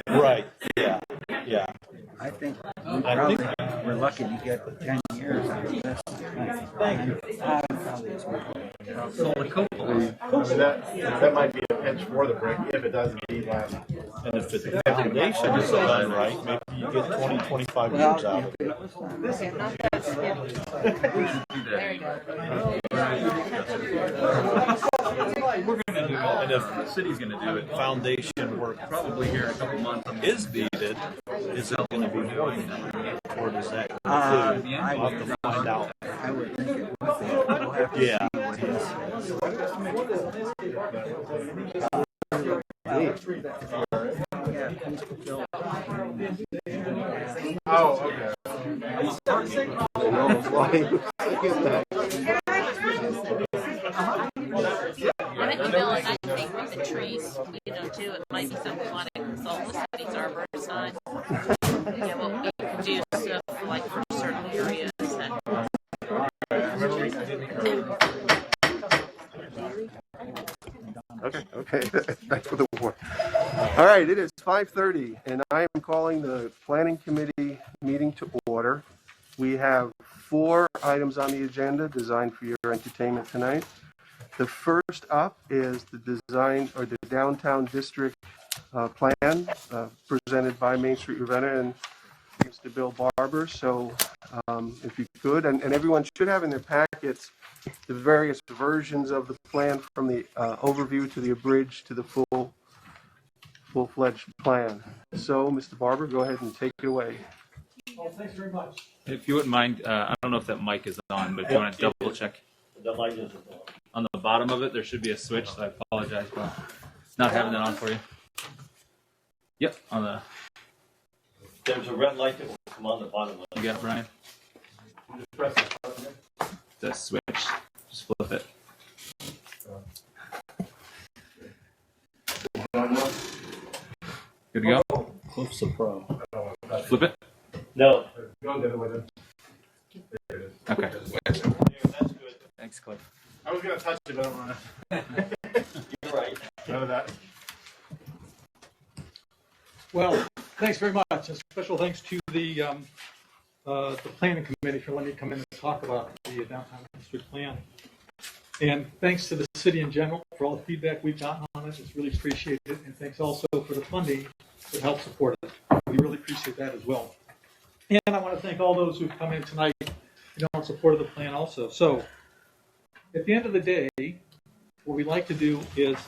Right. Yeah. Yeah. I think we're lucky to get 10 years out of this. Thank you. So the cupola. That might be a pinch for the brick if it does indeed last. And if the foundation is done right, maybe you get 20, 25 years out of it. Not that skinny. There you go. We're going to do it. And if The city's going to do it. foundation work Probably here in a couple months. is needed, is it going to be more than that? Or does that include? I'll have to find out. I would think it would be. We'll have to Yeah. see what his Oh, okay. I bet you, Bill, and I think with the trees, too, it might be something we want to consult the city's arborist on. Yeah, well, we can do stuff like for certain areas that. Okay. Thanks for the warning. All right, it is 5:30, and I am calling the Planning Committee meeting to order. We have 4 items on the agenda designed for your entertainment tonight. The first up is the design or the downtown district plan presented by Main Street Ravenna and Mr. Bill Barber. So if you could, and everyone should have in their packets the various versions of the plan from the overview to the abridged to the full-fledged plan. So, Mr. Barber, go ahead and take it away. Oh, thanks very much. If you wouldn't mind, I don't know if that mic is on, but if you want to double check. The light is On the bottom of it, there should be a switch, so I apologize for not having that on for you. Yep, on the. There's a red light that will come on the bottom of it. You got it, Brian? Just press this button. The switch. Just flip it. Good to go? Cliff's a pro. Flip it? No. Go the other way then. Okay. That's good. Thanks, Cliff. I was going to touch it, but I don't want You're right. to. None of that. Well, thanks very much. A special thanks to the planning committee for letting me come in and talk about the downtown district plan. And thanks to the city in general for all the feedback we've gotten on it. It's really appreciated. And thanks also for the funding that helped support it. We really appreciate that as well. And I want to thank all those who've come in tonight, in support of the plan also. So at the end of the day, what we like to do is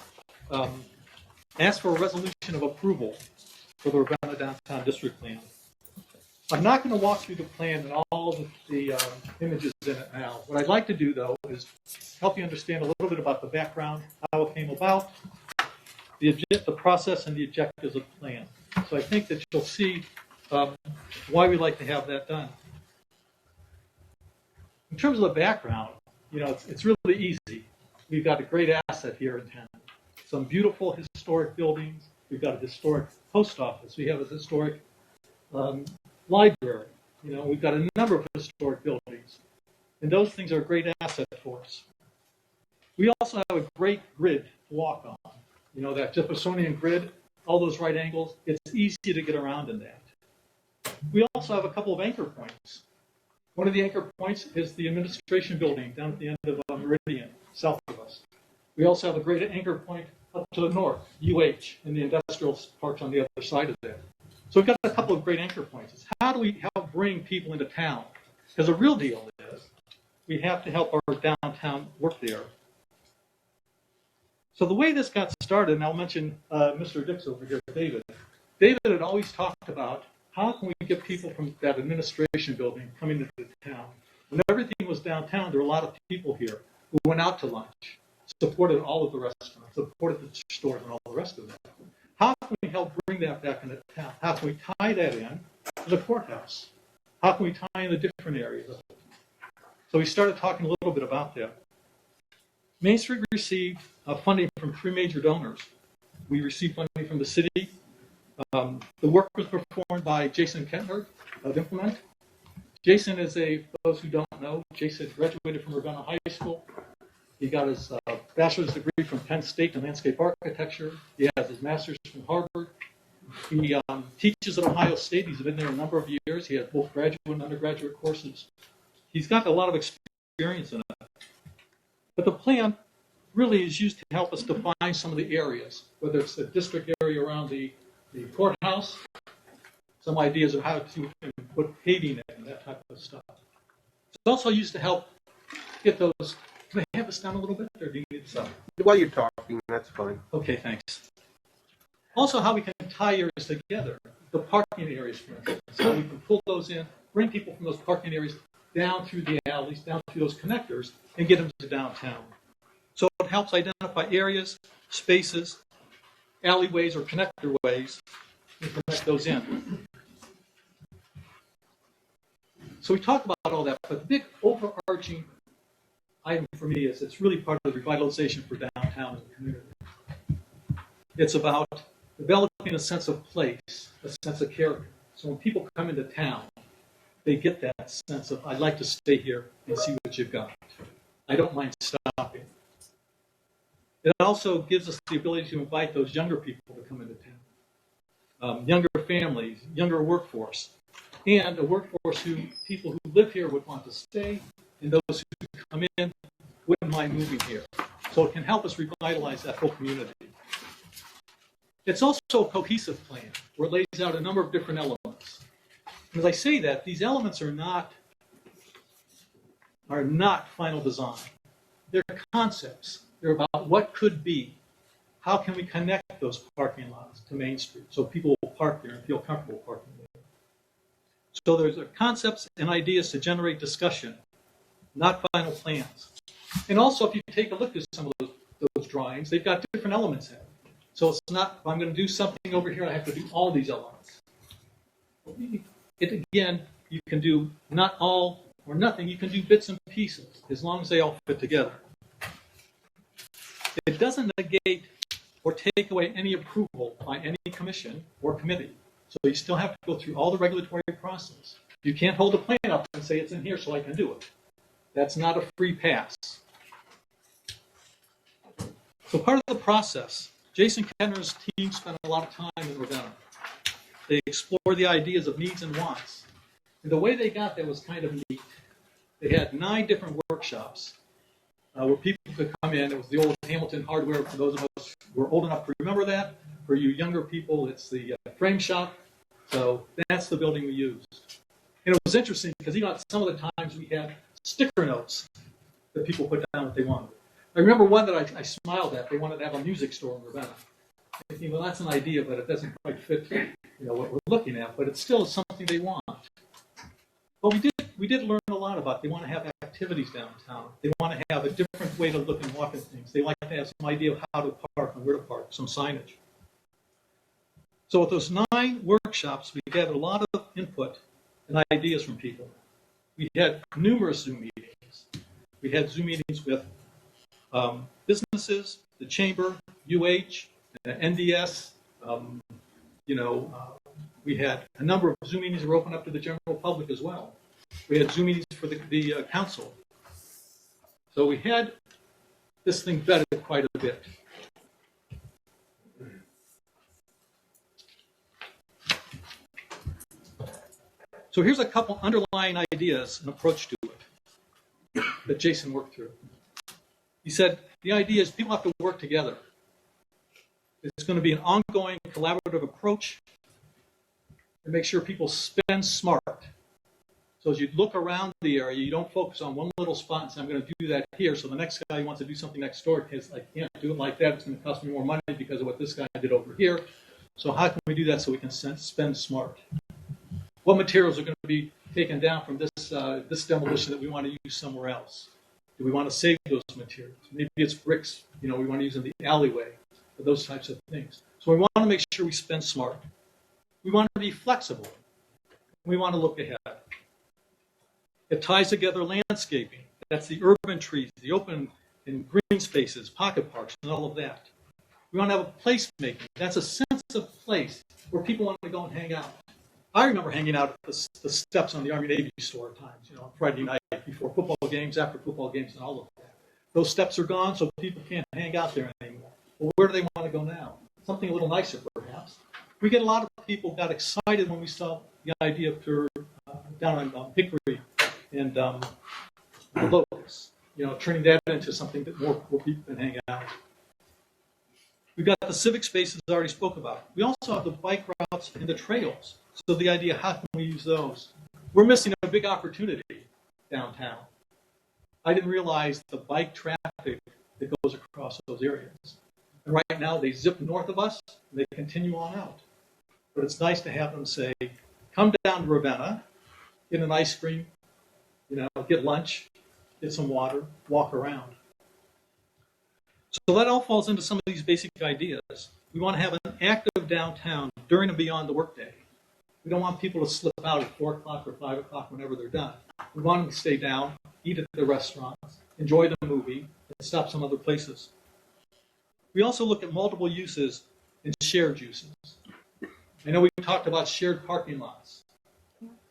ask for a resolution of approval for the Ravenna Downtown District Plan. I'm not going to walk through the plan and all of the images in it now. What I'd like to do, though, is help you understand a little bit about the background, how it came about, the process, and the objectives of the plan. So I think that you'll see why we like to have that done. In terms of the background, it's really easy. We've got a great asset here in town. Some beautiful historic buildings. We've got a historic post office. We have a historic library. We've got a number of historic buildings. And those things are a great asset for us. We also have a great grid to walk on. That Jeffersonian grid, all those right angles, it's easy to get around in that. We also have a couple of anchor points. One of the anchor points is the administration building down at the end of Meridian, south of us. We also have a great anchor point up to the north, UH, and the industrial parks on the other side of that. So we've got a couple of great anchor points. It's how do we help bring people into town? Because the real deal is we have to help our downtown work there. So the way this got started, and I'll mention Mr. Dix over here, David. David had always talked about how can we get people from that administration building coming into the town. When everything was downtown, there were a lot of people here who went out to lunch, supported all of the restaurants, supported the stores and all the rest of that. How can we help bring that back into town? How can we tie that in to the courthouse? How can we tie in the different areas of it? So we started talking a little bit about that. Main Street received funding from 3 major donors. We received funding from the city. The work was performed by Jason Kentner of Implement. Jason is for those who don't know, Jason graduated from Ravenna High School. He got his bachelor's degree from Penn State in landscape architecture. He has his master's from Harvard. He teaches at Ohio State. He's been there a number of years. He had both graduate and undergraduate courses. He's got a lot of experience in it. But the plan really is used to help us define some of the areas, whether it's the district area around the courthouse, some ideas of how to put paving in and that type of stuff. It's also used to help get those. Can I have this down a little bit, or do you need some? While you're talking, that's fine. Okay, thanks. Also, how we can tie areas together, the parking areas, for instance, how we can pull those in, bring people from those parking areas down through the alleys, down through those connectors, and get them to downtown. So it helps identify areas, spaces, alleyways, or connector ways, and connect those in. So we talk about all that, but the big overarching item for me is it's really part of the revitalization for downtown and the community. It's about developing a sense of place, a sense of character. So when people come into town, they get that sense of, I'd like to stay here and see what you've got. I don't mind stopping. It also gives us the ability to invite those younger people to come into town. Younger families, younger workforce, and a workforce people who live here would want to stay, and those who come in wouldn't mind moving here. So it can help us revitalize that whole community. It's also a cohesive plan where it lays out a number of different elements. And as I say that, these elements are not final design. They're concepts. They're about what could be. How can we connect those parking lots to Main Street so people will park there and feel comfortable parking there? So there's concepts and ideas to generate discussion, not final plans. And also, if you take a look at some of those drawings, they've got different elements in it. So it's not, if I'm going to do something over here, I have to do all these elements. Again, you can do not all or nothing. You can do bits and pieces as long as they all fit together. It doesn't negate or take away any approval by any commission or committee. So you still have to go through all the regulatory process. You can't hold a plan up and say it's in here so I can do it. That's not a free pass. So part of the process, Jason Kenner's team spent a lot of time in Ravenna. They explored the ideas of needs and wants. And the way they got there was kind of neat. They had 9 different workshops where people could come in. It was the old Hamilton hardware for those of us who are old enough to remember that. For you younger people, it's the frame shop. So that's the building we used. And it was interesting because some of the times we had sticker notes that people put down what they wanted. I remember one that I smiled at. They wanted to have a music store in Ravenna. Thinking, well, that's an idea, but it doesn't quite fit, what we're looking at. But it's still something they want. But we did learn a lot about. They want to have activities downtown. They want to have a different way to look and walk at things. They like to have some idea of how to park and where to park, some signage. So with those 9 workshops, we gathered a lot of input and ideas from people. We had numerous Zoom meetings. We had Zoom meetings with businesses, the chamber, UH, NDS. We had a number of Zoom meetings that were open up to the general public as well. We had Zoom meetings for the council. So we had this thing vetted quite a bit. So here's a couple underlying ideas and approach to it that Jason worked through. He said, the idea is people have to work together. It's going to be an ongoing collaborative approach and make sure people spend smart. So as you look around the area, you don't focus on one little spot and say, I'm going to do that here. So the next guy who wants to do something next door, I can't do it like that. It's going to cost me more money because of what this guy did over here. So how can we do that so we can spend smart? What materials are going to be taken down from this demolition that we want to use somewhere else? Do we want to save those materials? Maybe it's bricks, we want to use in the alleyway, or those types of things. So we want to make sure we spend smart. We want to be flexible. We want to look ahead. It ties together landscaping. That's the urban trees, the open and green spaces, pocket parks, and all of that. We want to have a placemaking. That's a sense of place where people want to go and hang out. I remember hanging out at the steps on the Army Navy store at times, on Friday night before football games, after football games, and all of that. Those steps are gone, so people can't hang out there anymore. Well, where do they want to go now? Something a little nicer, perhaps. We get a lot of people got excited when we saw the idea for down on Hickory and the Locust, turning that into something that more people can hang out. We've got the civic spaces I already spoke about. We also have the bike routes and the trails. So the idea, how can we use those? We're missing a big opportunity downtown. I didn't realize the bike traffic that goes across those areas. And right now they zip north of us and they continue on out. But it's nice to have them say, come down to Ravenna, get an ice cream, get lunch, get some water, walk around. So that all falls into some of these basic ideas. We want to have an active downtown during and beyond the workday. We don't want people to slip out at 4 o'clock or 5 o'clock whenever they're done. We want them to stay down, eat at the restaurants, enjoy the movie, and stop some other places. We also look at multiple uses and shared uses. I know we talked about shared parking lots.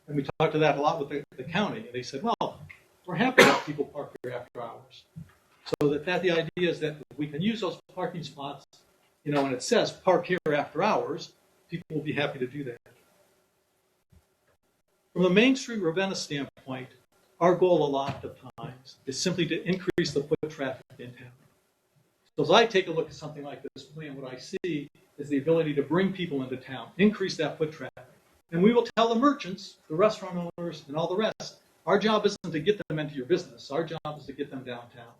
And we talked to that a lot with the county. And they said, well, we're happy to have people park here after hours. So the idea is that we can use those parking spots, and it says park here after hours, people will be happy to do that. From the Main Street Ravenna standpoint, our goal a lot of times is simply to increase the foot traffic in town. So as I take a look at something like this plan, what I see is the ability to bring people into town, increase that foot traffic. And we will tell the merchants, the restaurant owners, and all the rest, our job isn't to get them into your business. Our job is to get them downtown.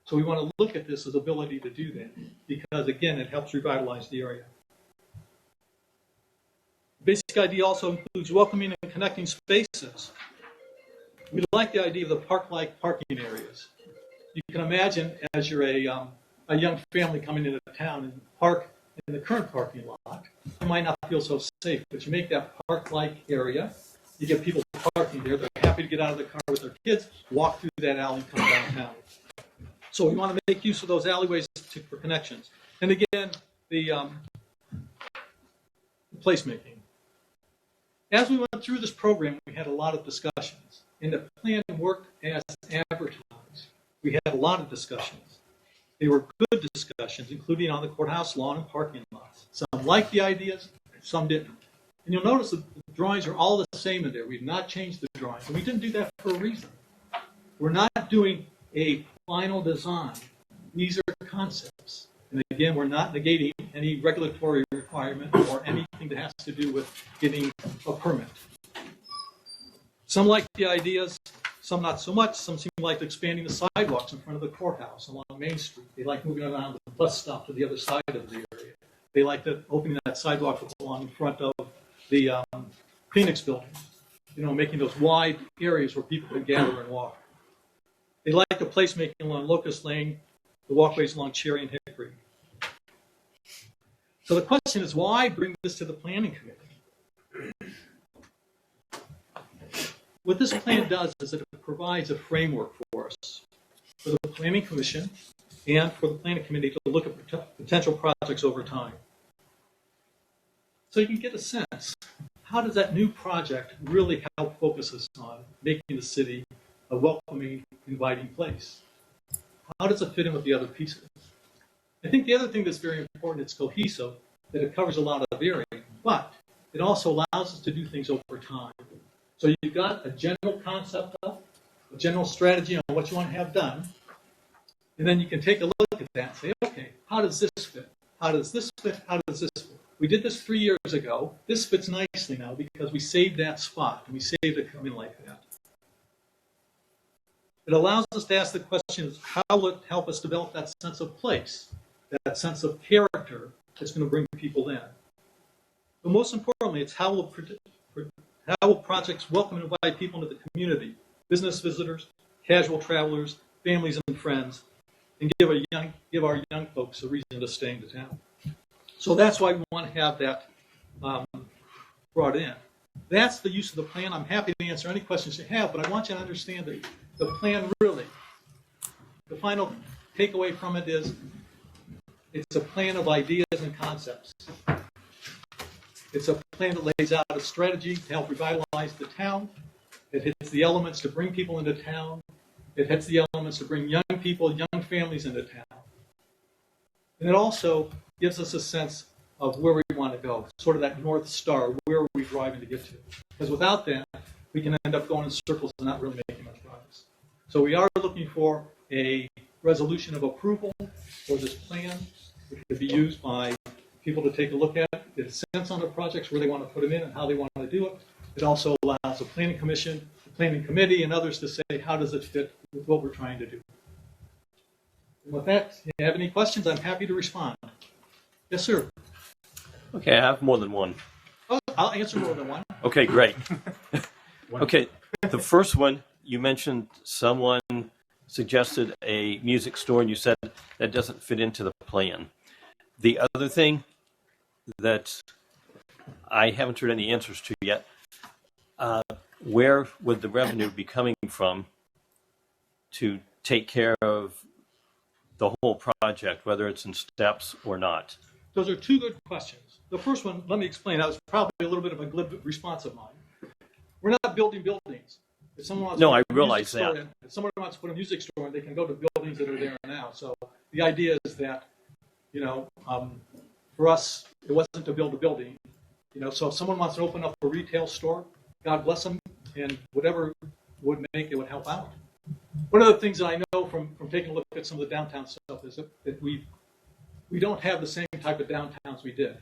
So we want to look at this as ability to do that because, again, it helps revitalize the area. The basic idea also includes welcoming and connecting spaces. We like the idea of the park-like parking areas. You can imagine as you're a young family coming into town and park in the current parking lot, you might not feel so safe, but you make that park-like area, you get people parking there, they're happy to get out of the car with their kids, walk through that alley, come downtown. So we want to make use of those alleyways for connections. And again, the placemaking. As we went through this program, we had a lot of discussions. And the plan worked as advertised. We had a lot of discussions. They were good discussions, including on the courthouse lawn and parking lots. Some liked the ideas, some didn't. And you'll notice the drawings are all the same in there. We've not changed the drawings. And we didn't do that for a reason. We're not doing a final design. These are concepts. And again, we're not negating any regulatory requirement or anything that has to do with getting a permit. Some like the ideas, some not so much. Some seem like expanding the sidewalks in front of the courthouse along Main Street. They like moving around the bus stop to the other side of the area. They like opening that sidewalk along in front of the Phoenix building, making those wide areas where people can gather and walk. They like the placemaking along Locust Lane, the walkways along Cherry and Hickory. So the question is, why bring this to the Planning Committee? What this plan does is that it provides a framework for us, for the Planning Commission and for the Planning Committee to look at potential projects over time. So you can get a sense, how does that new project really help focus us on making the city a welcoming, inviting place? How does it fit in with the other pieces? I think the other thing that's very important, it's cohesive, that it covers a lot of area, but it also allows us to do things over time. So you've got a general concept of, a general strategy on what you want to have done, and then you can take a look at that and say, okay, how does this fit? How does this fit? How does this fit? We did this 3 years ago. This fits nicely now because we saved that spot, and we saved it coming like that. It allows us to ask the question, how will it help us develop that sense of place, that sense of character that's going to bring people in? But most importantly, it's how will projects welcome and invite people into the community, business visitors, casual travelers, families and friends, and give our young folks a reason to stay into town. So that's why we want to have that brought in. That's the use of the plan. I'm happy to answer any questions you have, but I want you to understand that the plan really, the final takeaway from it is, it's a plan of ideas and concepts. It's a plan that lays out a strategy to help revitalize the town. It hits the elements to bring people into town. It hits the elements to bring young people, young families into town. And it also gives us a sense of where we want to go, sort of that North Star, where are we driving to get to? Because without that, we can end up going in circles and not really making much progress. So we are looking for a resolution of approval for this plan, which could be used by people to take a look at, get a sense on the projects, where they want to put them in and how they want to do it. It also allows the planning commission, the planning committee, and others to say, how does it fit with what we're trying to do? And with that, if you have any questions, I'm happy to respond. Yes, sir. Okay, I have more than one. Oh, I'll answer more than one. Okay, great. Okay, the first one, you mentioned someone suggested a music store, and you said that doesn't fit into the plan. The other thing that I haven't heard any answers to yet, where would the revenue be coming from to take care of the whole project, whether it's in steps or not? Those are two good questions. The first one, let me explain. That was probably a little bit of a glib response of mine. We're not building buildings. If someone wants No, to I put a realize music store that. in, if someone wants to put a music store in, they can go to buildings that are there now. So the idea is that, for us, it wasn't to build a building. So if someone wants to open up a retail store, God bless them, and whatever would make it would help out. One of the things that I know from taking a look at some of the downtown stuff is that we don't have the same type of downtowns we did.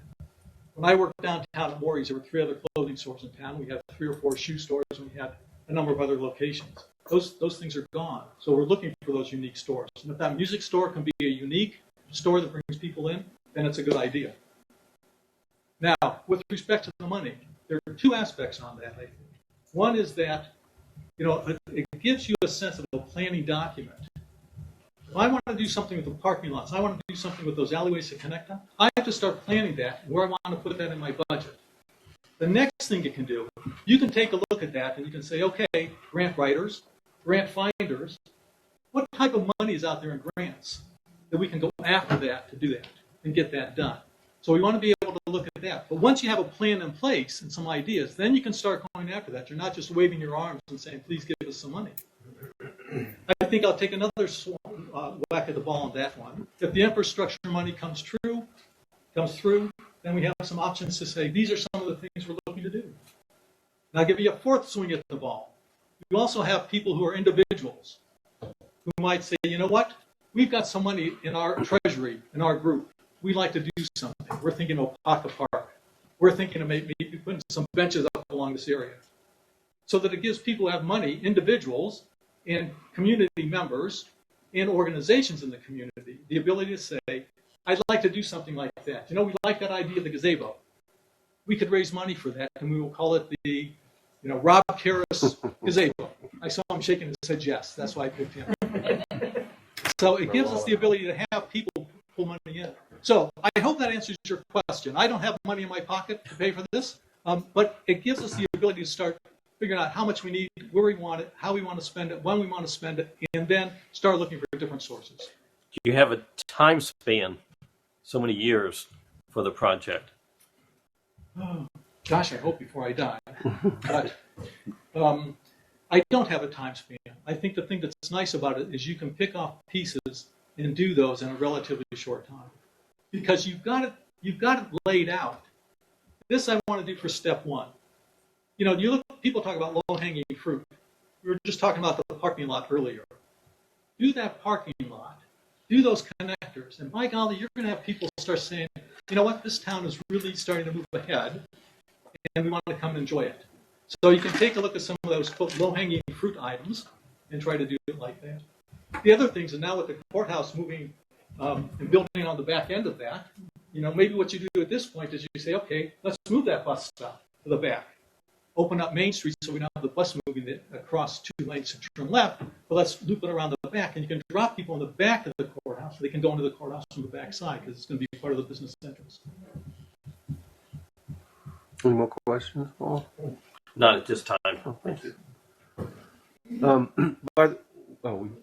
When I worked downtown at Morey's, there were 3 other clothing stores in town. We had 3 or 4 shoe stores, and we had a number of other locations. Those things are gone. So we're looking for those unique stores. And if that music store can be a unique store that brings people in, then it's a good idea. Now, with respect to the money, there are 2 aspects on that, I think. One is that, it gives you a sense of a planning document. If I want to do something with the parking lots, I want to do something with those alleyways to connect them, I have to start planning that, where I want to put that in my budget. The next thing you can do, you can take a look at that and you can say, okay, grant writers, grant finders, what type of money is out there in grants that we can go after that to do that and get that done? So we want to be able to look at that. But once you have a plan in place and some ideas, then you can start going after that. You're not just waving your arms and saying, please give us some money. I think I'll take another whack at the ball on that one. If the infrastructure money comes through, then we have some options to say, these are some of the things we're looking to do. And I'll give you a 4th swing at the ball. You also have people who are individuals who might say, you know what? We've got some money in our treasury, in our group. We'd like to do something. We're thinking of Opaka Park. We're thinking of maybe putting some benches up along this area. So that it gives people who have money, individuals, and community members, and organizations in the community, the ability to say, I'd like to do something like that. We like that idea of the gazebo. We could raise money for that, and we will call it the, Rob Karras gazebo. I saw him shaking his head yes. That's why I picked him. So it gives us the ability to have people pull money in. So I hope that answers your question. I don't have money in my pocket to pay for this, but it gives us the ability to start figuring out how much we need, where we want it, how we want to spend it, when we want to spend it, and then start looking for different sources. Do you have a time span, so many years, for the project? Oh, gosh, I hope before I die. But I don't have a time span. I think the thing that's nice about it is you can pick off pieces and do those in a relatively short time. Because you've got it laid out. This I want to do for step 1. People talk about low-hanging fruit. We were just talking about the parking lot earlier. Do that parking lot. Do those connectors. And by golly, you're going to have people start saying, you know what, this town is really starting to move ahead, and we want to come and enjoy it. So you can take a look at some of those low-hanging fruit items and try to do it like that. The other things is now with the courthouse moving and building on the back end of that, maybe what you do at this point is you say, okay, let's move that bus stop to the back. Open up Main Street so we don't have the bus moving it across 2 lanes to turn left, but let's loop it around the back, and you can drop people in the back of the courthouse so they can go into the courthouse from the back side because it's going to be part of the business entrance. Any more questions, Paul? Not at this time. Thank you.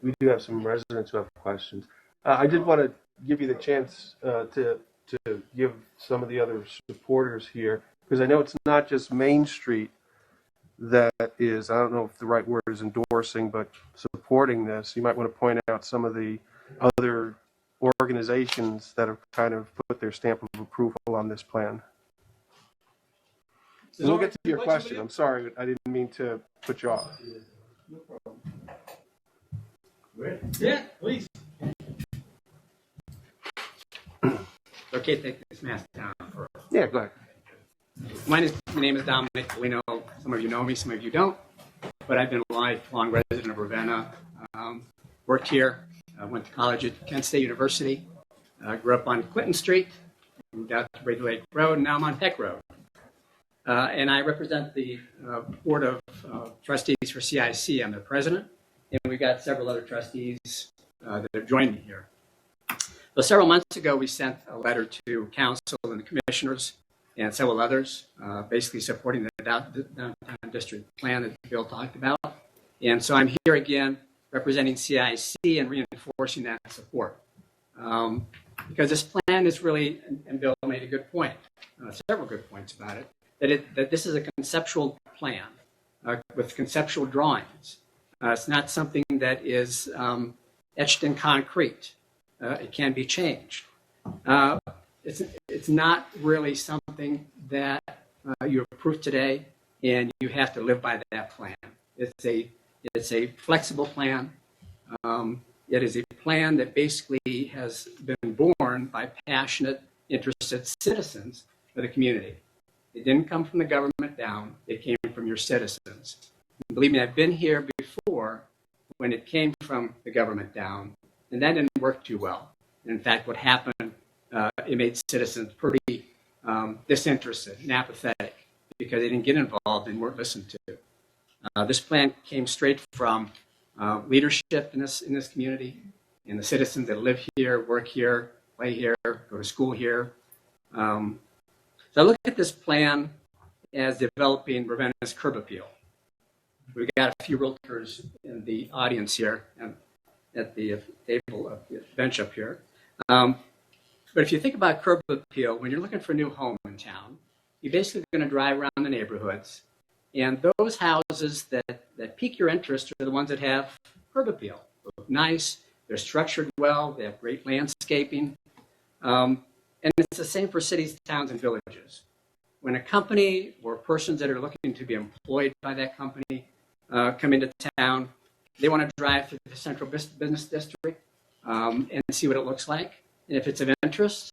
We do have some residents who have questions. I did want to give you the chance to give some of the other supporters here, because I know it's not just Main Street that is, I don't know if the right word is endorsing, but supporting this. You might want to point out some of the other organizations that have kind of put their stamp of approval on this plan. And we'll get to your question. I'm sorry, I didn't mean to put you off. Yeah, please. Okay, take this mask down. Yeah, go ahead. My name is Dominic Polino. Some of you know me, some of you don't. But I've been a lifelong resident of Ravenna. Worked here. Went to college at Kent State University. Grew up on Clinton Street. Moved out to Brady Lake Road, and now I'm on Peck Road. And I represent the Board of Trustees for CIC. I'm the president. And we've got several other trustees that have joined me here. So several months ago, we sent a letter to council and the commissioners and several others, basically supporting the downtown district plan that Bill talked about. And so I'm here again representing CIC and reinforcing that support. Because this plan is really, and Bill made a good point, several good points about it, that this is a conceptual plan with conceptual drawings. It's not something that is etched in concrete. It can be changed. It's not really something that you approve today and you have to live by that plan. It's a flexible plan. It is a plan that basically has been born by passionate, interested citizens of the community. It didn't come from the government down. It came from your citizens. And believe me, I've been here before when it came from the government down, and that didn't work too well. In fact, what happened, it made citizens pretty disinterested and apathetic because they didn't get involved and weren't listened to. This plan came straight from leadership in this community and the citizens that live here, work here, play here, go to school here. So I look at this plan as developing Ravenna's curb appeal. We've got a few realtors in the audience here and at the table, the bench up here. But if you think about curb appeal, when you're looking for a new home in town, you're basically going to drive around the neighborhoods. And those houses that pique your interest are the ones that have curb appeal. They look nice, they're structured well, they have great landscaping. And it's the same for cities, towns, and villages. When a company or persons that are looking to be employed by that company come into town, they want to drive through the central business district and see what it looks like. And if it's of interest,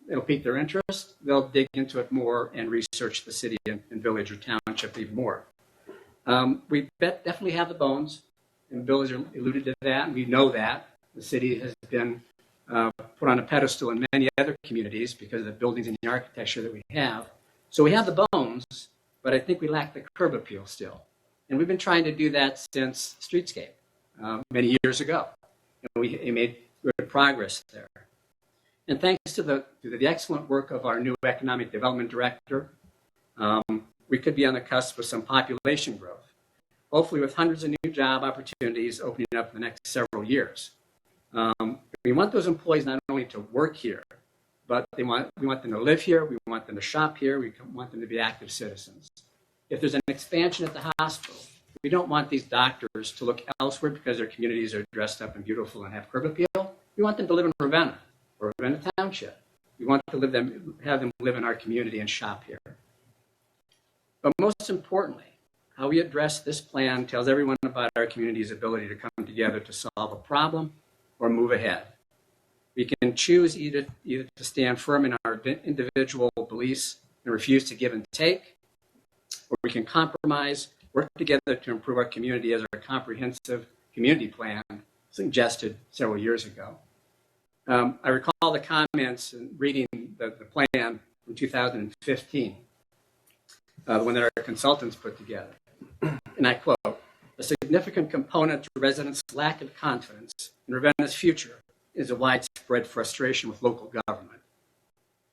it'll pique their interest. They'll dig into it more and research the city and village or township even more. We definitely have the bones, and Bill has alluded to that, and we know that. The city has been put on a pedestal in many other communities because of the buildings and the architecture that we have. So we have the bones, but I think we lack the curb appeal still. And we've been trying to do that since Streetscape many years ago. And we made good progress there. And thanks to the excellent work of our new economic development director, we could be on the cusp of some population growth, hopefully with hundreds of new job opportunities opening up in the next several years. We want those employees not only to work here, but we want them to live here, we want them to shop here, we want them to be active citizens. If there's an expansion at the hospital, we don't want these doctors to look elsewhere because their communities are dressed up and beautiful and have curb appeal. We want them to live in Ravenna or Ravenna Township. We want to have them live in our community and shop here. But most importantly, how we address this plan tells everyone about our community's ability to come together to solve a problem or move ahead. We can choose either to stand firm in our individual beliefs and refuse to give and take, or we can compromise, work together to improve our community as our comprehensive community plan suggested several years ago. I recall the comments and reading the plan from 2015, the one that our consultants put together. And I quote, "A significant component to residents' lack of confidence in Ravenna's future is a widespread frustration with local government.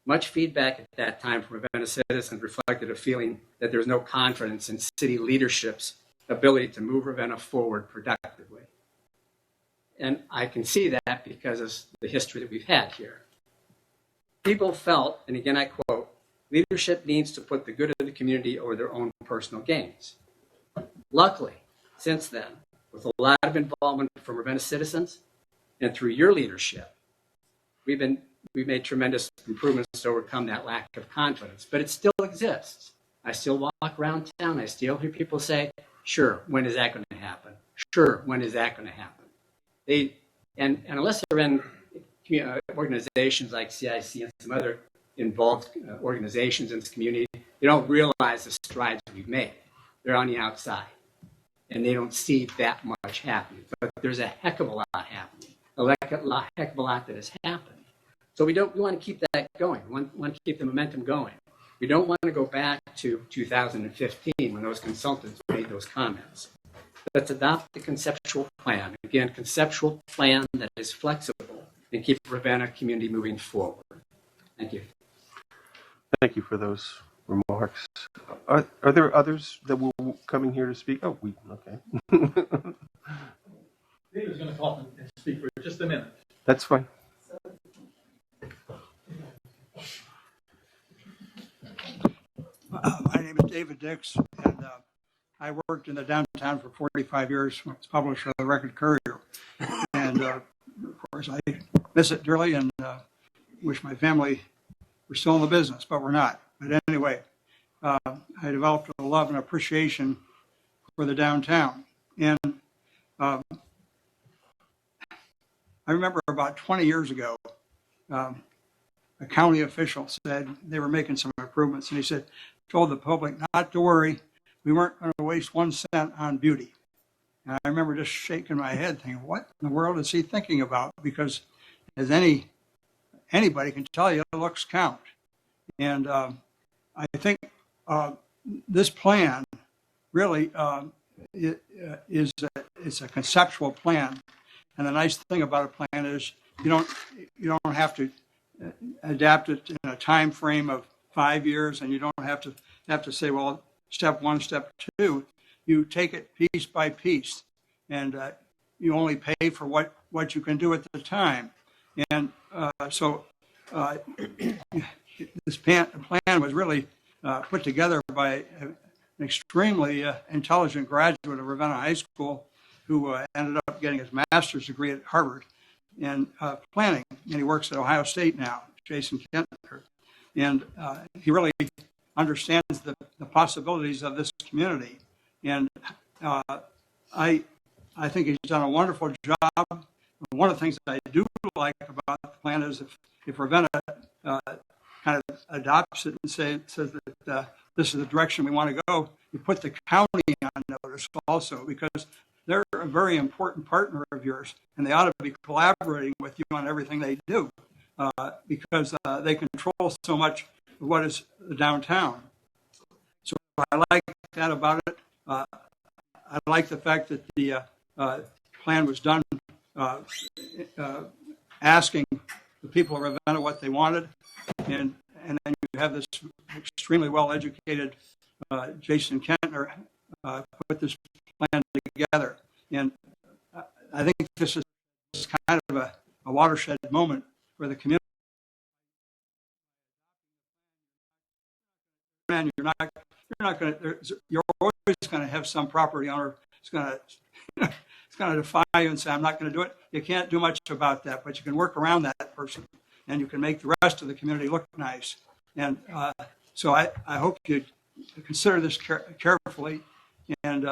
Much feedback at that time from Ravenna citizens reflected a feeling that there was no confidence in city leadership's ability to move Ravenna forward productively." And I can see that because of the history that we've had here. People felt, and again I quote, "Leadership needs to put the good of the community over their own personal gains." Luckily, since then, with a lot of involvement from Ravenna citizens and through your leadership, we've made tremendous improvements to overcome that lack of confidence, but it still exists. I still walk around town. I still hear people say, sure, when is that going to happen? Sure, when is that going to happen? And unless they're in organizations like CIC and some other involved organizations in this community, they don't realize the strides we've made. They're on the outside, and they don't see that much happening. But there's a heck of a lot happening, heck of a lot that has happened. So we want to keep that going. We want to keep the momentum going. We don't want to go back to 2015 when those consultants made those comments. Let's adopt the conceptual plan. Again, conceptual plan that is flexible and keep the Ravenna community moving forward. Thank you. Thank you for those remarks. Are there others that will coming here to speak? Oh, okay. David's going to come up and speak for just a minute. That's fine. My name is David Dix, and I worked in the downtown for 45 years. Was published for the Record Courier, and of course I miss it dearly, and wish my family were still in the business, but we're not. But anyway, I developed a love and appreciation for the downtown, and I remember about 20 years ago, a county official said they were making some improvements, and he told the public not to worry. We weren't going to waste 1 cent on beauty. And I remember just shaking my head thinking, what in the world is he thinking about? Because as anybody can tell you, looks count. And I think this plan really it's a conceptual plan. And the nice thing about a plan is you don't have to adapt it in a time frame of 5 years, and you don't have to say, well, step one, step two. You take it piece by piece, and you only pay for what you can do at the time. And so this plan was really put together by an extremely intelligent graduate of Ravenna High School who ended up getting his master's degree at Harvard in planning, and he works at Ohio State now, Jason Kentner. And he really understands the possibilities of this community. And I think he's done a wonderful job. One of the things that I do like about the plan is if Ravenna kind of adopts it and says that this is the direction we want to go, you put the county on notice also, because they're a very important partner of yours, and they ought to be collaborating with you on everything they do, because they control so much of what is the downtown. So I like that about it. I like the fact that the plan was done asking the people of Ravenna what they wanted, and then you have this extremely well-educated Jason Kentner put this plan together. And I think this is kind of a watershed moment for the community. Man, you're always going to have some property owner who's going to defy you and say, I'm not going to do it. You can't do much about that, but you can work around that person, and you can make the rest of the community look nice. And so I hope you consider this carefully. And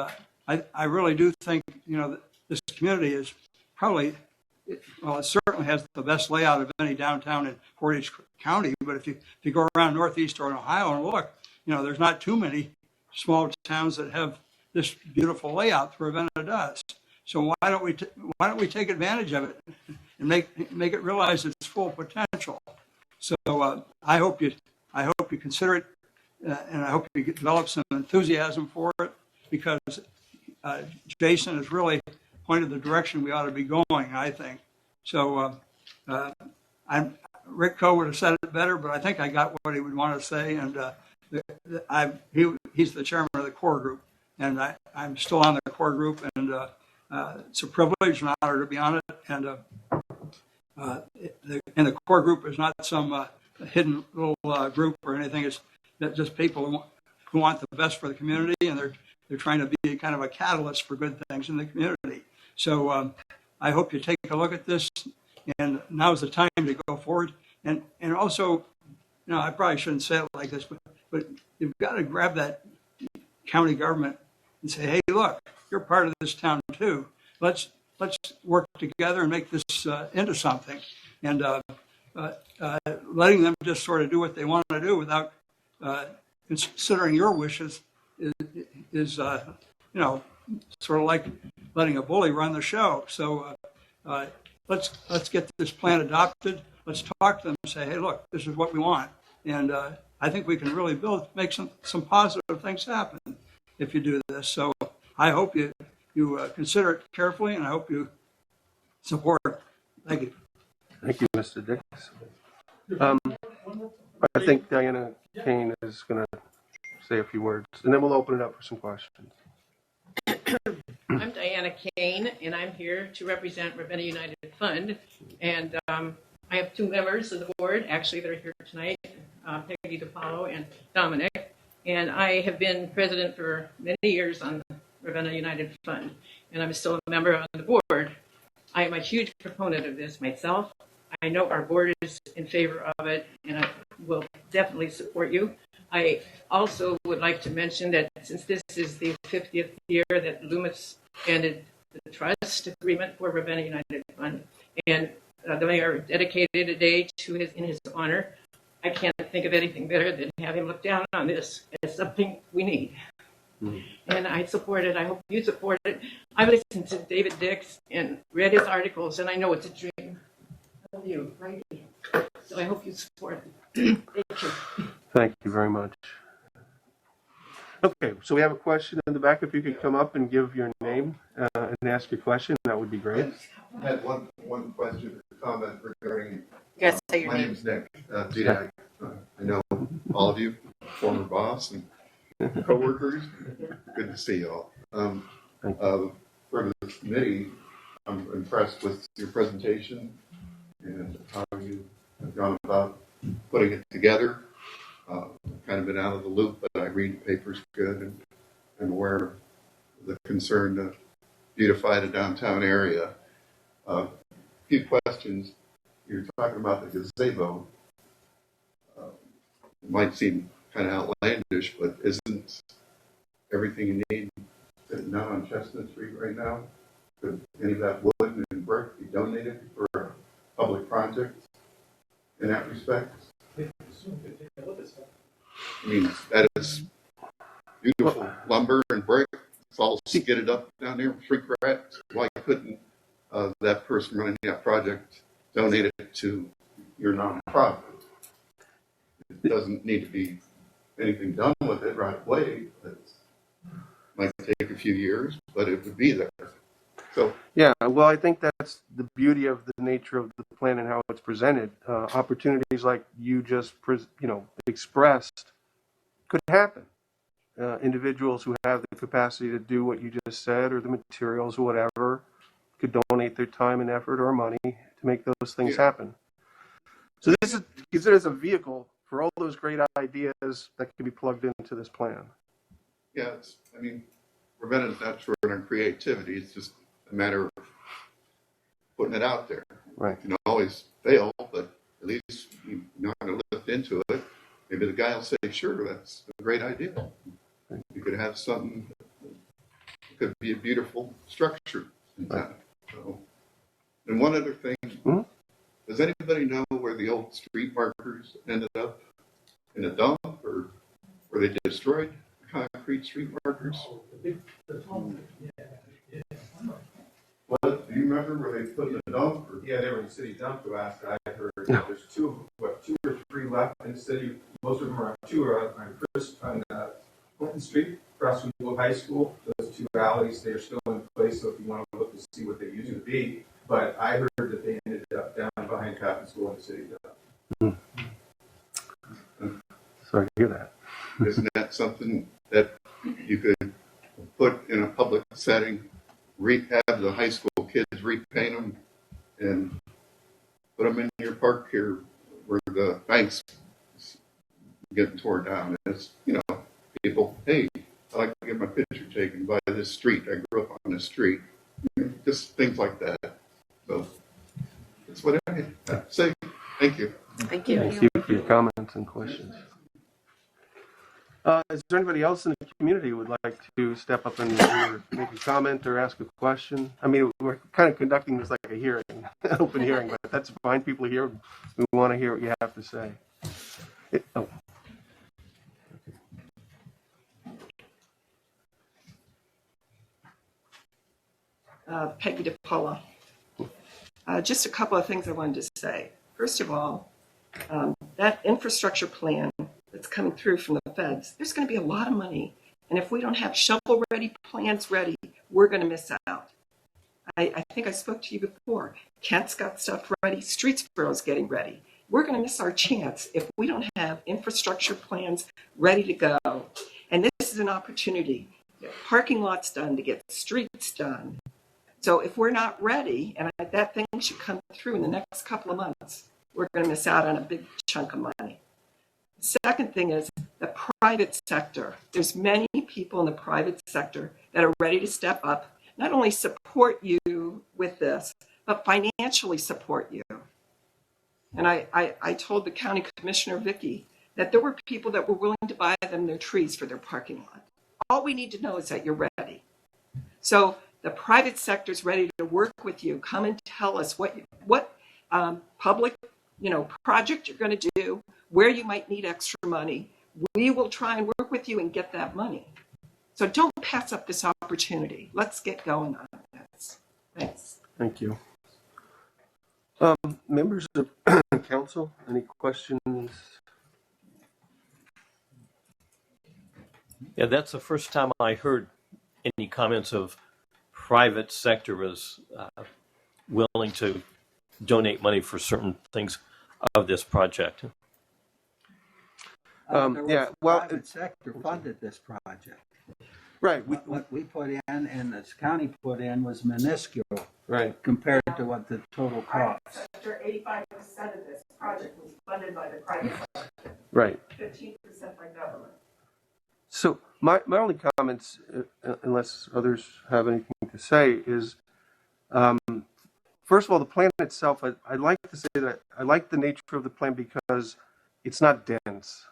I really do think, that this community is probably, well, it certainly has the best layout of any downtown in Portage County. But if you go around Northeast or in Ohio and look, there's not too many small towns that have this beautiful layout that Ravenna does. So why don't we take advantage of it and make it realize its full potential? So I hope you consider it, and I hope you develop some enthusiasm for it, because Jason has really pointed the direction we ought to be going, I think. So Rick Coe would have said it better, but I think I got what he would want to say, and he's the chairman of the core group, and I'm still on the core group, and it's a privilege and honor to be on it. And the core group is not some hidden little group or anything. It's just people who want the best for the community, and they're trying to be kind of a catalyst for good things in the community. So I hope you take a look at this, and now's the time to go forward. And also, I probably shouldn't say it like this, but but you've got to grab that county government and say, hey, look, you're part of this town too. Let's work together and make this into something. And letting them just sort of do what they want to do without considering your wishes is sort of like letting a bully run the show. So let's get this plan adopted. Let's talk to them and say, hey, look, this is what we want. And I think we can really make some positive things happen if you do this. So I hope you consider it carefully, and I hope you support it. Thank you. Thank you, Mr. Dix. I think Diana Kane is going to say a few words, and then we'll open it up for some questions. I'm Diana Kane, and I'm here to represent Ravenna United Fund. And I have two members of the board, actually, that are here tonight, Peggy DiPaolo and Dominic. And I have been president for many years on the Ravenna United Fund, and I'm still a member on the board. I am a huge proponent of this myself. I know our board is in favor of it, and I will definitely support you. I also would like to mention that since this is the 50th year that Loomis ended the trust agreement for Ravenna United Fund, and the mayor dedicated a day in his honor, I can't think of anything better than have him look down on this as something we need. Mm-hmm. And I support it. I hope you support it. I've listened to David Dix and read his articles, and I know it's a dream of you, right? So I hope you support it. Thank you. Thank you very much. Okay, so we have a question in the back. If you could come up and give your name and ask your question, that would be great. I had one question or comment regarding. You guys say your my name. name's Nick. I know all of you, former boss and coworkers. Good to see you all. For the committee, I'm impressed with your presentation and how you have gone about putting it together. Kind of been out of the loop, but I read the papers good and I'm aware of the concern to beautify the downtown area. A few questions. You're talking about the gazebo. It might seem kind of outlandish, but isn't everything you need sitting out on Chestnut Street right now? Could any of that wood and brick be donated for a public project in that respect? I mean, that is beautiful lumber and brick. It's all skidded up down there with shrink wrapped. Why couldn't that person running that project donate it to your nonprofit? It doesn't need to be anything done with it right away. It might take a few years, but it would be there. So yeah, well, I think that's the beauty of the nature of the plan and how it's presented. Opportunities like you just expressed could happen. Individuals who have the capacity to do what you just said, or the materials or whatever, could donate their time and effort or money to make those things happen. So this is considered as a vehicle for all those great ideas that can be plugged into this plan. yeah, Ravenna is not short on creativity. It's just a matter of putting it out there. Right. You can always fail, but at least you know how to lift into it. Maybe the guy will say, sure, that's a great idea. You could have something that could be a beautiful structure in town. So, and one other thing, does anybody know where the old street markers ended up? In a dump, or were they destroyed? Concrete street markers? What, do you remember where they put in the dump? Or? Yeah, they were in the city dump last I heard. There's two or three left in the city. Most of them are on Clinton Street, across from Blue High School. Those two alleys, they're still in place, so if you want to look to see what they used to be. But I heard that they ended up down behind Cotton School in the city dump. Sorry to hear that. Isn't that something that you could put in a public setting, have the high school kids repaint them and put them in your park here where the bank's getting torn down? It's, people, hey, I like to get my picture taken by this street. I grew up on this street. Just things like that. So that's what I had to say. Thank you. Thank you. Thank you for your comments and questions. Is there anybody else in the community who would like to step up and either make a comment or ask a question? I mean, we're kind of conducting this like a hearing, an open hearing, but that's fine. People are here. We want to hear what you have to say. Peggy DePaula. Just a couple of things I wanted to say. First of all, that infrastructure plan that's coming through from the feds, there's going to be a lot of money. And if we don't have shovel-ready plans ready, we're going to miss out. I think I spoke to you before. Kent's got stuff ready. Streetsboro's getting ready. We're going to miss our chance if we don't have infrastructure plans ready to go. And this is an opportunity to get parking lots done, to get streets done. So if we're not ready, and that thing should come through in the next couple of months, we're going to miss out on a big chunk of money. The second thing is the private sector. There's many people in the private sector that are ready to step up, not only support you with this, but financially support you. And I told the county commissioner, Vicky, that there were people that were willing to buy them their trees for their parking lot. All we need to know is that you're ready. So the private sector is ready to work with you. Come and tell us what public, project you're going to do, where you might need extra money. We will try and work with you and get that money. So don't pass up this opportunity. Let's get going on this. Thanks. Thank you. Members of council, any questions? Yeah, that's the first time I heard any comments of private sector is willing to donate money for certain things of this project. Private sector funded this project. Right. What we put in and this county put in was minuscule, right, compared to what the total cost. Sector, 85% of this project was funded by the private sector. Right. 15% by government. So my only comments, unless others have anything to say, is first of all, the plan itself, I'd like to say that I like the nature of the plan because it's not dense.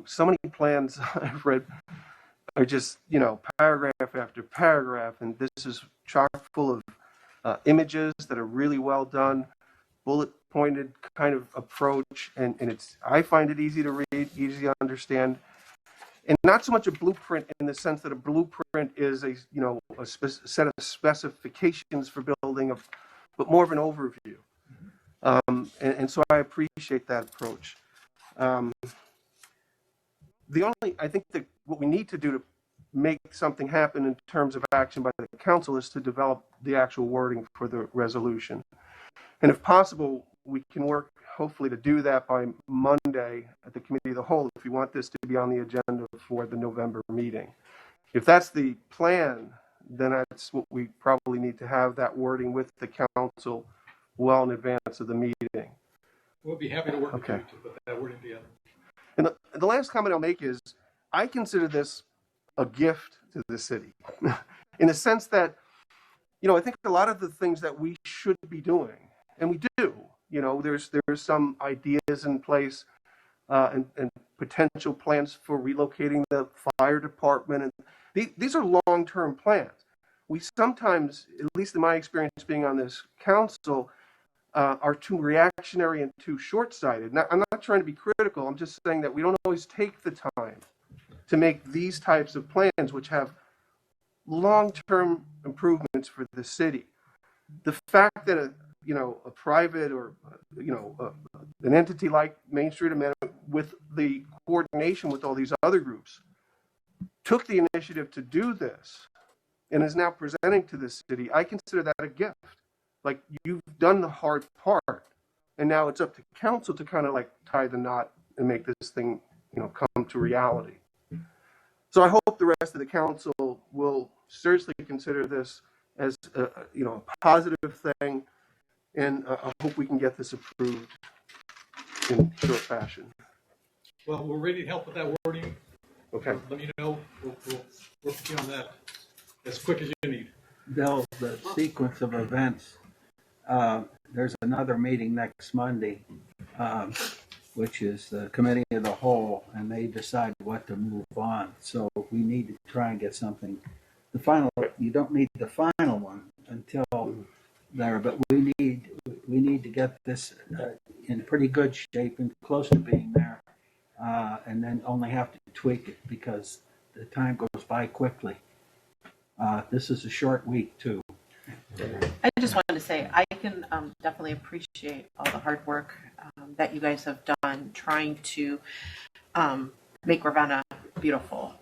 So many plans I've read are just, paragraph after paragraph, and this is chock full of images that are really well done, bullet pointed kind of approach, and I find it easy to read, easy to understand. And not so much a blueprint in the sense that a blueprint is a set of specifications for building, but more of an overview. And so I appreciate that approach. I think that what we need to do to make something happen in terms of action by the council is to develop the actual wording for the resolution. And if possible, we can work hopefully to do that by Monday at the committee of the whole if you want this to be on the agenda for the November meeting. If that's the plan, then that's what we probably need to have that wording with the council well in advance of the meeting. We'll be happy to work with you to put that wording together. And the last comment I'll make is I consider this a gift to the city in the sense that, I think a lot of the things that we should be doing, and we do, there's some ideas in place and potential plans for relocating the fire department. And these are long-term plans. We sometimes, at least in my experience being on this council, are too reactionary and too short-sighted. Now, I'm not trying to be critical. I'm just saying that we don't always take the time to make these types of plans, which have long-term improvements for the city. The fact that a private or an entity like Main Street Amendment, with the coordination with all these other groups, took the initiative to do this and is now presenting to the city, I consider that a gift. Like, you've done the hard part, and now it's up to council to kind of like tie the knot and make this thing, come to reality. So I hope the rest of the council will seriously consider this as a positive thing, and I hope we can get this approved in short fashion. Well, we're ready to help with that wording. Okay. Let me know. We'll work with you on that as quick as you need. Bill, the sequence of events, there's another meeting next Monday which is the committee of the whole, and they decide what to move on. So we need to try and get something. The final, you don't need the final one until there, but we need to get this in pretty good shape and close to being there, and then only have to tweak it because the time goes by quickly. This is a short week too. I just wanted to say I can definitely appreciate all the hard work that you guys have done trying to make Ravenna beautiful.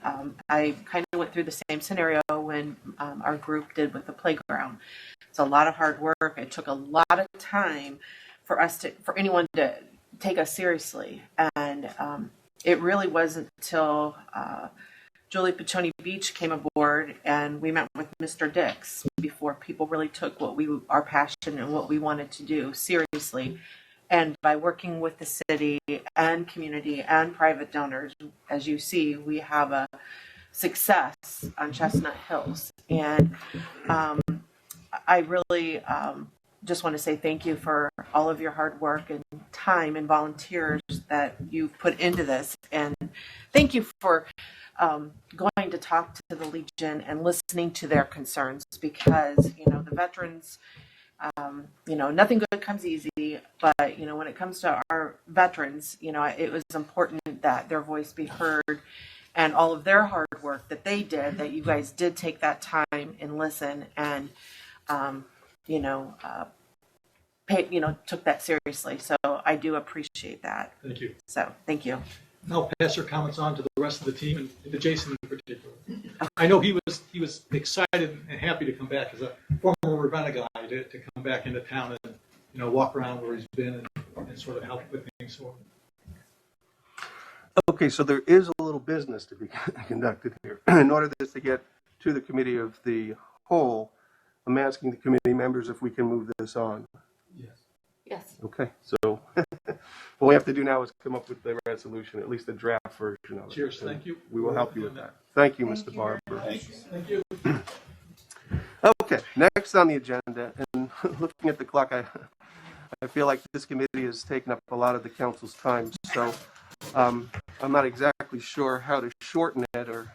I kind of went through the same scenario when our group did with the playground. It's a lot of hard work. It took a lot of time for anyone to take us seriously, and it really wasn't until Julie Pachoni Beach came aboard and we met with Mr. Dix before people really took our passion and what we wanted to do seriously. And by working with the city and community and private donors, as you see, we have a success on Chestnut Hills. And I really just want to say thank you for all of your hard work and time and volunteers that you've put into this. And thank you for going to talk to the Legion and listening to their concerns, because the veterans, nothing good comes easy, but when it comes to our veterans, it was important that their voice be heard, and all of their hard work that they did, that you guys did take that time and listen and took that seriously. So I do appreciate that. Thank you. So thank you. I'll pass your comments on to the rest of the team and to Jason in particular. I know he was excited and happy to come back as a former Ravenna guy to come back into town and walk around where he's been and sort of help with things. So. Okay, so there is a little business to be conducted here. In order this to get to the committee of the whole, I'm asking the committee members if we can move this on. Yes. Okay, so what we have to do now is come up with the resolution, at least the draft version of it. Cheers, thank you. We will help you with that. Thank you, Mr. Barber. Thank you. Okay, next on the agenda, and looking at the clock, I feel like this committee has taken up a lot of the council's time, so I'm not exactly sure how to shorten it or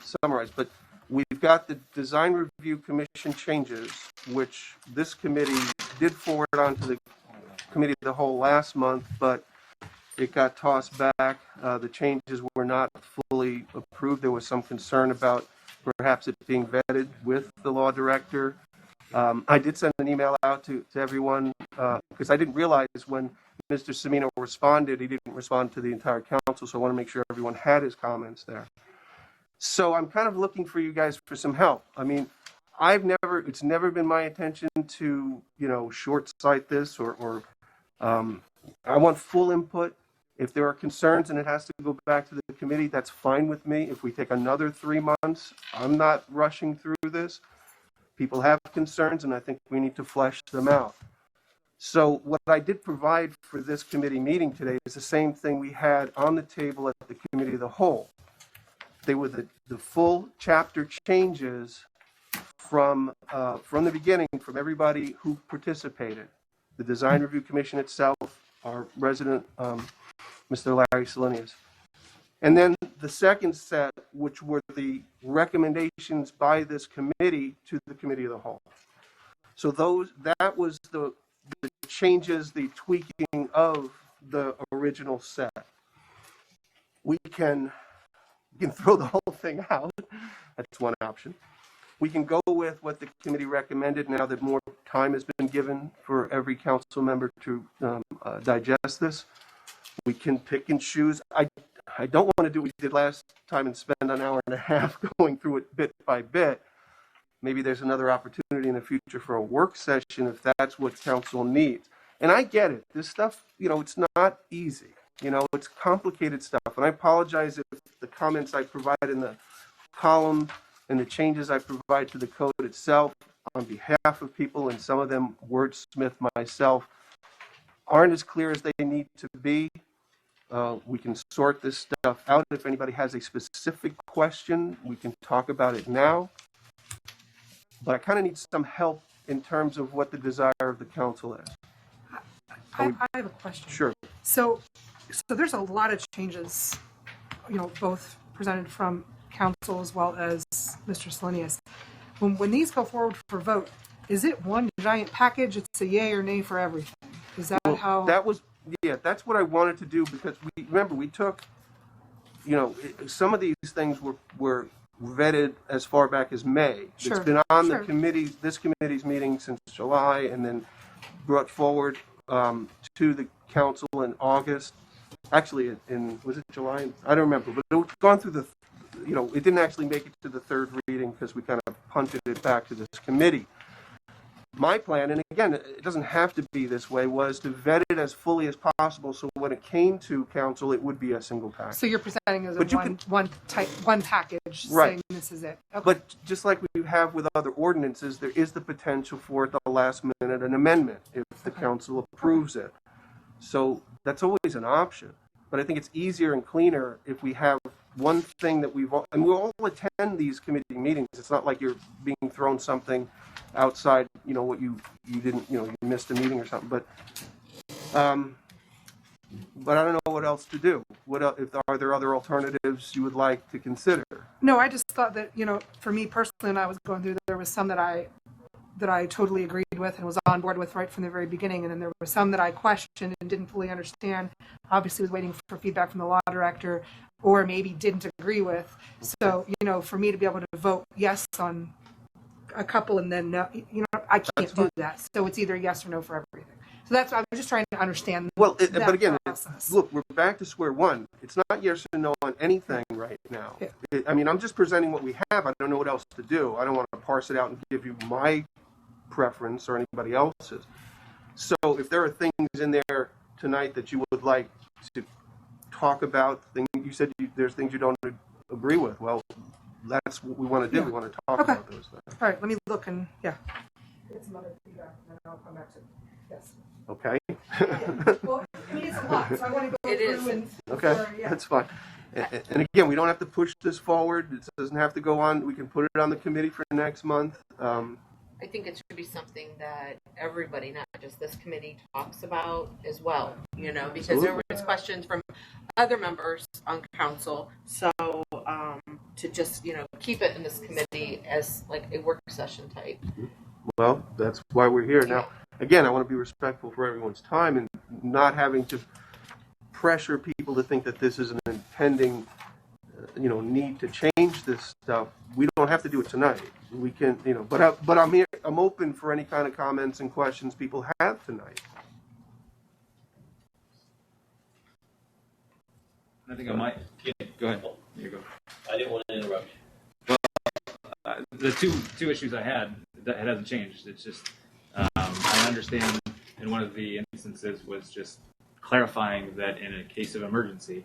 summarize, but we've got the Design Review Commission changes, which this committee did forward on to the committee of the whole last month, but it got tossed back. The changes were not fully approved. There was some concern about perhaps it being vetted with the law director. I did send an email out to everyone because I didn't realize when Mr. Semino responded, he didn't respond to the entire council, so I want to make sure everyone had his comments there. So I'm kind of looking for you guys for some help. I mean, it's never been my intention to, short sight this or I want full input. If there are concerns and it has to go back to the committee, that's fine with me. If we take another 3 months, I'm not rushing through this. People have concerns and I think we need to flesh them out. So what I did provide for this committee meeting today is the same thing we had on the table at the committee of the whole. They were the full chapter changes from the beginning, from everybody who participated. The Design Review Commission itself, our resident, Mr. Larry Salinius. And then the second set, which were the recommendations by this committee to the committee of the whole. So that was the changes, the tweaking of the original set. We can throw the whole thing out. That's one option. We can go with what the committee recommended now that more time has been given for every council member to digest this. We can pick and choose. I don't want to do what we did last time and spend an hour and a half going through it bit by bit. Maybe there's another opportunity in the future for a work session if that's what council needs. And I get it. This stuff, it's not easy. It's complicated stuff. And I apologize if the comments I provide in the column and the changes I provide to the code itself on behalf of people, and some of them wordsmith myself, aren't as clear as they need to be. We can sort this stuff out. If anybody has a specific question, we can talk about it now. But I kind of need some help in terms of what the desire of the council is. I have a question. Sure. So there's a lot of changes, both presented from council as well as Mr. Selenius. When these go forward for vote, is it one giant package? It's a yay or nay for everything. Is that how? That's what I wanted to do, because we took, some of these things were vetted as far back as May. Sure, it's been on the committee, this committee's meeting since July, and then brought forward to the council in August. Actually, was it July? I don't remember, but it's gone through it didn't actually make it to the third reading because we kind of punted it back to this committee. My plan, and again, it doesn't have to be this way, was to vet it as fully as possible, so when it came to council, it would be a single package. So you're presenting as one package, right, saying this is it. Okay. But just like we have with other ordinances, there is the potential for at the last minute an amendment if the council approves it. So that's always an option. But I think it's easier and cleaner if we have one thing that we'll all attend these committee meetings. It's not like you're being thrown something outside, what you didn't, you missed a meeting or something. But I don't know what else to do. Are there other alternatives you would like to consider? No, I just thought that, for me personally, when I was going through, there was some that I totally agreed with and was on board with right from the very beginning. And then there were some that I questioned and didn't fully understand. Obviously was waiting for feedback from the law director, or maybe didn't agree with. So, for me to be able to vote yes on a couple and then no, I can't do that. So it's either yes or no for everything. So that's why I was just trying to understand. But again, look, we're back to square one. It's not yes or no on anything right now. Yeah. I'm just presenting what we have. I don't know what else to do. I don't want to parse it out and give you my preference or anybody else's. So if there are things in there tonight that you would like to talk about, you said there's things you don't agree with. Well, that's what we want to do. Yeah. We want to talk about those things. All right, let me look and get some other feedback, and then I'll come back to it. Yes. Okay. Well, it's a lot, so I want to go through and. Okay, that's fine. And again, we don't have to push this forward. It doesn't have to go on. We can put it on the committee for next month. I think it should be something that everybody, not just this committee, talks about as well, because there was questions from other members on council. So to just, keep it in this committee as like a work session type. Well, that's why we're here. Now, again, I want to be respectful for everyone's time and not having to pressure people to think that this is an impending need to change this stuff. We don't have to do it tonight. We can, but I'm here. I'm open for any kind of comments and questions people have tonight. I think I might. Go ahead. Here you go. I didn't want to interrupt you. Well, the two issues I had, that it hasn't changed. It's just I understand in one of the instances was just clarifying that in a case of emergency,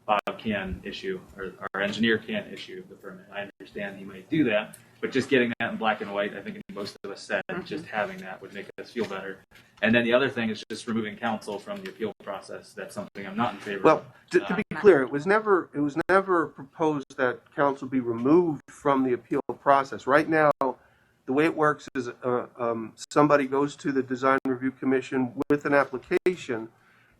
Bob can issue, or our engineer can issue the permit. I understand he might do that, but just getting that in black and white, I think most of us said just having that would make us feel better. And then the other thing is just removing counsel from the appeal process. That's something I'm not in favor of. Well, to be clear, it was never proposed that counsel be removed from the appeal process. Right now, the way it works is somebody goes to the Design Review Commission with an application,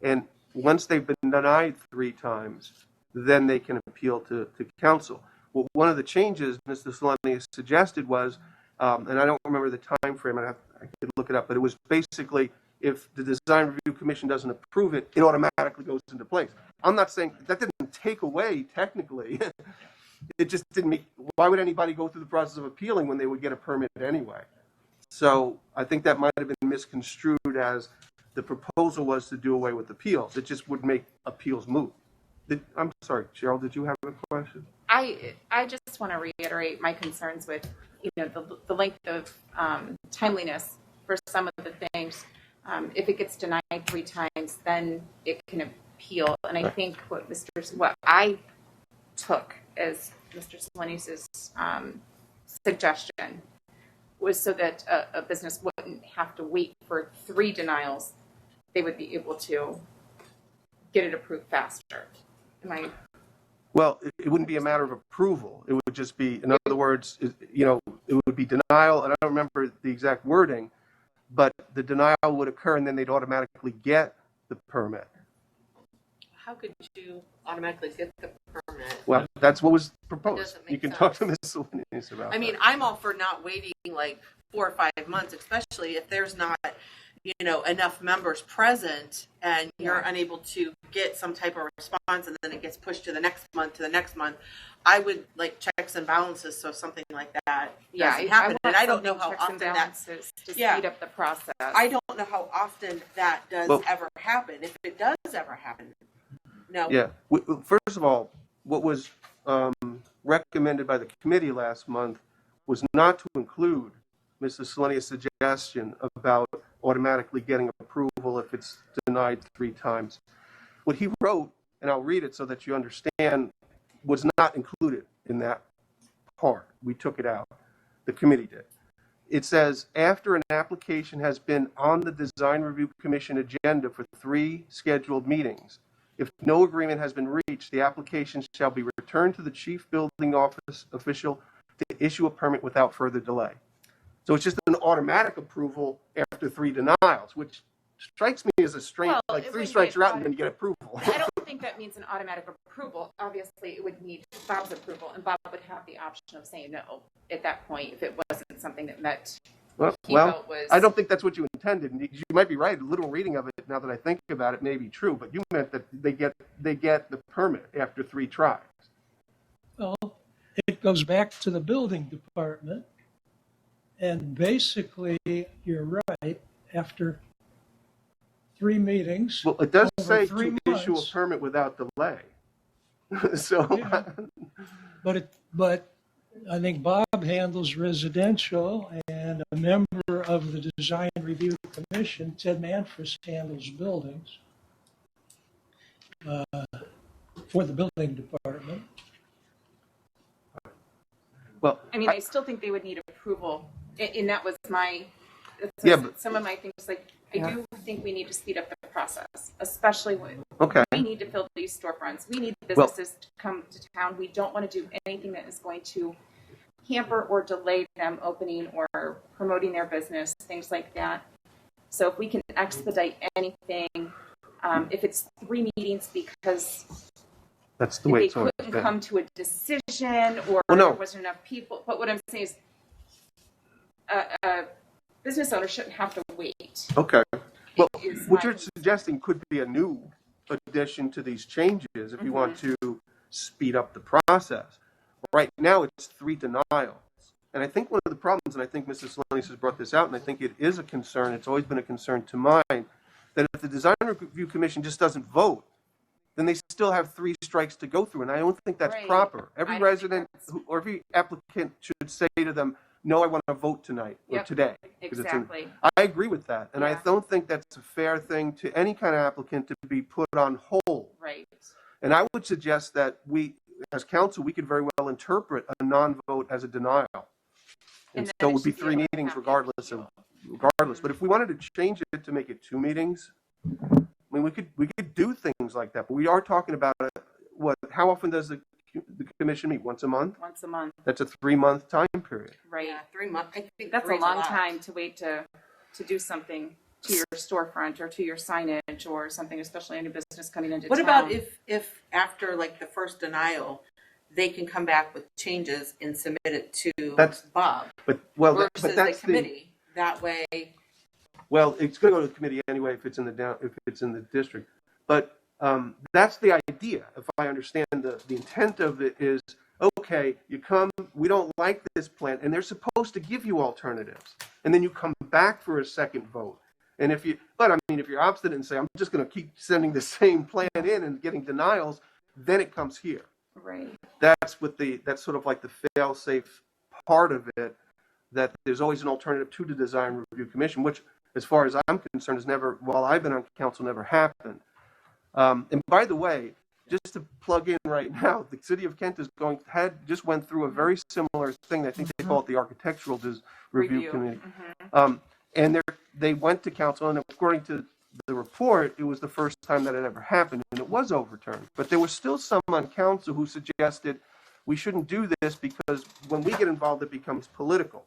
and once they've been denied 3 times, then they can appeal to council. Well, one of the changes Mr. Solani suggested was, and I don't remember the time frame, I could look it up, but it was basically if the Design Review Commission doesn't approve it, it automatically goes into place. I'm not saying that didn't take away technically. It just didn't make, why would anybody go through the process of appealing when they would get a permit anyway? So I think that might have been misconstrued as the proposal was to do away with appeals. It just would make appeals moot. I'm sorry, Cheryl, did you have a question? I just want to reiterate my concerns with, the length of timeliness for some of the things. If it gets denied 3 times, then it can appeal. And I think what I took as Mr. Selenius's suggestion was so that a business wouldn't have to wait for 3 denials. They would be able to get it approved faster. Well, it wouldn't be a matter of approval. It would just be, in other words, it would be denial, and I don't remember the exact wording, but the denial would occur and then they'd automatically get the permit. How could you automatically get the permit? Well, that's what was It proposed. doesn't make You can sense. talk to Ms. Salinas about I mean, that. I'm all for not waiting like 4 or 5 months, especially if there's not, enough members present and you're unable to get some type of response and then it gets pushed to the next month. I would like checks and balances so something like that doesn't happen. And I don't know how often that to speed up the process. I don't know how often that does ever happen. If it does ever happen. No. Yeah. First of all, what was recommended by the committee last month was not to include Mrs. Salinas' suggestion about automatically getting approval if it's denied 3 times. What he wrote, and I'll read it so that you understand, was not included in that part. We took it out. The committee did. It says, after an application has been on the Design Review Commission agenda for 3 scheduled meetings, if no agreement has been reached, the application shall be returned to the chief building office official to issue a permit without further delay. So it's just an automatic approval after 3 denials, which strikes me as a strange, like 3 strikes you're out and then you get approval. I don't think that means an automatic approval. Obviously, it would need Bob's approval, and Bob would have the option of saying no at that point if it wasn't something that met. Well, felt was- I don't think that's what you intended. You might be right. A little reading of it, now that I think about it, may be true. But you meant that they get the permit after 3 tries. Well, it goes back to the building department. And basically, you're right, after 3 meetings. Well, it does over say 3 to issue a months, permit without delay. So, yeah. But I think Bob handles residential, and a member of the Design Review Commission, Ted Manfres, handles buildings for the building department. Well, I mean, I still think they would need approval, and that was some of my things. Like, I do think we need to speed up the process, especially when we need to fill these storefronts. We need businesses to come to town. We don't want to do anything that is going to hamper or delay them opening or promoting their business, things like that. So if we can expedite anything, if it's 3 meetings because that's the way they it's always couldn't been. come to a decision or Well, no. there wasn't enough people. But what I'm saying is a business owner shouldn't have to wait. Okay. Well, Is what my you're suggesting could be a new addition to these changes if you want to speed up the process. Right now, it's 3 denials. And I think one of the problems, and I think Mrs. Salinas has brought this out, and I think it is a concern, it's always been a concern to mine, that if the Design Review Commission just doesn't vote, then they still have 3 strikes to go through. And I don't think that's proper. Every resident or every applicant should say to them, no, I want to vote tonight or today. Exactly. I agree with that. And I don't think that's a fair thing to any kind of applicant to be put on hold. Right. And I would suggest that we, as council, we could very well interpret a non-vote as a denial. And so it would be 3 meetings regardless. But if we wanted to change it to make it 2 meetings, I mean, we could do things like that. But we are talking about how often does the commission meet? Once a month? Once a month. That's a 3-month time period. Right. Yeah, 3 months. I think That's a 3 is long lot. time to wait to do something to your storefront or to your signage or something, especially any business coming into What town. about if after like the first denial, they can come back with changes and submit it to Bob versus that's the committee? That way. Well, it's going to go to the committee anyway if it's in the district. But that's the idea. If I understand the intent of it is, okay, you come, we don't like this plan, and they're supposed to give you alternatives, and then you come back for a second vote. And if you're obstinate and say, I'm just going to keep sending the same plan in and getting denials, then it comes here. Right. That's sort of like the fail-safe part of it, that there's always an alternative to the Design Review Commission, which, as far as I'm concerned, has never, while I've been on council, never happened. And by the way, just to plug in right now, the city of Kent just went through a very similar thing. I think they call it the Architectural Review Committee. And they went to council, and according to the report, it was the first time that it ever happened, and it was overturned. But there were still some on council who suggested we shouldn't do this because when we get involved, it becomes political.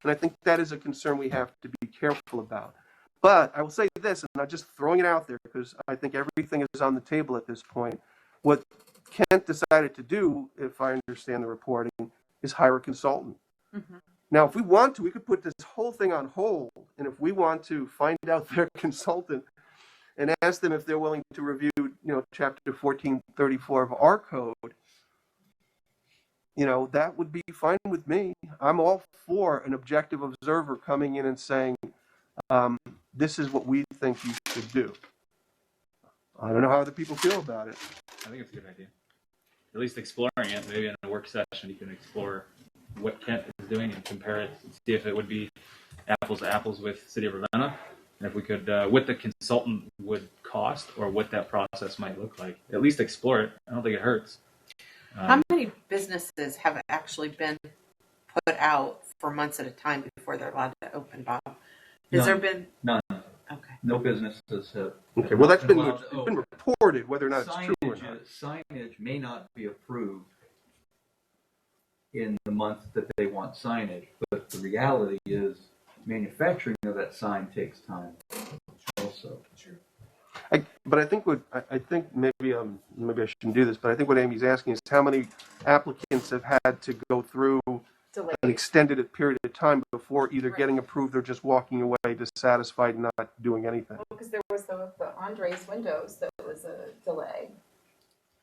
And I think that is a concern we have to be careful about. But I will say this, and I'm just throwing it out there because I think everything is on the table at this point. What Kent decided to do, if I understand the reporting, is hire a consultant. Mm-hmm. Now, if we want to, we could put this whole thing on hold, and if we want to find out their consultant and ask them if they're willing to review, Chapter 1434 of our code, that would be fine with me. I'm all for an objective observer coming in and saying, this is what we think you should do. I don't know how other people feel about it. I think it's a good idea. At least exploring it. Maybe in a work session, you can explore what Kent is doing and compare it and see if it would be apples to apples with City of Ravenna, and if we could, what the consultant would cost or what that process might look like. At least explore it. I don't think it hurts. How many businesses have actually been put out for months at a time before they're allowed to open, Bob? Has there been none? Okay. No businesses have. Okay, well, that's been allowed to it's been open. reported, whether or not it's true or not. Signage may not be approved in the month that they want signage, but the reality is manufacturing of that sign takes time also. Sure. But I think maybe I shouldn't do this, but I think what Amy's asking is how many applicants have had to go through Delayed. an extended period of time before either getting approved or just walking away dissatisfied and not doing anything. Well, because there was the Andres windows that was a delay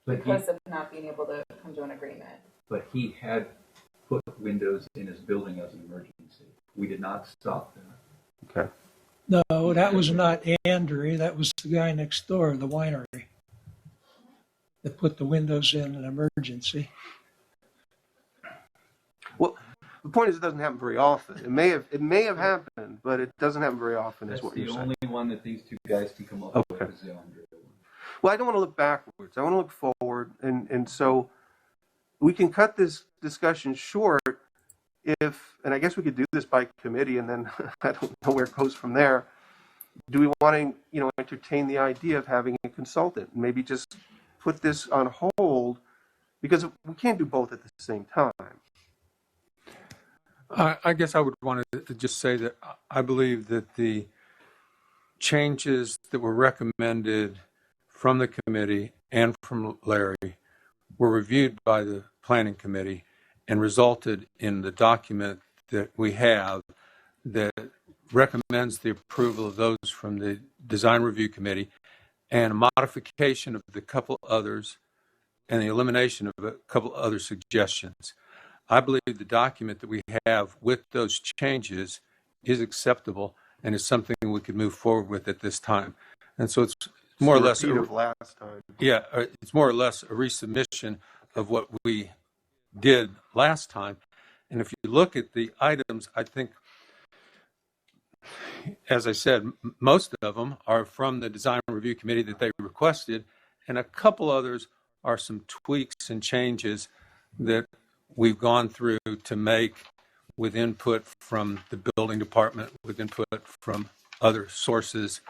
But because of not being able to come to an agreement. But he had put windows in his building as an emergency. We did not stop that. Okay. No, that was not Andrew. That was the guy next door, the winery, that put the windows in an emergency. Well, the point is, it doesn't happen very often. It may have happened, but it doesn't happen very often. That's Is what the you're saying. only one that these two guys can come up with is the Andre one. Well, I don't want to look backwards. I want to look forward, and so we can cut this discussion short and I guess we could do this by committee, and then I don't know where it goes from there. Do we want to, entertain the idea of having a consultant? Maybe just put this on hold because we can't do both at the same time. I guess I would want to just say that I believe that the changes that were recommended from the committee and from Larry were reviewed by the planning committee and resulted in the document that we have that recommends the approval of those from the design review committee and a modification of the couple others and the elimination of a couple other suggestions. I believe the document that we have with those changes is acceptable and is something we could move forward with at this time. And so it's more or less of last time. Yeah, it's more or less a resubmission of what we did last time. And if you look at the items, I think, as I said, most of them are from the design review committee that they requested, and a couple others are some tweaks and changes that we've gone through to make with input from the building department, with input from other sources,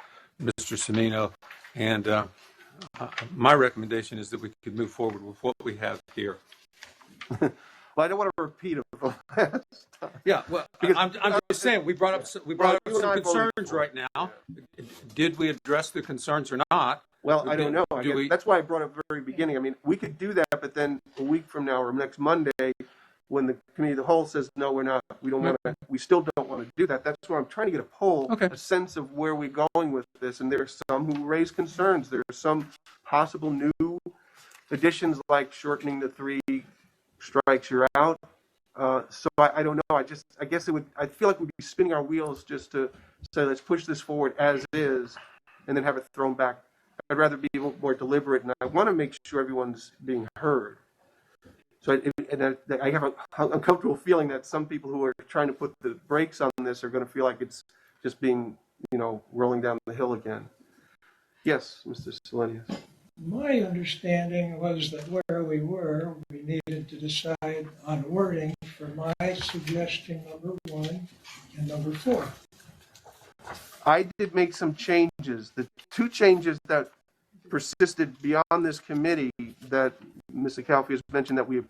Mr. Cimino, and my recommendation is that we could move forward with what we have here. Well, I don't want to repeat it from last time. Yeah, well, I'm just saying, we brought up some concerns right now. Did we address the concerns or not? Well, I don't know. That's why I brought up at the very beginning. I mean, we could do that, but then a week from now or next Monday, when the committee of the whole says, no, we don't want to, we still don't want to do that. That's why I'm trying to get a poll, a sense of where we're going with this. And there are some who raise concerns. There are some possible new additions like shortening the 3 strikes you're out. So I don't know. I guess I feel like we'd be spinning our wheels just to say, let's push this forward as is and then have it thrown back. I'd rather be a little more deliberate, and I want to make sure everyone's being heard. So I have an uncomfortable feeling that some people who are trying to put the brakes on this are going to feel like it's just being, rolling down the hill again. Yes, Mr. Selenius. My understanding was that where we were, we needed to decide on wording for my suggestion number 1 and number 4. I did make some changes. The 2 changes that persisted beyond this committee that Mr. Calfee has mentioned that we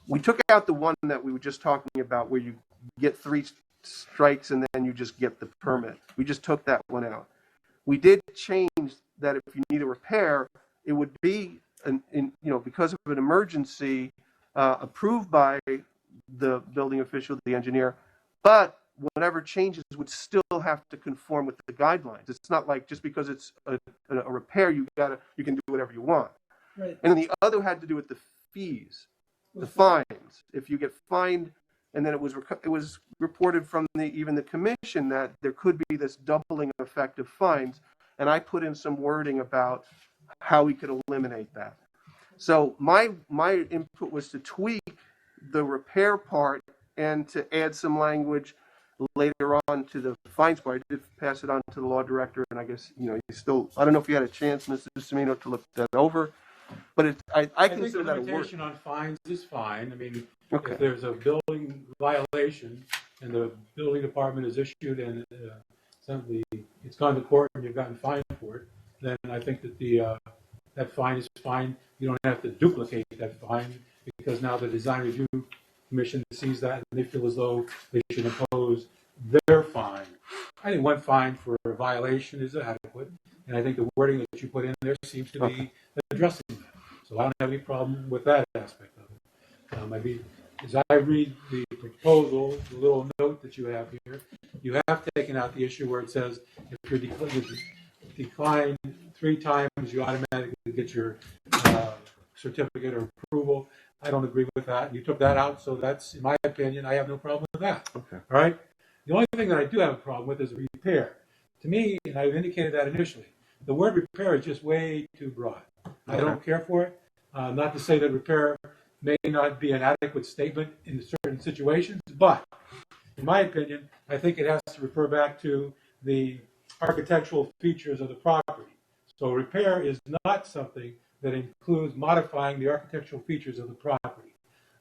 we took out the one that we were just talking about where you get 3 strikes and then you just get the permit. We just took that one out. We did change that if you need a repair, it would be, because of an emergency, approved by the building official, the engineer, but whatever changes would still have to conform with the guidelines. It's not like just because it's a repair, you can do whatever you want. Right. And then the other had to do with the fees, the fines. If you get fined, and then it was reported from even the commission that there could be this doubling effect of fines, and I put in some wording about how we could eliminate that. So my input was to tweak the repair part and to add some language later on to the fines part. I did pass it on to the law director, and I guess you still. I don't know if you had a chance, Mr. Semino, to look that over, but I consider that a work. The limitation on fines is fine. I mean, Okay. if there's a building violation and the building department is issued and it's gone to court and you've gotten fined for it, then I think that that fine is fine. You don't have to duplicate that fine because now the design review commission sees that and they feel as though they should impose their fine. I think one fine for a violation is adequate, and I think the wording that you put in there seems to be addressing that. So I don't have any problem with that aspect of it. As I read the proposal, the little note that you have here, you have taken out the issue where it says if you're declined 3 times, you automatically get your certificate or approval. I don't agree with that. You took that out, so that's, in my opinion, I have no problem with that. Okay. All right? The only thing that I do have a problem with is repair. To me, and I've indicated that initially, the word repair is just way too broad. I don't care for it. Not to say that repair may not be an adequate statement in certain situations, but in my opinion, I think it has to refer back to the architectural features of the property. So repair is not something that includes modifying the architectural features of the property.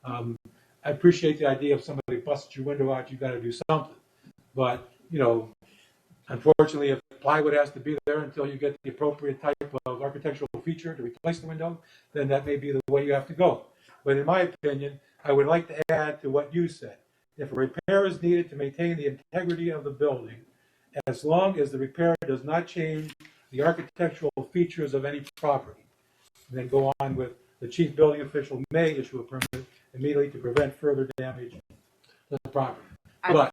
I appreciate the idea of somebody busts your window out, you've got to do something. But, unfortunately, if plywood has to be there until you get the appropriate type of architectural feature to replace the window, then that may be the way you have to go. But in my opinion, I would like to add to what you said. If a repair is needed to maintain the integrity of the building, as long as the repair does not change the architectural features of any property, and then go on with the chief building official may issue a permit immediately to prevent further damage to the property. But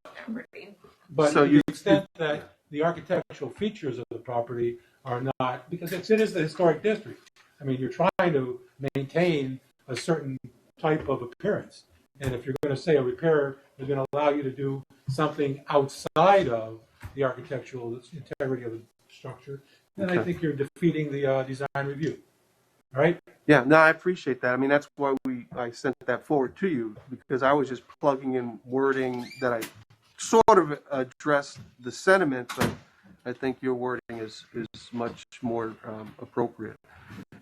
So to the extent that the architectural features of the property are not, because it is the historic district. I mean, you're trying to maintain a certain type of appearance. And if you're going to say a repair is going to allow you to do something outside of the architectural integrity of the structure, then I think you're defeating the design review. All right? Yeah, no, I appreciate that. I mean, that's why I sent that forward to you, because I was just plugging in wording that I sort of addressed the sentiment, but I think your wording is much more appropriate.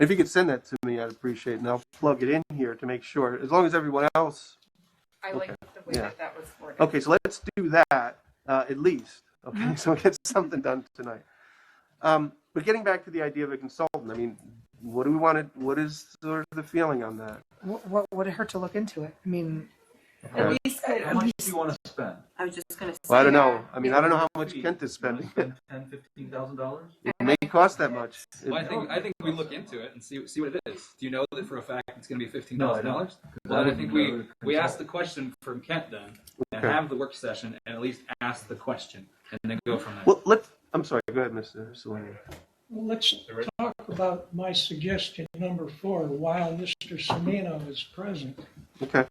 If you could send that to me, I'd appreciate it, and I'll plug it in here to make sure, as long as everyone else. I like the way that was worded. Okay, so let's do that at least. Okay, so we get something done tonight. But getting back to the idea of a consultant, I mean, what do we want to? What is sort of the feeling on that? What would it hurt to look into it? I mean, How much do you want to spend? I was just going to say. Well, I don't know. I mean, I don't know how much Kent is spending. $10,000-$15,000? It may cost that much. Well, I think we look into it and see what it is. Do you know that for a fact it's going to be $15,000? No, I don't. Well, I think we ask the question from Kent then, and have the work session, and at least ask the question, and then go from there. Well, I'm sorry. Go ahead, Mr. Solani. Well, let's talk about my suggestion number 4 while Mr. Semino is present. Okay.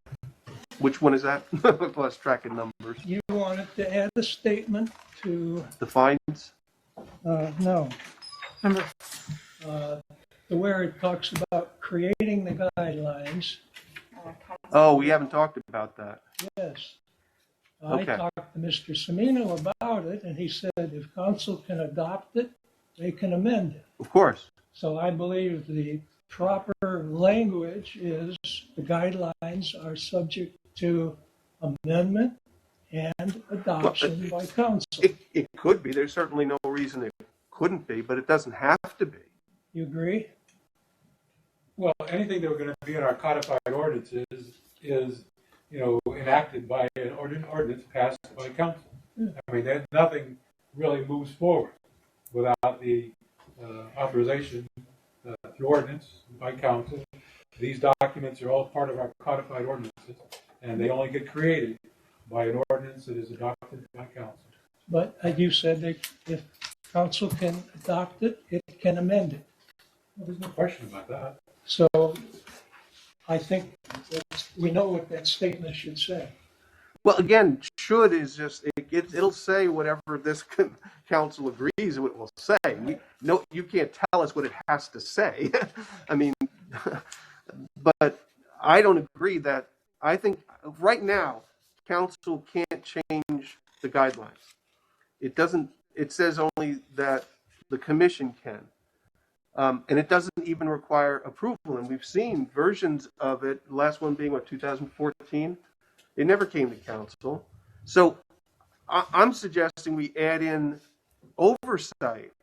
Which one is that? I've lost track of numbers. You wanted to add a statement to The fines? no. Number where it talks about creating the guidelines. Oh, we haven't talked about that. Yes. Okay. I talked to Mr. Semino about it, and he said if council can adopt it, they can amend it. Of course. So I believe the proper language is the guidelines are subject to amendment and adoption by council. It could be. There's certainly no reason it couldn't be, but it doesn't have to be. You agree? Well, anything that we're going to be in our codified ordinances is enacted by an ordinance passed by council. I mean, nothing really moves forward without the authorization through ordinance by council. These documents are all part of our codified ordinances, and they only get created by an ordinance that is adopted by council. But you said that if council can adopt it, it can amend it. Well, there's no question about that. So I think we know what that statement should say. Well, again, should is just, it'll say whatever this council agrees it will say. You can't tell us what it has to say. I mean, but I don't agree that, I think right now, council can't change the guidelines. It says only that the commission can. And it doesn't even require approval. And we've seen versions of it, the last one being, 2014? It never came to council. So I'm suggesting we add in oversight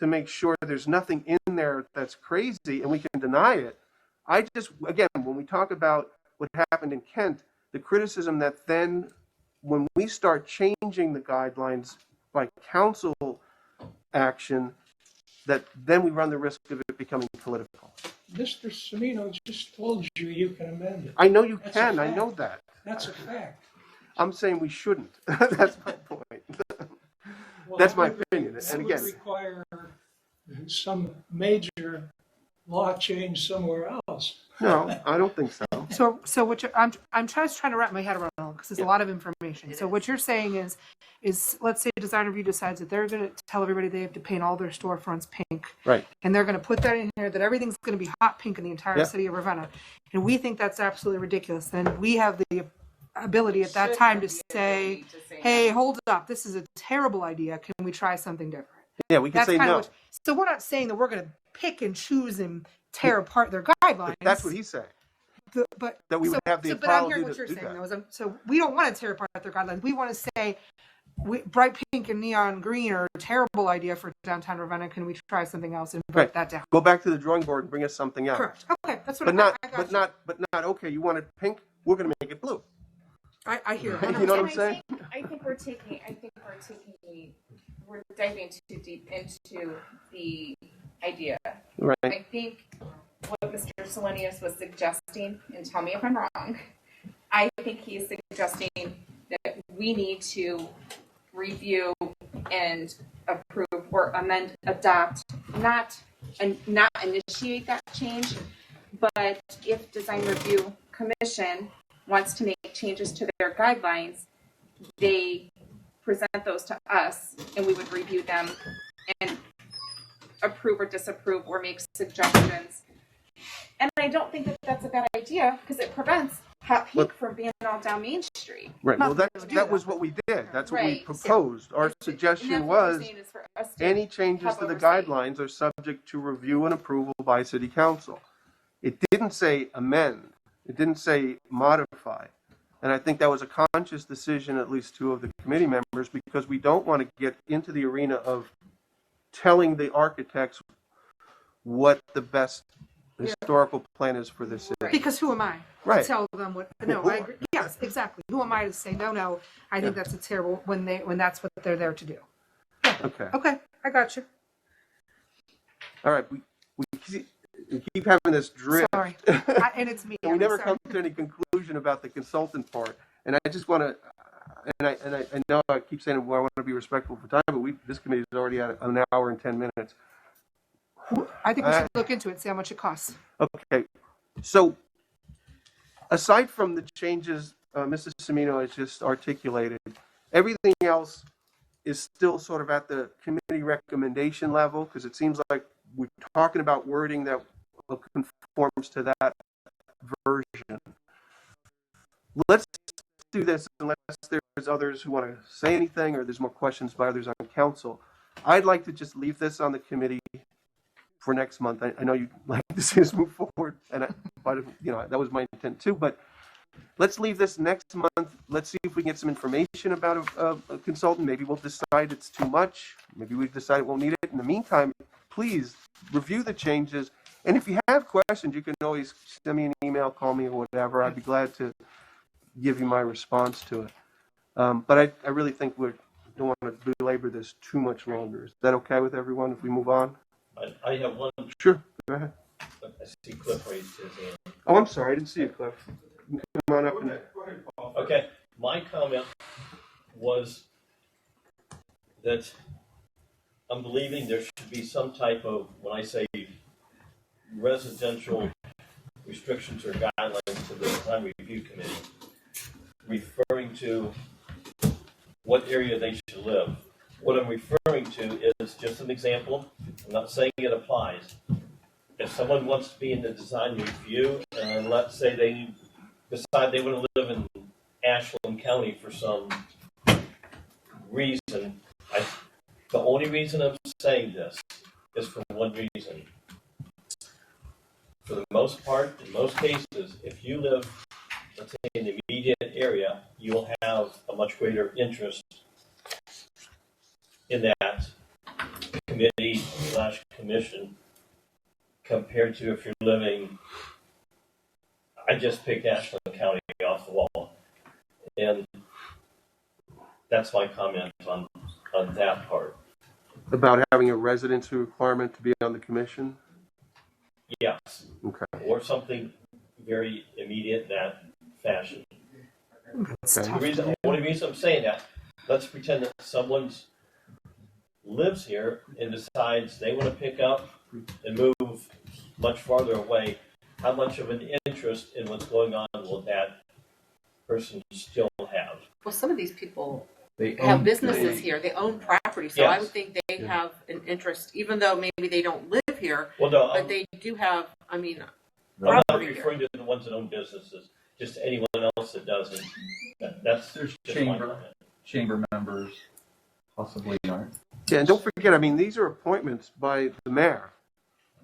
to make sure there's nothing in there that's crazy and we can deny it. Again, when we talk about what happened in Kent, the criticism that then when we start changing the guidelines by council action, that then we run the risk of it becoming political. Mr. Semino just told you can amend it. I know you That's can. a I fact. know that. That's a fact. I'm saying we shouldn't. That's my point. Well, That's my that would- opinion. That And would again, require some major law change somewhere else. no, I don't think so. So what I'm just trying to wrap my head around because there's a lot of information. So what you're saying is let's say design review decides that they're going to tell everybody they have to paint all their storefronts pink, Right. and they're going to put that in here that everything's going to be hot pink in the entire Yeah. city of Ravenna, and we think that's absolutely ridiculous. Then we have the ability at that time to say, "Hey, hold up, this is a terrible idea. Can we try something different?" Yeah, we can That's say kind of no. what, so we're not saying that we're going to pick and choose and tear apart their guidelines. That's what he's saying. That we would have the but I'm authority hearing what to you're do saying, that. though. So we don't want to tear apart their guidelines. We want to say bright pink and neon green are a terrible idea for downtown Ravenna. Can we try something else and break Right. that down? Go back to the drawing board and bring us something else. Correct. Okay, that's what But I got. but not. Okay, you want it pink? We're going to make it blue. I hear. You know what I'm saying? I think we're diving too deep into the idea. Right. I think what Mr. Selenius was suggesting, and tell me if I'm wrong, I think he's suggesting that we need to review and approve or amend, adopt, not initiate that change, but if Design Review Commission wants to make changes to their guidelines, they present those to us and we would review them and approve or disapprove or make suggestions. And I don't think that that's a bad idea because it prevents hot pink from being all down Main Street. Right. Well, that was what we did. That's what we Right. proposed. Our And suggestion that's what we're was saying is for us to any changes have to the oversight. guidelines are subject to review and approval by City Council. It didn't say amend. It didn't say modify. And I think that was a conscious decision, at least two of the committee members, because we don't want to get into the arena of telling the architects what the best historical plan is for this city. Because who am I Right. to tell them what? No, I agree. Yes, exactly. Who am I to say no? I think that's a terrible when that's what they're there to do. Okay. Okay, I got you. All right. We keep having this drift. Sorry, and it's me. And we I'm never sorry. come to any conclusion about the consultant part. And I just want to, and I know I keep saying, well, I want to be respectful for time, but this committee is already at an hour and 10 minutes. I think we should look into it, see how much it costs. Okay. So aside from the changes Mrs. Semino has just articulated, everything else is still sort of at the committee recommendation level, because it seems like we're talking about wording that conforms to that version. Let's do this unless there's others who want to say anything or there's more questions by others on council. I'd like to just leave this on the committee for next month. I know you'd like to see us move forward, and that was my intent too. But let's leave this next month. Let's see if we can get some information about a consultant. Maybe we'll decide it's too much. Maybe we decide we'll need it. In the meantime, please review the changes. And if you have questions, you can always send me an email, call me, or whatever. I'd be glad to give you my response to it. But I really think don't want to belabor this too much longer. Is that okay with everyone if we move on? I have one. Sure, go ahead. I see Cliff raised his hand. Oh, I'm sorry, I didn't see you, Cliff. Come on up. Go ahead, Paul. Okay, my comment was that I'm believing there should be some type of, when I say residential restrictions or guidelines to the design review committee, referring to what area they should live. What I'm referring to is just an example. I'm not saying it applies. If someone wants to be in the design review, and let's say they decide they want to live in Ashland County for some reason, the only reason I'm saying this is for one reason. For the most part, in most cases, if you live, let's say, in the immediate area, you'll have a much greater interest in that committee/commission compared to if you're living, I just picked Ashland County off the wall. And that's my comment on that part. About having a residency requirement to be on the commission? Yes. Okay. Or something very immediate in that fashion. The only reason I'm saying that, let's pretend that someone lives here and decides they want to pick up and move much farther away. How much of an interest in what's going on will that person still have? Well, some of these people They have own- businesses they- here. They own property, so I would think they have an interest, even though maybe they don't live here. Well, no, but they do have. I mean, I'm not property here. referring to the ones that own businesses, just anyone else that doesn't. That's There's just my chamber comment. chamber members possibly aren't. Yeah, and don't forget, I mean, these are appointments by the mayor,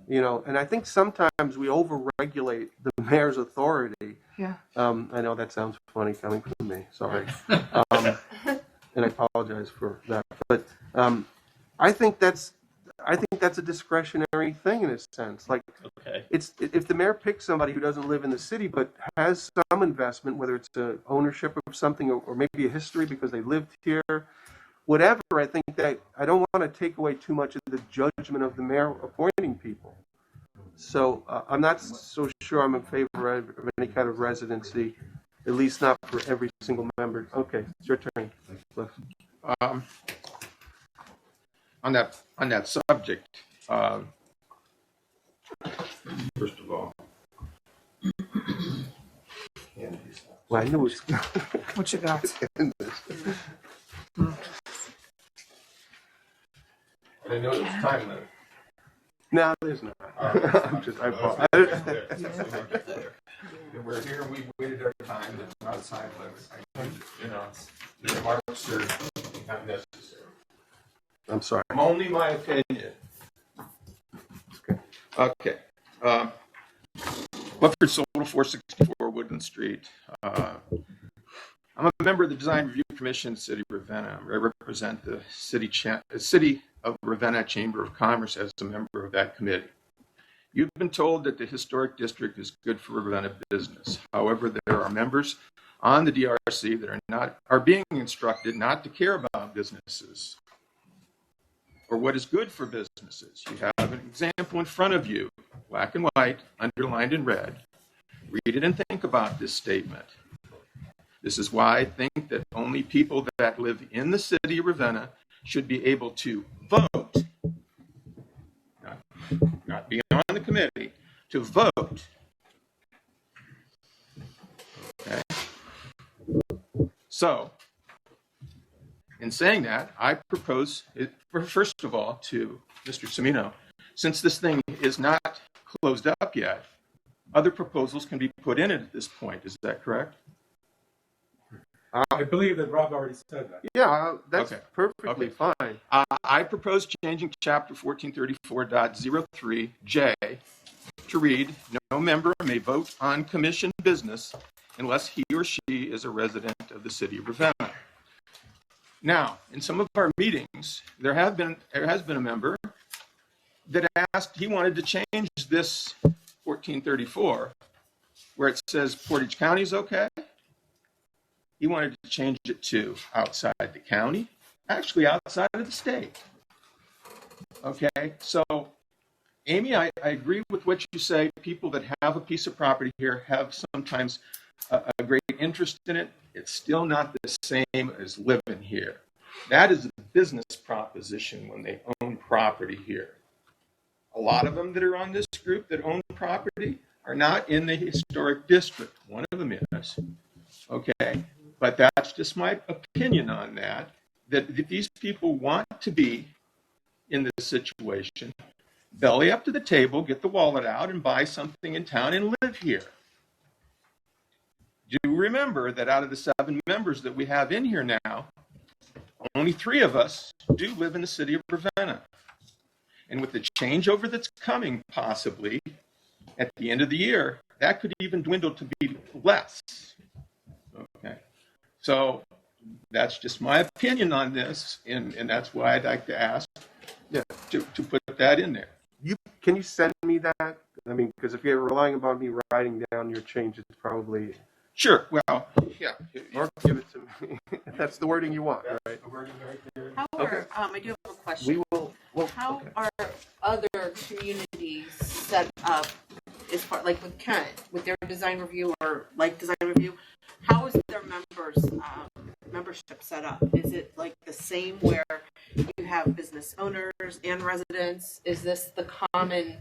you know, and I think sometimes we over-regulate the mayor's authority. Yeah. I know that sounds funny coming from me, sorry. And I apologize for that. But I think that's a discretionary thing in a sense. Like, it's if the mayor picks somebody who doesn't live in the city but has some investment, whether it's ownership of something or maybe a history because they lived here, whatever. I think that I don't want to take away too much of the judgment of the mayor appointing people. So I'm not so sure I'm in favor of any kind of residency, at least not for every single member. Okay, it's your turn, Cliff. On that subject, first of all, well, I knew it was. What you got? I didn't know it was time limit. No, there's not. I'm just, I apologize. We're here, we waited our time, it's not a time limit. You know, the remarks are not necessary. I'm sorry. Only my opinion. Okay. Clifford Soda, 464 Woodland Street. I'm a member of the Design Review Commission, City of Ravenna. I represent the City of Ravenna Chamber of Commerce as a member of that committee. You've been told that the historic district is good for Ravenna business. However, there are members on the DRC that are being instructed not to care about businesses or what is good for businesses. You have an example in front of you, black and white, underlined in red. Read it and think about this statement. This is why I think that only people that live in the city of Ravenna should be able to vote, not be on the committee, to vote. Okay? So, in saying that, I propose, first of all, to Mr. Cimino, since this thing is not closed up yet, other proposals can be put in at this point. Is that correct? I believe that Rob already said that. Yeah, that's Okay. perfectly Okay. fine. I propose changing Chapter 1434.03J to read, no member may vote on commission business unless he or she is a resident of the city of Ravenna. Now, in some of our meetings, there has been a member that asked, he wanted to change this 1434, where it says Portage County is okay. He wanted to change it to outside the county actually outside of the state. Okay, so Amy, I agree with what you say. People that have a piece of property here have sometimes a great interest in it. It's still not the same as living here. That is a business proposition when they own property here. A lot of them that are on this group that own property are not in the historic district. One of them is. Okay, but that's just my opinion on that. That if these people want to be in this situation, belly up to the table, get the wallet out, and buy something in town and live here. Do remember that out of the 7 members that we have in here now, only 3 of us do live in the city of Ravenna. And with the changeover that's coming, possibly, at the end of the year, that could even dwindle to be less. Okay. So that's just my opinion on this, and that's why I'd like to ask to put that in there. Can you send me that? I mean, because if you're relying upon me writing down your changes, probably. Sure. Well, yeah. Or give it to me. That's the wording you want, right? The wording right there. How are, I do have a question. How are other communities set up as far, like with Kent, with their design review or like design review? How is their membership set up? Is it like the same where you have business owners and residents? Is this the common?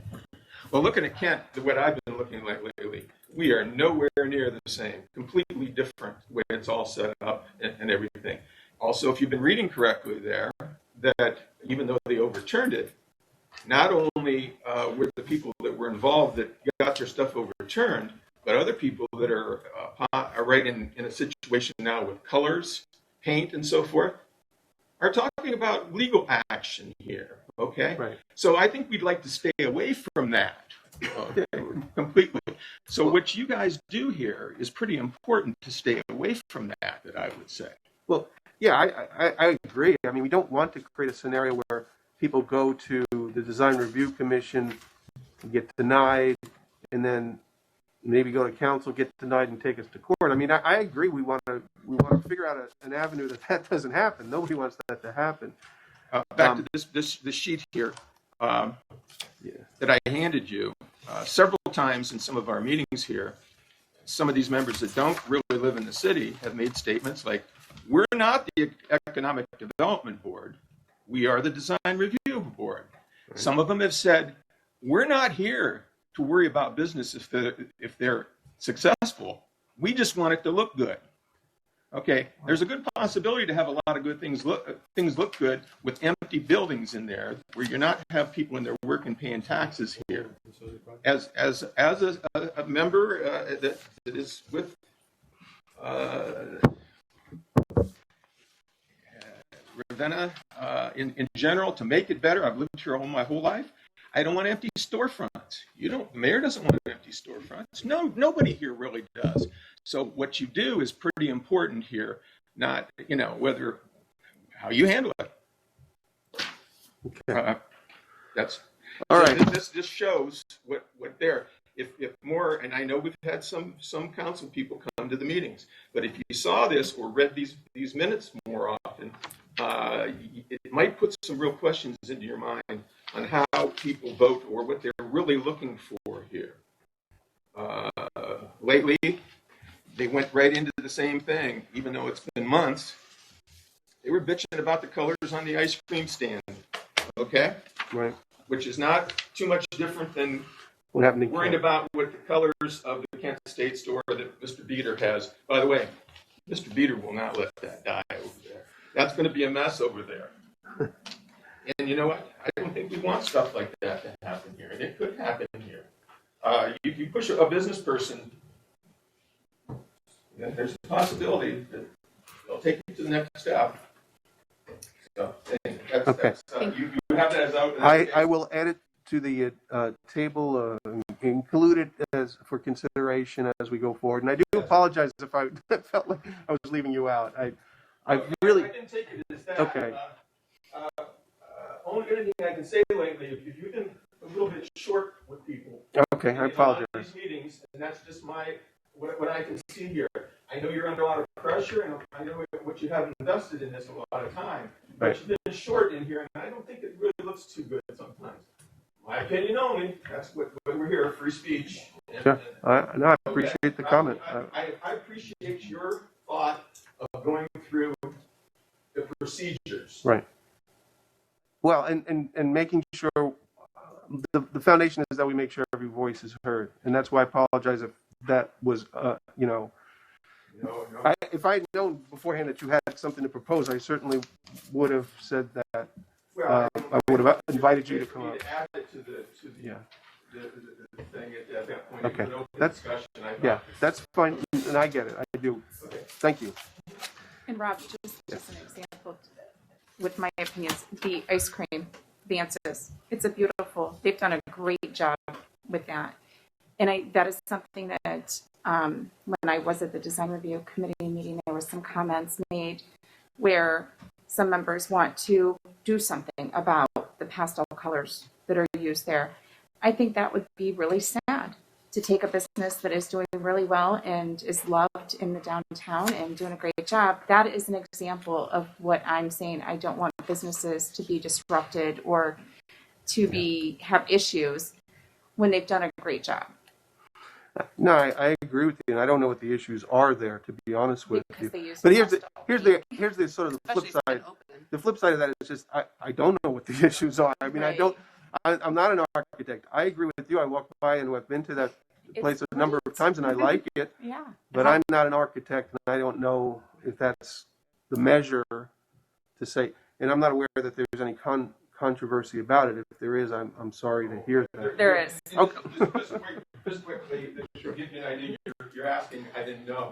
Well, looking at Kent, what I've been looking at lately, we are nowhere near the same. Completely different way it's all set up and everything. Also, if you've been reading correctly there, that even though they overturned it, not only were the people that were involved that got their stuff overturned, but other people that are right in a situation now with colors, paint, and so forth, are talking about legal action here, okay? Right. So I think we'd like to stay away from that, okay, completely. So what you guys do here is pretty important to stay away from that I would say. Well, yeah, I agree. I mean, we don't want to create a scenario where people go to the Design Review Commission, get denied, and then maybe go to council, get denied, and take us to court. I mean, I agree. We want to figure out an avenue that doesn't happen. Nobody wants that to happen. Back to this sheet here that I handed you. Several times in some of our meetings here, some of these members that don't really live in the city have made statements like, we're not the Economic Development Board. We are the Design Review Board. Right. Some of them have said, we're not here to worry about business if they're successful. We just want it to look good. Okay, there's a good possibility to have a lot of good things look good with empty buildings in there where you're not have people in their work and paying taxes here. As a member that is with Ravenna in general, to make it better, I've lived here all my whole life. I don't want empty storefronts. The mayor doesn't want empty storefronts. No, nobody here really does. So what you do is pretty important here, not, whether, how you handle it. Okay. That's all right. This just shows what there. If more, and I know we've had some council people come to the meetings, but if you saw this or read these minutes more often, it might put some real questions into your mind on how people vote or what they're really looking for here. Lately, they went right into the same thing, even though it's been months. They were bitching about the colors on the ice cream stand, okay? Right. Which is not too much different than what happened worrying about what the colors of the Kent State store that Mr. Beater has. By the way, Mr. Beater will not let that die over there. That's going to be a mess over there. And you know what? I don't think we want stuff like that to happen here, and it could happen here. You push a business person, there's a possibility that they'll take you to the next step. So, you have that as out. I will add it to the table, include it as for consideration as we go forward. And I do apologize if I felt like I was leaving you out. I really. I didn't take it as that. Okay. Only anything I can say lately, if you've been a little bit short with people. Okay, I apologize. These meetings, and that's just what I can see here. I know you're under a lot of pressure, and I know what you have invested in this a lot of time. but Right. you've been short in here, and I don't think it really looks too good sometimes. My opinion only. That's what we're here, free speech. And, Sure. No, I appreciate the comment. I appreciate your thought of going through the procedures. Right. Well, and making sure the foundation is that we make sure every voice is heard, and that's why I apologize if that was, if I had known beforehand that you had something to propose, I certainly would have said that. Well, I would have invited you to come up. Add it to the Yeah. the thing at that point. Okay. It was an open That's discussion. I thought. yeah. That's fine, and I get it. I do. Okay. Thank you. And Rob, just an example, with my opinions, the ice cream, Vance's, it's a beautiful, they've done a great job with that. And that is something that, when I was at the design review committee meeting, there were some comments made where some members want to do something about the pastel colors that are used there. I think that would be really sad to take a business that is doing really well and is loved in the downtown and doing a great job. That is an example of what I'm saying. I don't want businesses to be disrupted or to have issues when they've done a great job. No, I agree with you, and I don't know what the issues are there, to be honest with you. They use But here's the sort of the flip side. The flip side of that is just I don't know what the issues are. I mean, Right. I'm not an architect. I agree with you. I walked by and I've been to that place a number of times, and I like it. Yeah. But I'm not an architect, and I don't know if that's the measure to say. And I'm not aware that there's any controversy about it. If there is, I'm sorry to hear that. There is. Okay. Just quickly, to give you an idea, you're asking, I didn't know.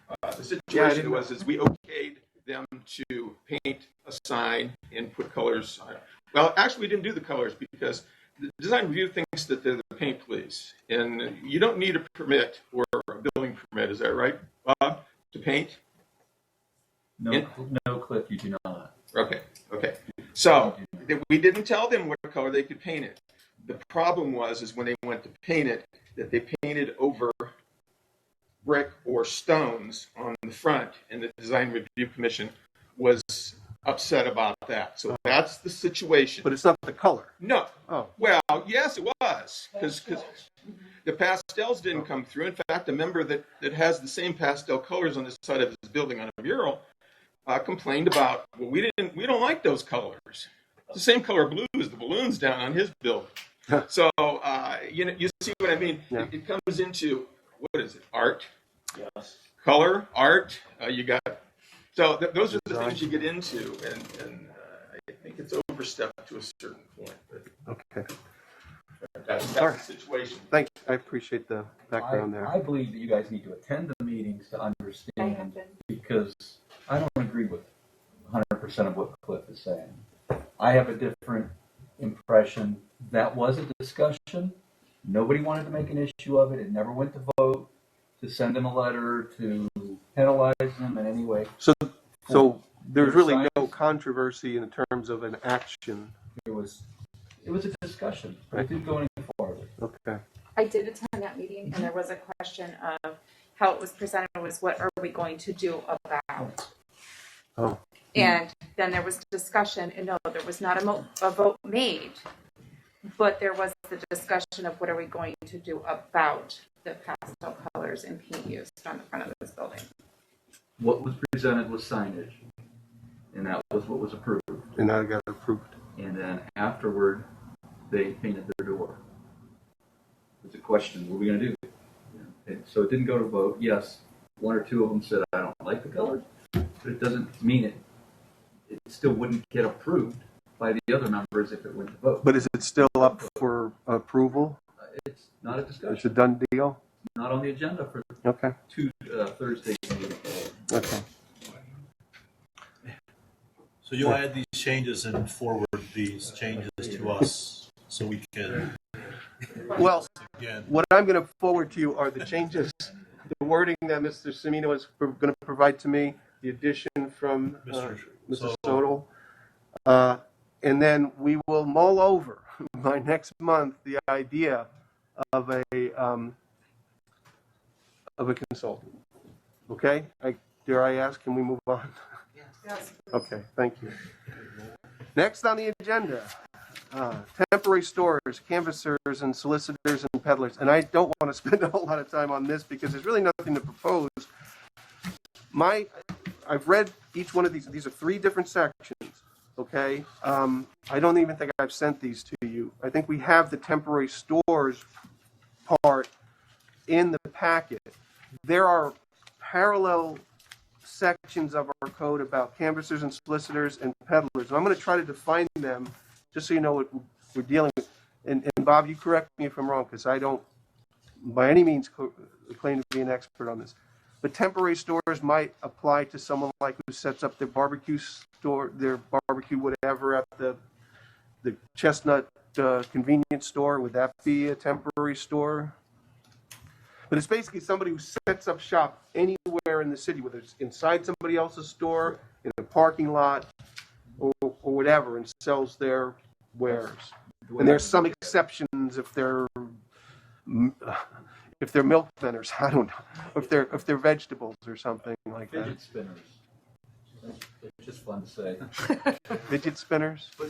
The Yeah, I situation didn't was is we okayed them to paint a sign and put colors on it. Well, actually, we didn't do the colors because the design review thinks that they're the paint police, and you don't need a permit or a building permit. Is that right, Bob, to paint? No, Cliff, you do not. Okay. So we didn't tell them what color they could paint it. The problem is when they went to paint it, that they painted over brick or stones on the front, and the design review commission was upset about that. So that's the situation. But it's not the color. No. Oh. Well, yes, it was because the pastels didn't come through. In fact, a member that has the same pastel colors on the side of his building on a mural complained about, well, we don't like those colors. It's the same color blue as the balloons down on his building. So you see what I mean? Yeah. It comes into, what is it? Art, Yes. color, art. You got those are the things you get into, and I think it's overstepped to a certain point. But Okay. that's the situation. Thanks. I appreciate the background there. I believe that you guys need to attend the meetings to understand, because I don't agree with 100% of what Cliff is saying. I have a different impression. That was a discussion. Nobody wanted to make an issue of it. It never went to vote, to send them a letter, to penalize them in any way. So there's really Signs. no controversy in terms of an action. It was a discussion. It didn't go any farther. Okay. I did attend that meeting, and there was a question of how it was presented was, what are we going to do about? Oh. And then there was discussion, and no, there was not a vote made, but there was the discussion of what are we going to do about the pastel colors and paint used on the front of this building. What was presented was signage, and that was what was approved. And that got approved. And then afterward, they painted their door. It's a question, what are we going to do? And so it didn't go to vote. Yes, one or two of them said, I don't like the colors, but it doesn't mean it still wouldn't get approved by the other members if it went to vote. But is it still up for approval? It's not a discussion. It's a done deal? Not on the agenda for Okay. two Thursday meetings. Okay. So you'll add these changes and forward these changes to us so we can. Well, again. what I'm going to forward to you are the changes, the wording that Mr. Semino is going to provide to me, the addition from Mr. Sodal. And then we will mull over by next month the idea of a consultant. Okay? Dare I ask, can we move on? Yes. Okay, thank you. Next on the agenda, temporary stores, canvassers, and solicitors and peddlers. And I don't want to spend a whole lot of time on this because there's really nothing to propose. I've read each one of these. These are 3 different sections, okay? I don't even think I've sent these to you. I think we have the temporary stores part in the packet. There are parallel sections of our code about canvassers and solicitors and peddlers. And I'm going to try to define them just so you know what we're dealing with. And Bob, you correct me if I'm wrong, because I don't by any means claim to be an expert on this. But temporary stores might apply to someone like who sets up their barbecue store, their barbecue whatever at the Chestnut convenience store. Would that be a temporary store? But it's basically somebody who sets up shop anywhere in the city, whether it's inside somebody else's store, in a parking lot, or whatever, and sells their wares. And there's some exceptions if they're milk vendors, I don't know, if they're vegetables or something like that. Fidget spinners. It's just fun to say. Fidget spinners? But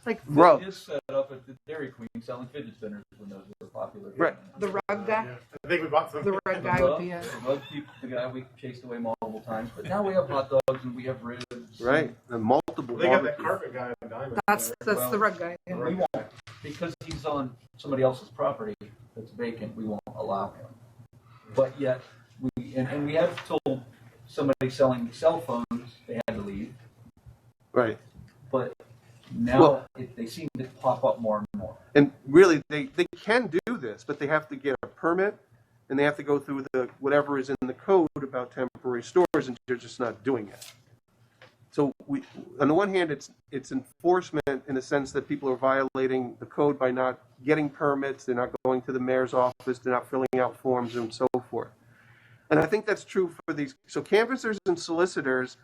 like rug. Is set up at the Dairy Queen selling fidget spinners when those were popular. Right. The rug guy? I think we bought some. The rug guy would be it. The rug people, the guy we chased away multiple times. But now we have hot dogs and we have ribs. Right. And multiple They got that barbecue. carpet guy on Diamond. That's the rug guy. Yeah. We won't, because he's on somebody else's property that's vacant, we won't allow him. But yet, we have told somebody selling cell phones they had to leave. Right. But now they seem to pop up more and more. And really, they can do this, but they have to get a permit, and they have to go through the whatever is in the code about temporary stores, and they're just not doing it. So on the one hand, it's enforcement in the sense that people are violating the code by not getting permits, they're not going to the mayor's office, they're not filling out forms, and so forth. And I think that's true for these. So canvassers and solicitors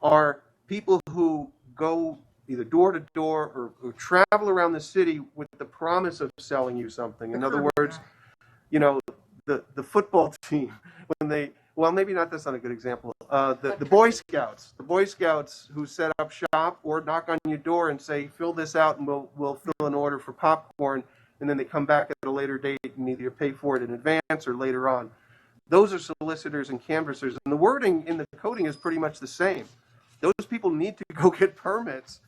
are people who go either door to door or travel around the city with the promise of selling you something. In other words, you know, the football team, when they, well, maybe not, that's not a good example. The Boy Scouts who set up shop or knock on your door and say, fill this out and we'll fill an order for popcorn. And then they come back at a later date and either pay for it in advance or later on. Those are solicitors and canvassers. And the wording in the coding is pretty much the same. Those people need to go get permits.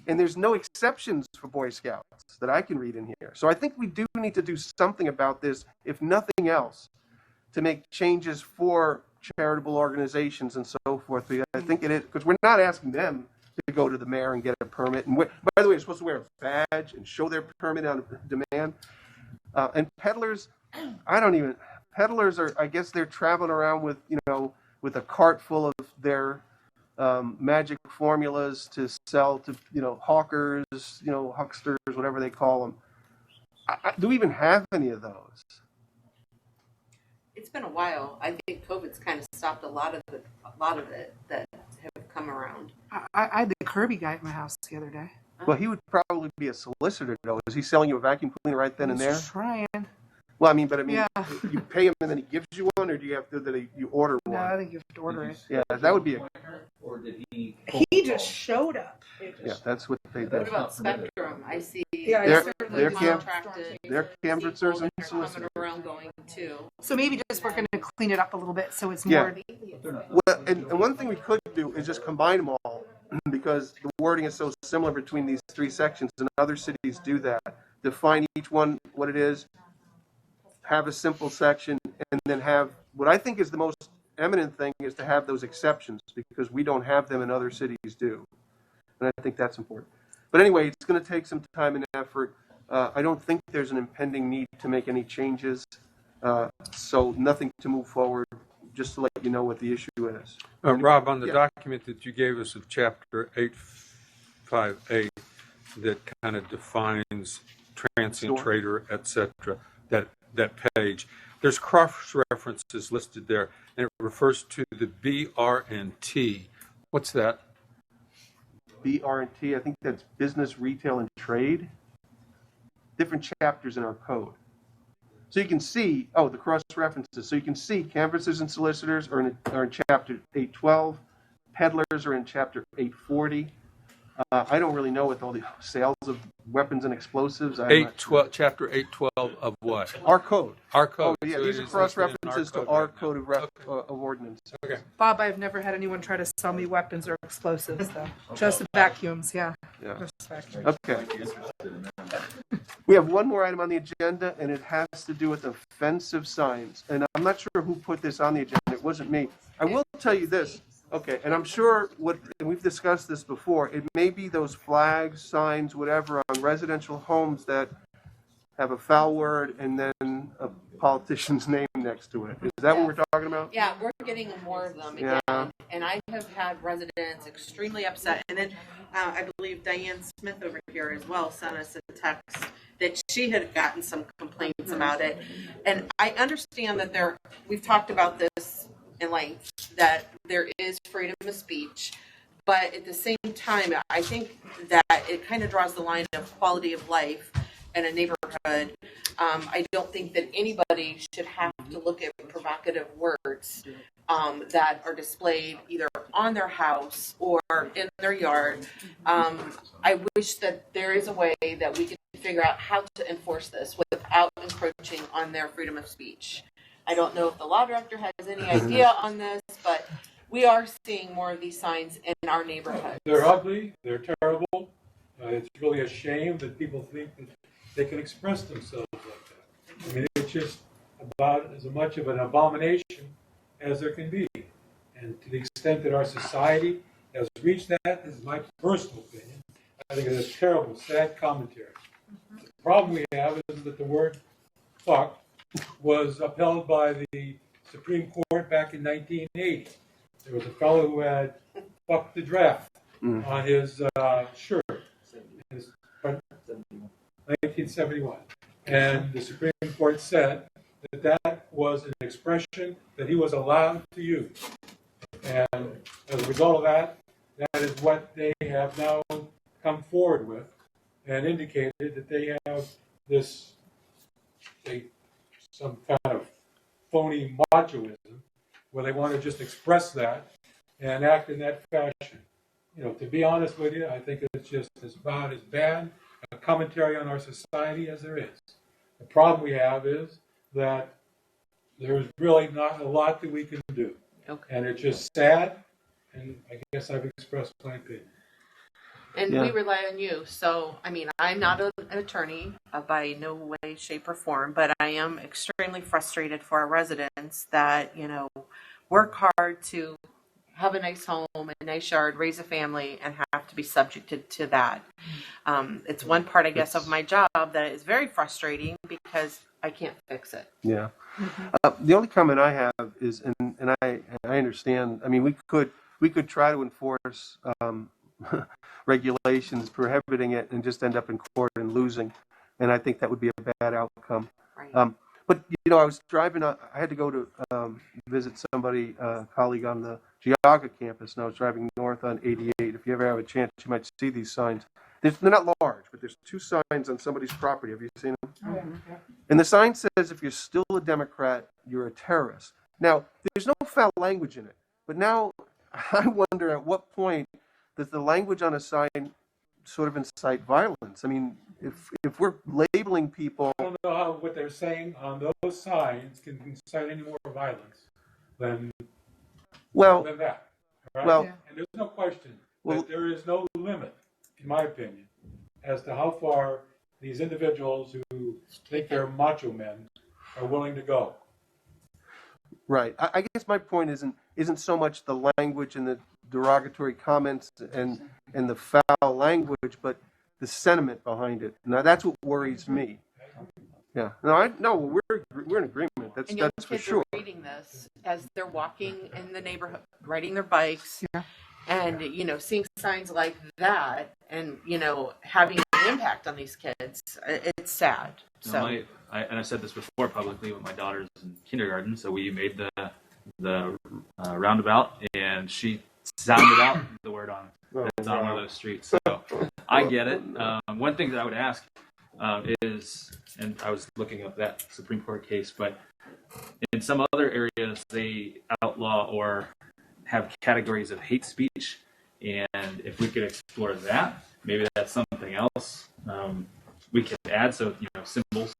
And there's no exceptions for Boy Scouts that I can read in here. So I think we do need to do something about this, if nothing else, to make changes for charitable organizations and so forth. I think it is, because we're not asking them to go to the mayor and get a permit. And by the way, they're supposed to wear a badge and show their permit on demand. And peddlers, peddlers are, I guess they're traveling around with, with a cart full of their magic formulas to sell to, hawkers, hucksters, whatever they call them. Do we even have any of those? It's been a while. I think COVID's kind of stopped a lot of it that have come around. I had the Kirby guy at my house the other day. Well, he would probably be a solicitor, though. Is he selling you a vacuum cleaner right then and there? Trying. Well, you pay him and then he gives you one, or do you have to you order one? No, I think you have to order it. Yeah, that would be a. Or did he? He just showed up. Yeah, that's what they do. What about Spectrum? I see. Yeah, they're contracted. They're canvassers and They're solicitors. coming around going too. So maybe just we're going to clean it up a little bit so it's more. Well, and one thing we could do is just combine them all, because the wording is so similar between these 3 sections, and other cities do that. Define each one what it is, have a simple section, and then have what I think is the most eminent thing is to have those exceptions, because we don't have them and other cities do. And I think that's important. But anyway, it's going to take some time and effort. I don't think there's an impending need to make any changes. So nothing to move forward, just to let you know what the issue is. Rob, on the document that you gave us of Chapter 858 that kind of defines transient trader, etc., that page, there's cross-references listed there, and it refers to the BR&T. What's that? BR&T, I think that's business, retail, and trade. Different chapters in our code. So you can see, the cross-references. So you can see canvassers and solicitors are in Chapter 812. Peddlers are in Chapter 840. I don't really know what all the sales of weapons and explosives. I'm not sure. Chapter 812 of what? Our code. Our code. Oh, yeah, So these it are is cross listed in references to code our right now. code of ordinance. Okay. Bob, I've never had anyone try to sell me weapons or explosives, though. Just vacuums, yeah. Yeah. Just vacuums. Okay. We have one more item on the agenda, and it has to do with offensive signs. And I'm not sure who put this on the agenda. It wasn't me. I will tell you this. Okay, and I'm sure and we've discussed this before, it may be those flags, signs, whatever, on residential homes that have a foul word and then a politician's name next to it. Is that what we're talking about? Yeah, we're getting more of them again. Yeah. And I have had residents extremely upset. And then I believe Diane Smith over here as well sent us a text that she had gotten some complaints about it. And I understand that we've talked about this in length, that there is freedom of speech. But at the same time, I think that it kind of draws the line of quality of life in a neighborhood. I don't think that anybody should have to look at provocative words that are displayed either on their house or in their yard. I wish that there is a way that we can figure out how to enforce this without encroaching on their freedom of speech. I don't know if the law director has any idea on this, but we are seeing more of these signs in our neighborhood. They're ugly. They're terrible. It's really a shame that people think that they can express themselves like that. I mean, it's just about as much of an abomination as there can be. And to the extent that our society has reached that, this is my personal opinion, I think it's a terrible, sad commentary. The problem we have is that the word fuck was upheld by the Supreme Court back in 1980. There was a fellow who had fucked the draft on his shirt. 1971. And the Supreme Court said that that was an expression that he was allowed to use. And as a result of that, that is what they have now come forward with and indicated that they have this, some kind of phony machoism where they want to just express that and act in that fashion. You know, to be honest with you, I think it's just about as bad a commentary on our society as there is. The problem we have is that there's really not a lot that we can do. Okay. And it's just sad, and I guess I've expressed my opinion. And we rely on you. So, I mean, I'm not an attorney by no way, shape, or form, but I am extremely frustrated for our residents that, you know, work hard to have a nice home, a nice yard, raise a family, and have to be subjected to that. It's one part, I guess, of my job that is very frustrating because I can't fix it. Yeah. The only comment I have is, and I understand. I mean, we could try to enforce regulations prohibiting it and just end up in court and losing, and I think that would be a bad outcome. Right. But you know, I was driving. I had to go to visit somebody, a colleague on the Geauga campus, and I was driving north on 88. If you ever have a chance, you might see these signs. They're not large, but there's two signs on somebody's property. Have you seen them? Oh, yeah. And the sign says, if you're still a Democrat, you're a terrorist. Now, there's no foul language in it. But now, I wonder at what point does the language on a sign sort of incite violence? I mean, if we're labeling people... I don't know how what they're saying on those signs can incite any more violence than that. Right? Well, and there's no question that there is no limit, in my opinion, as to how far these individuals who think they're macho men are willing to go. Right. I guess my point isn't so much the language and the derogatory comments and the foul language, but the sentiment behind it. Now that's what worries me. Yeah. No, we're in agreement. That's And young for kids sure. are reading this as they're walking in the neighborhood, riding their bikes, and you know, seeing signs like that, and you know, having an impact on these kids. It's sad. So. And I said this before publicly with my daughter's in kindergarten. So we made the roundabout, and she sounded out the word on it's on one of those streets. So I get it. One thing that I would ask is, and I was looking up that Supreme Court case, but in some other areas they outlaw or have categories of hate speech, And if we could explore that, maybe that's something else we could add. So, symbols,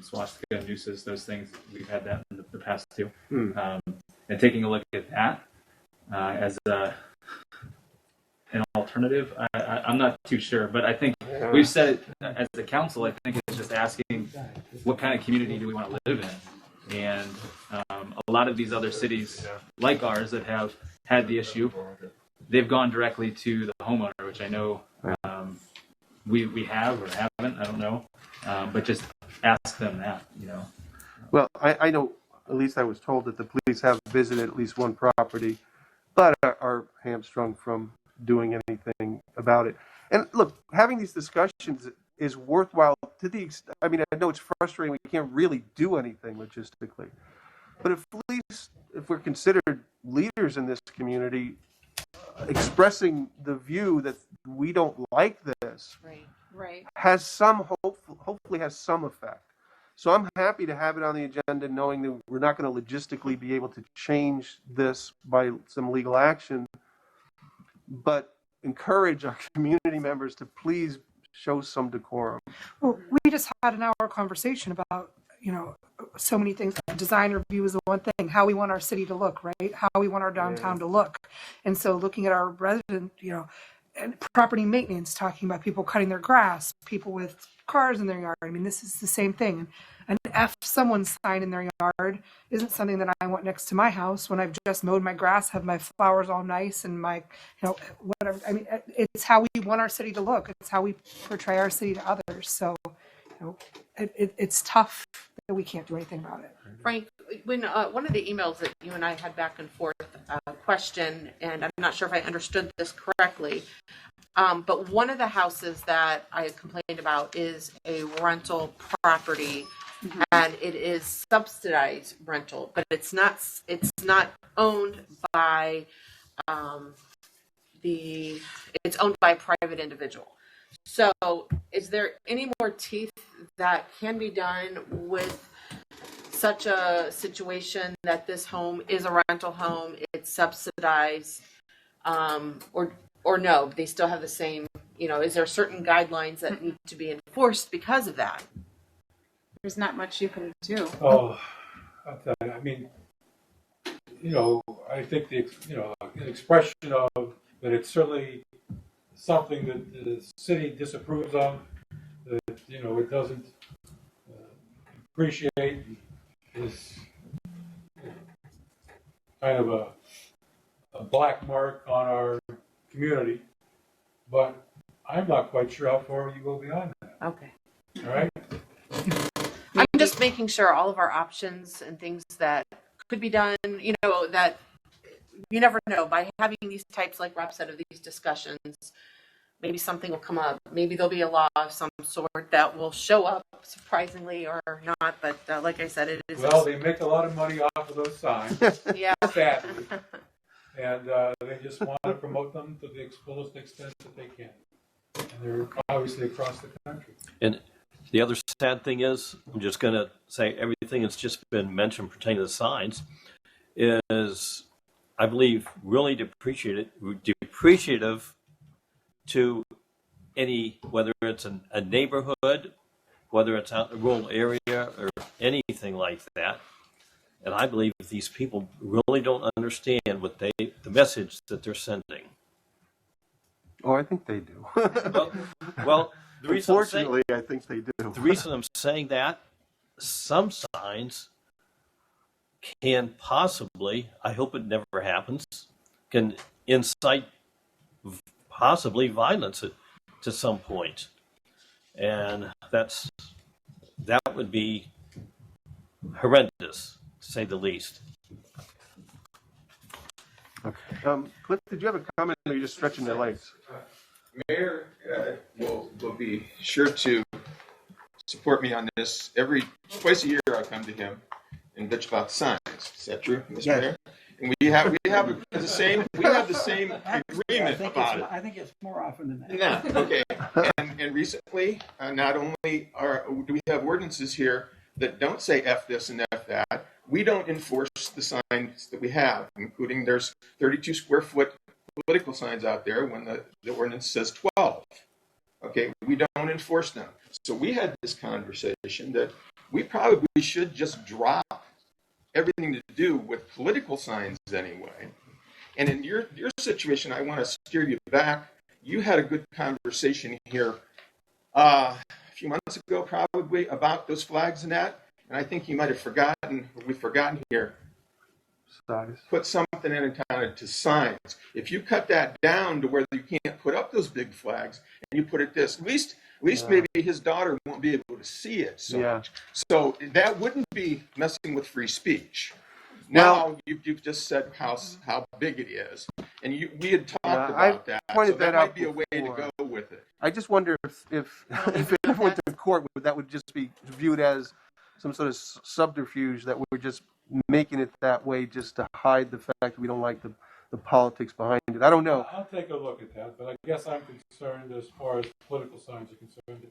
swastika, nooses, those things, we've had that in the past too. And taking a look at that as an alternative, I'm not too sure, but I think we've said it as a council. I think it's just asking what kind of community do we want to live in, and a lot of these other cities like ours that have had the issue, they've gone directly to the homeowner, which I know we have or haven't, I don't know, but just ask them that, Well, I know, at least I was told that the police have visited at least one property, but are hamstrung from doing anything about it. And look, having these discussions is worthwhile to the extent, I mean, I know it's frustrating, we can't really do anything logistically, but if we're considered leaders in this community, expressing the view that we don't like this Right. has hopefully has some effect. So I'm happy to have it on the agenda, knowing that we're not going to logistically be able to change this by some legal action, but encourage our community members to please show some decorum. Well, we just had an hour conversation about, so many things. Design review is the one thing, how we want our city to look, right? How we want our downtown to look. And so looking at our resident, and property maintenance, talking about people cutting their grass, people with cars in their yard. I mean, this is the same thing. An F someone sign in their yard isn't something that I want next to my house when I've just mowed my grass, have my flowers all nice and my, whatever. I mean, it's how we want our city to look. It's how we portray our city to others. So, it's tough that we can't do anything about it. Frank, when one of the emails that you and I had back and forth question, and I'm not sure if I understood this correctly, but one of the houses that I had complained about is a rental property, and it is subsidized rental, but it's not owned by it's owned by a private individual. So is there any more teeth that can be done with such a situation that this home is a rental home, it's subsidized, or no, they still have the same, is there certain guidelines that need to be enforced because of that? There's not much you can do. Oh, I'll tell you, I mean, I think an expression of that it's certainly something that the city disapproves of, that, it doesn't appreciate, is kind of a black mark on our community, but I'm not quite sure how far you go beyond that. Okay. All right? I'm just making sure all of our options and things that could be done, that you never know, by having these types, like Rob said, of these discussions, maybe something will come up. Maybe there'll be a law of some sort that will show up, surprisingly or not. But like I said, it is. Well, they make a lot of money off of those signs. Yeah. Sadly. And they just want to promote them to the fullest extent that they can. And they're obviously across the country. And the other sad thing is, I'm just going to say everything that's just been mentioned pertaining to the signs is, I believe, really depreciative to any, whether it's a neighborhood, whether it's out in a rural area or anything like that. And I believe these people really don't understand the message that they're sending. Oh, I think they do. well, the reason unfortunately, I think they do. The reason I'm saying that, some signs can possibly, I hope it never happens, can incite possibly violence to some point. And that would be horrendous, to say the least. Okay. Cliff, did you have a comment, or are you just stretching their legs? Mayor will be sure to support me on this. Twice a year I come to him and bitch about signs. Is that true, Mr. Yes. Mayor? And we have the same agreement about it. I think it's more often than that. Yeah, okay. And recently, not only do we have ordinances here that don't say F this and F that, we don't enforce the signs that we have, including there's 32 square foot political signs out there when the ordinance says 12. Okay, we don't enforce them. So we had this conversation that we probably should just drop everything to do with political signs anyway. And in your situation, I want to steer you back. You had a good conversation here a few months ago, probably, about those flags and that. And I think you might have forgotten, or we've forgotten here, put something in kind of to signs. If you cut that down to where you can't put up those big flags, and you put it this, at least maybe his daughter won't be able to see it so much. So that wouldn't be messing with free speech. Now you've just said how big it is, and we had talked about that. Pointed so that might out be a way to before. go with it. I just wonder if it ever went to court, that would just be viewed as some sort of subterfuge that we're just making it that way just to hide the fact that we don't like the politics behind it. I don't know. I'll take a look at that, but I guess I'm concerned as far as political signs are concerned.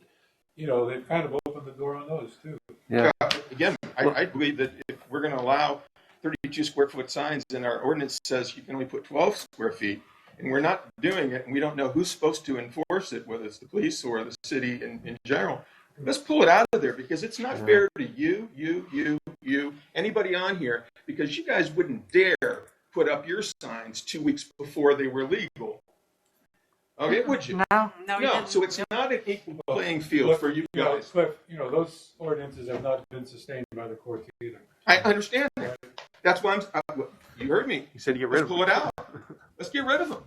You know, they've kind of opened the door on those too. Yeah. Again, I believe that if we're going to allow 32 square foot signs, and our ordinance says you can only put 12 square feet, and we're not doing it, and we don't know who's supposed to enforce it, whether it's the police or the city in general. Let's pull it out of there, because it's not fair to you, anybody on here, because you guys wouldn't dare put up your signs 2 weeks before they were legal. Okay, would you? No. So it's not an equal playing field for you guys. Cliff, those ordinances have not been sustained by the courts either. I understand that. That's why you heard me. You said to get rid of them. Pull it out. Let's get rid of them.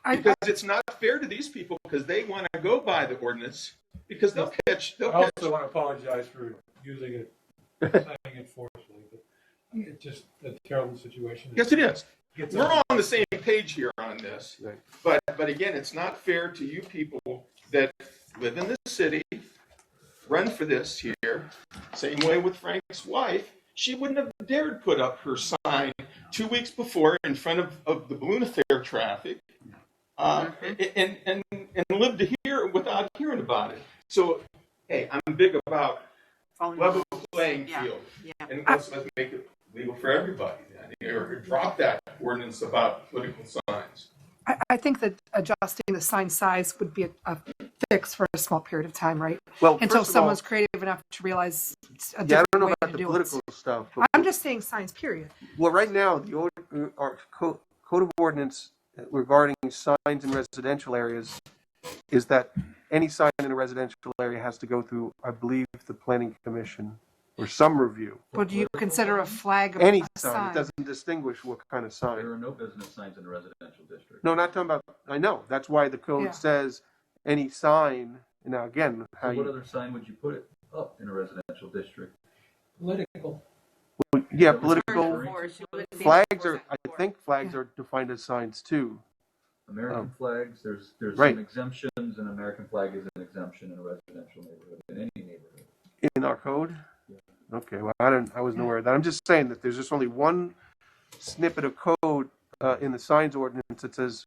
Because it's not fair to these people, because they want to go by the ordinance, because they'll catch. I also want to apologize for using it, saying it forcefully, but it's just a terrible situation. Yes, it is. We're all on the same page here on this. But again, it's not fair to you people that live in the city, run for this here. Same way with Frank's wife. She wouldn't have dared put up her sign 2 weeks before in front of the balloon affair traffic, and live to hear without hearing about it. So, hey, I'm big about level playing field, and let's make it legal for everybody. Then, or drop that ordinance about political signs. I think that adjusting the sign size would be a fix for a small period of time, right? Well, until first of someone's all, creative enough to realize a I different don't know way about to the do political it. stuff. But I'm just saying signs, period. Well, right now, our code of ordinance regarding signs in residential areas is that any sign in a residential area has to go through, I believe, the planning commission or some review. But do you consider a flag Any a sign? sign? It doesn't distinguish what kind of sign. There are no business signs in a residential district. No, not talking about. I know that's why the code says any sign. Now again, So what other sign would you put it up in a residential district? Political. Yeah, political flags are. I Yeah. think flags are defined as signs too. American flags, there's Right. some exemptions. An American flag is an exemption in a residential neighborhood, in any neighborhood. In our code? Okay, well, I wasn't aware of that. I'm just saying that there's just only one snippet of code in the signs ordinance that says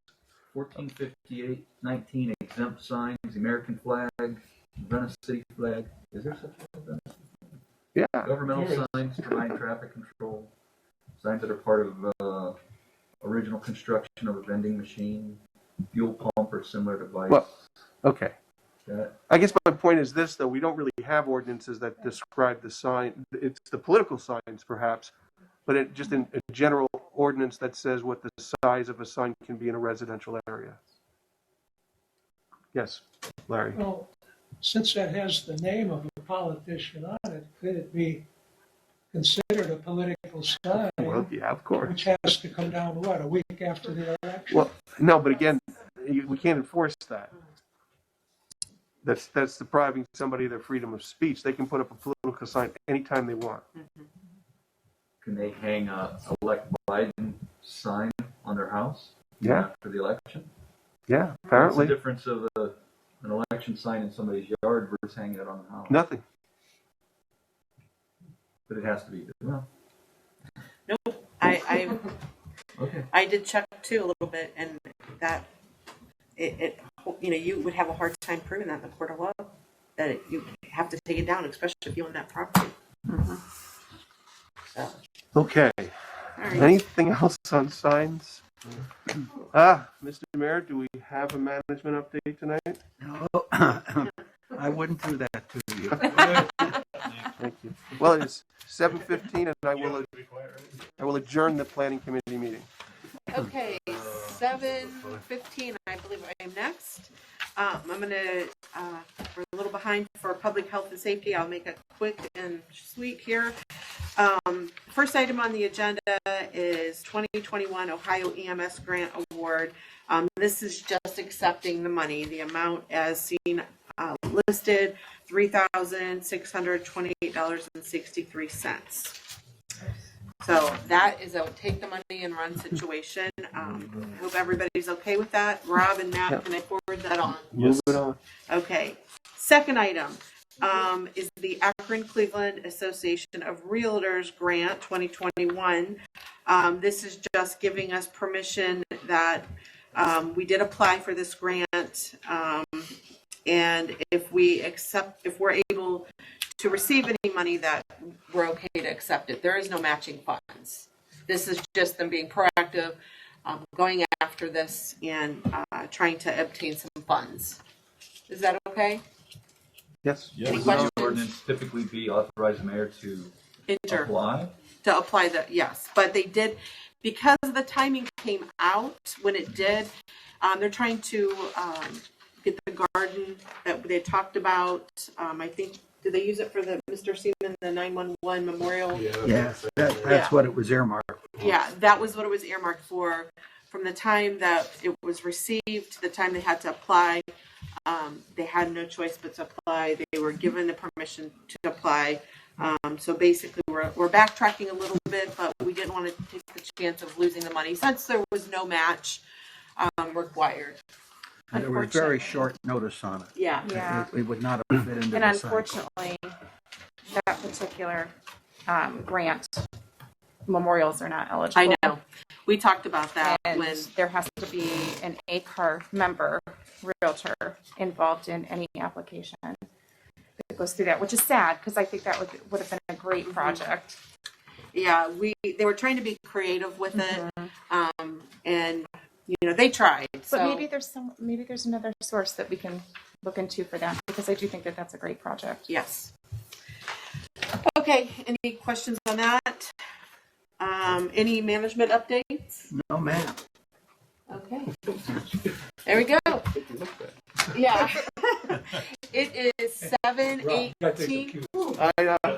1458-19 exempt signs, the American flag, Ravenna city flag. Is there such a Ravenna city flag? Yeah. Governmental signs provide traffic control. Signs that are part of original construction of a vending machine, fuel pump, or similar device. Well, okay. I guess my point is this, though. We don't really have ordinances that describe the sign. It's the political signs, perhaps, but just in a general ordinance that says what the size of a sign can be in a residential area. Yes, Larry. Well, since that has the name of a politician on it, could it be considered a political sign? Well, yeah, of course. Which has to come down, what, a week after the election? Well, no, but again, we can't enforce that. That's depriving somebody of their freedom of speech. They can put up a political sign anytime they want. Can they hang a elect Biden sign on their house? Yeah. After the election? Yeah, apparently. What's the difference of an election sign in somebody's yard versus hanging it on the house? Nothing. But it has to be. Well, Nope. okay. I did check too a little bit, and that you would have a hard time proving that in the court of law, that you have to take it down, especially if you own that property. So, Okay. all right. Anything else on signs? Mr. Mayor, do we have a management update tonight? No, I wouldn't do that to you. Thank you. Well, it is 7:15, and I will adjourn the planning committee meeting. Okay, 7:15, I believe I am next. I'm gonna, we're a little behind for public health and safety. I'll make it quick and sweet here. First item on the agenda is 2021 Ohio EMS Grant Award. This is just accepting the money, the amount as seen listed, $3,628.63. So that is a take the money and run situation. I hope everybody's okay with that. Rob and Matt, can I forward that on? Move it on. Okay. Second item is the Akron Cleveland Association of Realtors Grant 2021. This is just giving us permission that we did apply for this grant, and if we're able to receive any money, that we're okay to accept it. There is no matching funds. This is just them being proactive, going after this and trying to obtain some funds. Is that okay? Yes. Any Would questions? the ordinance typically be authorized mayor to apply? To apply the, yes, but they did, because the timing came out when it did, they're trying to get the garden that they talked about. I think, did they use it for the Mr. Seaman, the 911 memorial? Yes, that's what it was earmarked for. Yeah, that was what it was earmarked for. From the time that it was received to the time they had to apply, they had no choice but to apply. They were given the permission to apply. So basically, we're backtracking a little bit, but we didn't want to take the chance of losing the money since there was no match required. And there was very short notice on it. Yeah. It would not have fit into And the cycle. unfortunately, that particular grant, memorials are not eligible. I know. We talked about that and when there has to be an ACAR member, realtor, involved in any application that goes through that, which is sad because I think that would have been a great project. Yeah, they were trying to be creative with it, and they tried. But So maybe there's another source that we can look into for that because I do think that that's a great project. Yes. Okay. Any questions on that? Any management updates? No, ma'am. Okay. There we go. Yeah. It is 7:18.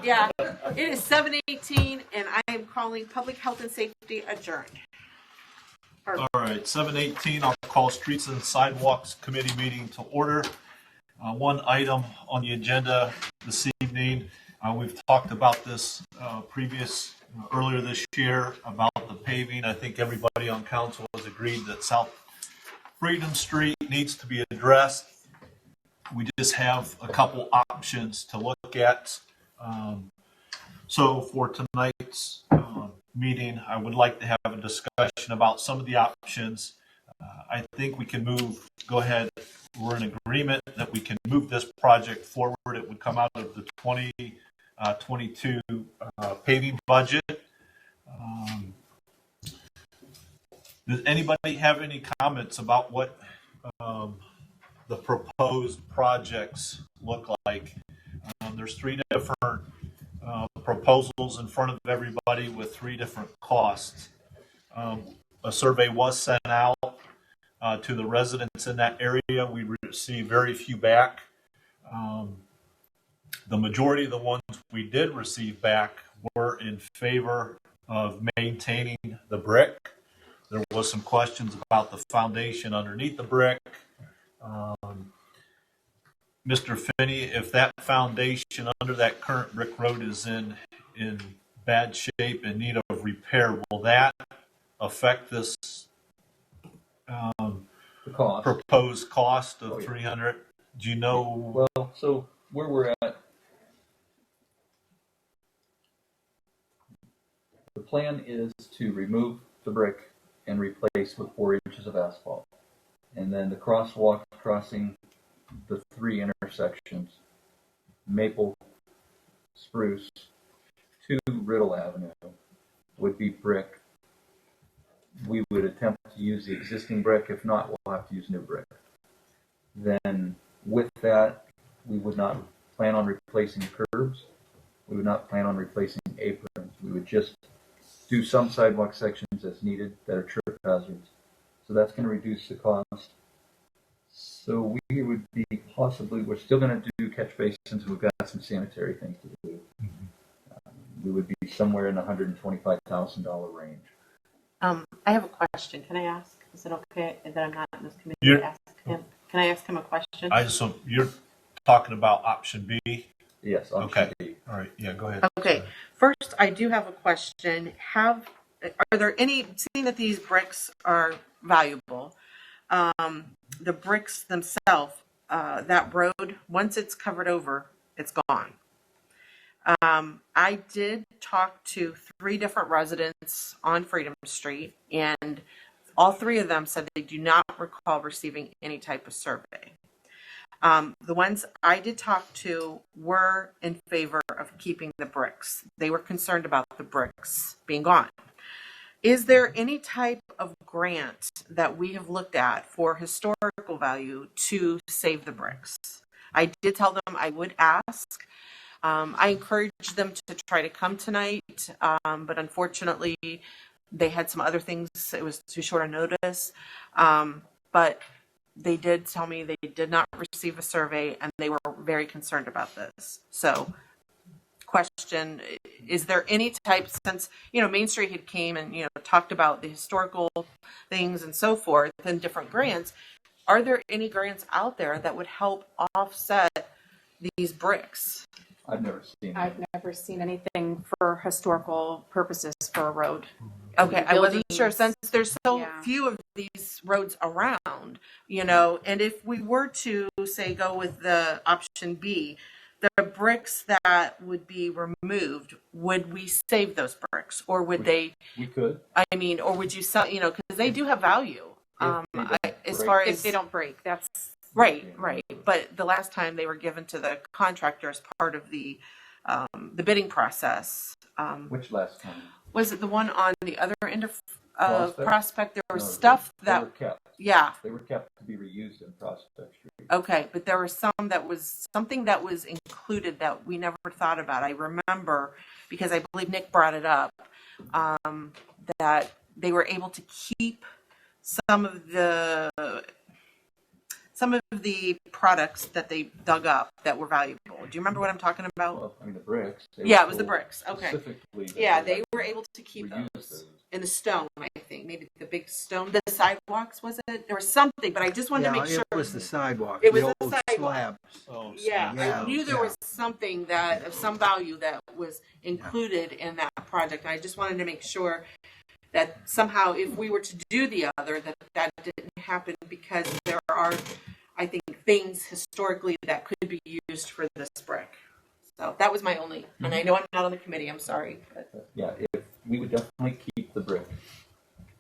Yeah. It is 7:18, and I am calling Public Health and Safety adjourned. All right, 7:18, I'll call Streets and Sidewalks Committee meeting to order. One item on the agenda this evening, we've talked about this earlier this year about the paving. I think everybody on council has agreed that South Freedom Street needs to be addressed. We just have a couple options to look at. So for tonight's meeting, I would like to have a discussion about some of the options. I think we can go ahead, we're in agreement that we can move this project forward. It would come out of the 2022 paving budget. Does anybody have any comments about what the proposed projects look like? There's three different proposals in front of everybody with three different costs. A survey was sent out to the residents in that area. We received very few back. The majority of the ones we did receive back were in favor of maintaining the brick. There was some questions about the foundation underneath the brick. Mr. Finney, if that foundation under that current brick road is in bad shape and need of repair, will that affect this proposed cost of $300? Do you know? Well, so where we're at, the plan is to remove the brick and replace with 4 inches of asphalt. And then the crosswalk crossing the three intersections, Maple, Spruce to Riddle Avenue, would be brick. we would attempt to use the existing brick. If not, we'll have to use new brick. Then with that, we would not plan on replacing curbs. We would not plan on replacing aprons. We would just do some sidewalk sections as needed that are trip hazards. So that's going to reduce the cost. So we would be we're still going to do catch basins. We've got some sanitary things to do. We would be somewhere in the $125,000 range. I have a question. Can I ask? Is it okay that I'm not in this committee You're- to ask him? Can I ask him a question? So you're talking about option B? Yes. Okay. All right. Yeah, go ahead. Okay. First, I do have a question. Are there any, seeing that these bricks are valuable, the bricks themselves, that road, once it's covered over, it's gone. I did talk to 3 different residents on Freedom Street, and all 3 of them said they do not recall receiving any type of survey. The ones I did talk to were in favor of keeping the bricks. They were concerned about the bricks being gone. Is there any type of grant that we have looked at for historical value to save the bricks? I did tell them I would ask. I encouraged them to try to come tonight, but unfortunately they had some other things. It was too short a notice. But they did tell me they did not receive a survey and they were very concerned about this. So question, is there any type, since, Main Street had came and, talked about the historical things and so forth and different grants, are there any grants out there that would help offset these bricks? I've never seen anything for historical purposes for a road. Okay, I wasn't sure since there's so Yeah. few of these roads around, and if we were to say go with the option B, the bricks that would be removed, would we save those bricks or would they? We could. Or would you sell? Because they do have value. As far as If they don't break, that's right. But the last time they were given to the contractor as part of the bidding process. Which last time? Was it the one on the other end of Prospect? Prospect? There was No, stuff they that were kept. Yeah. They were kept to be reused in Prospect Street. Okay, but there was something that was included that we never thought about. I remember because I believe Nick brought it up, that they were able to keep some of the products that they dug up that were valuable. Do you remember what I'm talking about? Well, the bricks. Yeah, it was the bricks. Okay. Specifically. Yeah, they were able to keep those. And the stone, I think, maybe the big stone. The sidewalks, was it? There was something, but I just wanted to make sure. It was the sidewalk. It was the the old sidewalk. slabs. I knew there was something that of some value that was included in that project. I just wanted to make sure that somehow, if we were to do the other, that didn't happen, because there are, I think, things historically that could be used for this brick. So that was my only, and I know I'm not on the committee. I'm sorry. But. Yeah, if we would definitely keep the brick.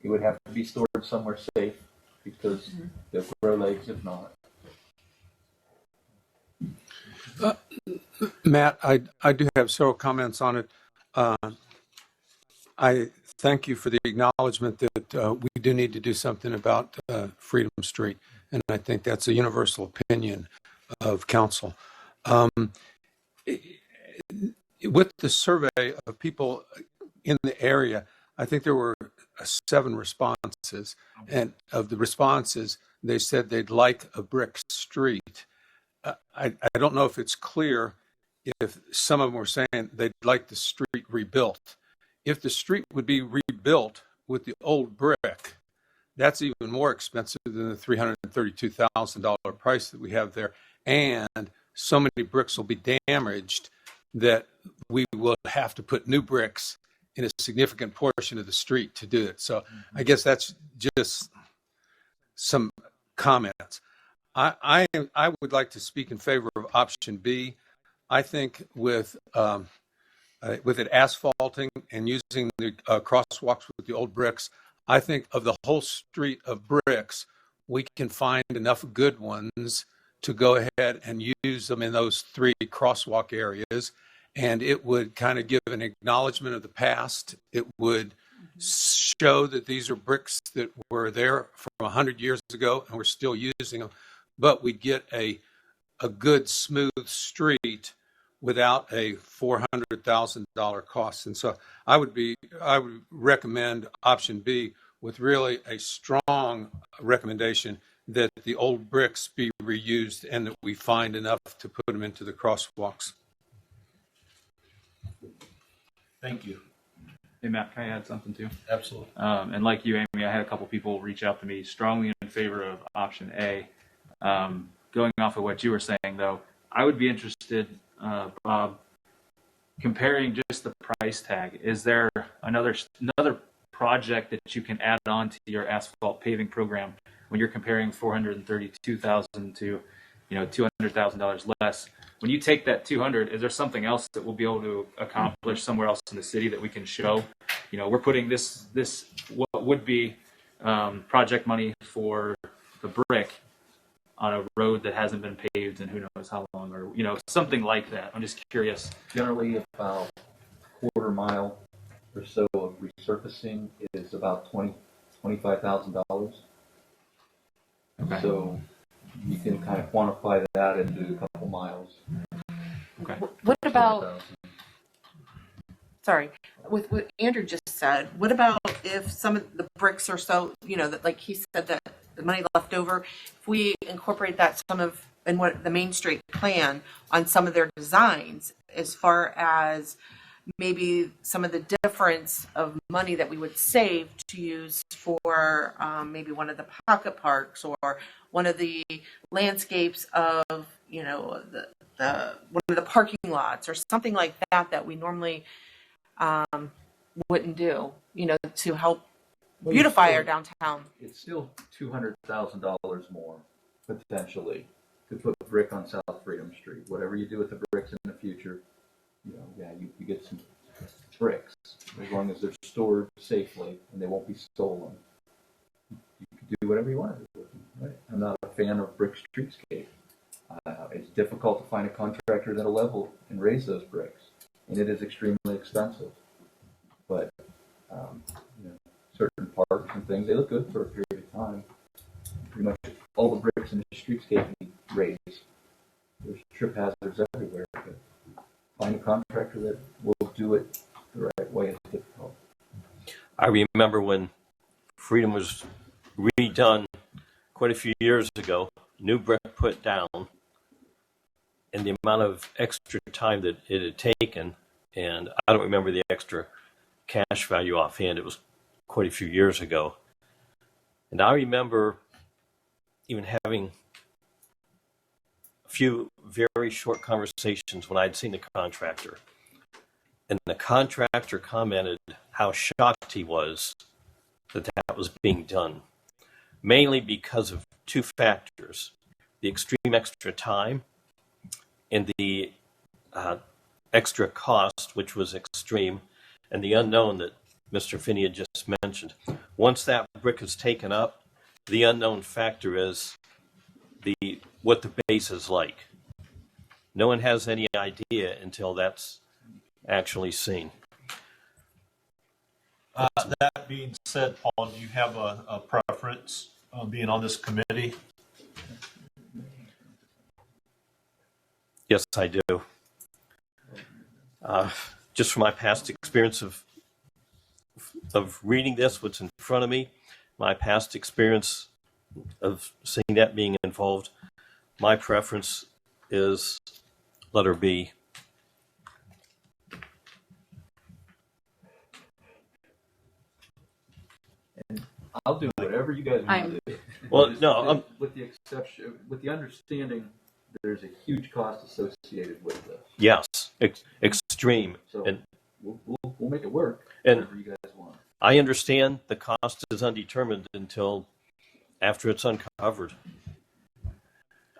It would have to be stored somewhere safe because they'll grow legs if not. Matt, I do have several comments on it. I thank you for the acknowledgement that we do need to do something about Freedom Street, and I think that's a universal opinion of council. With the survey of people in the area, I think there were 7 responses, and of the responses, they said they'd like a brick street. I don't know if it's clear if some of them were saying they'd like the street rebuilt. If the street would be rebuilt with the old brick, that's even more expensive than the $332,000 price that we have there. And so many bricks will be damaged that we will have to put new bricks in a significant portion of the street to do it. So I guess that's just some comments. I would like to speak in favor of option B. I think with it asphalting and using the crosswalks with the old bricks, I think of the whole street of bricks, we can find enough good ones to go ahead and use them in those 3 crosswalk areas. And it would kind of give an acknowledgement of the past. It would show that these are bricks that were there from 100 years ago and we're still using them, but we get a good smooth street without a $400,000 cost. And so I would recommend option B with really a strong recommendation that the old bricks be reused and that we find enough to put them into the crosswalks. Thank you. Hey, Matt, can I add something too? Absolutely. And like you, Amy, I had a couple people reach out to me strongly in favor of option A. Going off of what you were saying, though, I would be interested, Bob, comparing just the price tag. Is there another project that you can add on to your asphalt paving program when you're comparing $432,000 to, $200,000 less? When you take that 200, is there something else that we'll be able to accomplish somewhere else in the city that we can show? We're putting this what would be project money for the brick on a road that hasn't been paved in who knows how long, or something like that. I'm just curious. Generally, about quarter-mile or so of resurfacing is about $25,000. Okay. So you can kind of quantify that into a couple miles. Okay. What about, sorry, with what Andrew just said, what about if some of the bricks are so, that like he said that the money left over, if we incorporate that in what the Main Street plan on some of their designs, as far as maybe some of the difference of money that we would save to use for maybe one of the pocket parks or one of the landscapes of, the one of the parking lots or something like that we normally wouldn't do, to help beautify our downtown. It's still $200,000 more potentially to put brick on South Freedom Street. Whatever you do with the bricks in the future, you get some bricks as long as they're stored safely and they won't be stolen. You can do whatever you want to do with them. Right? I'm not a fan of brick streetscape. It's difficult to find a contractor that'll level and raise those bricks, and it is extremely expensive. But certain parks and things, they look good for a period of time. Pretty much all the bricks in the streetscape need raised. There's trip hazards everywhere. But find a contractor that will do it the right way is difficult. I remember when Freedom was redone quite a few years ago, new brick put down, and the amount of extra time that it had taken, and I don't remember the extra cash value offhand. It was quite a few years ago. And I remember even having a few very short conversations when I'd seen the contractor. And the contractor commented how shocked he was that that was being done, mainly because of two factors: the extreme extra time and the extra cost, which was extreme, and the unknown that Mr. Finney had just mentioned. Once that brick is taken up, the unknown factor is what the base is like. No one has any idea until that's actually seen. That being said, Paul, do you have a preference being on this committee? Yes, I do. Just from my past experience of reading this, what's in front of me, my past experience of seeing that being involved, my preference is letter B. And I'll do whatever you guys want to do. Well, no, with the exception, with the understanding, there's a huge cost associated with this. Yes, extreme. So and we'll make it work. And whatever you guys want. I understand the cost is undetermined until after it's uncovered.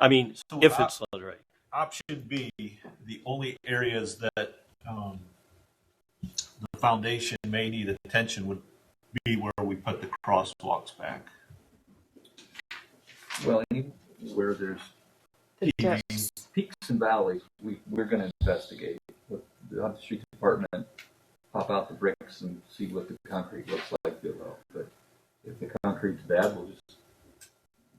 I mean, So if it's right. Option B, the only areas that the foundation may need attention would be where we put the crosswalks back. Well, anywhere there's peaks and valleys, we're going to investigate with the street department. pop out the bricks and see what the concrete looks like below. But if the concrete's bad, we'll just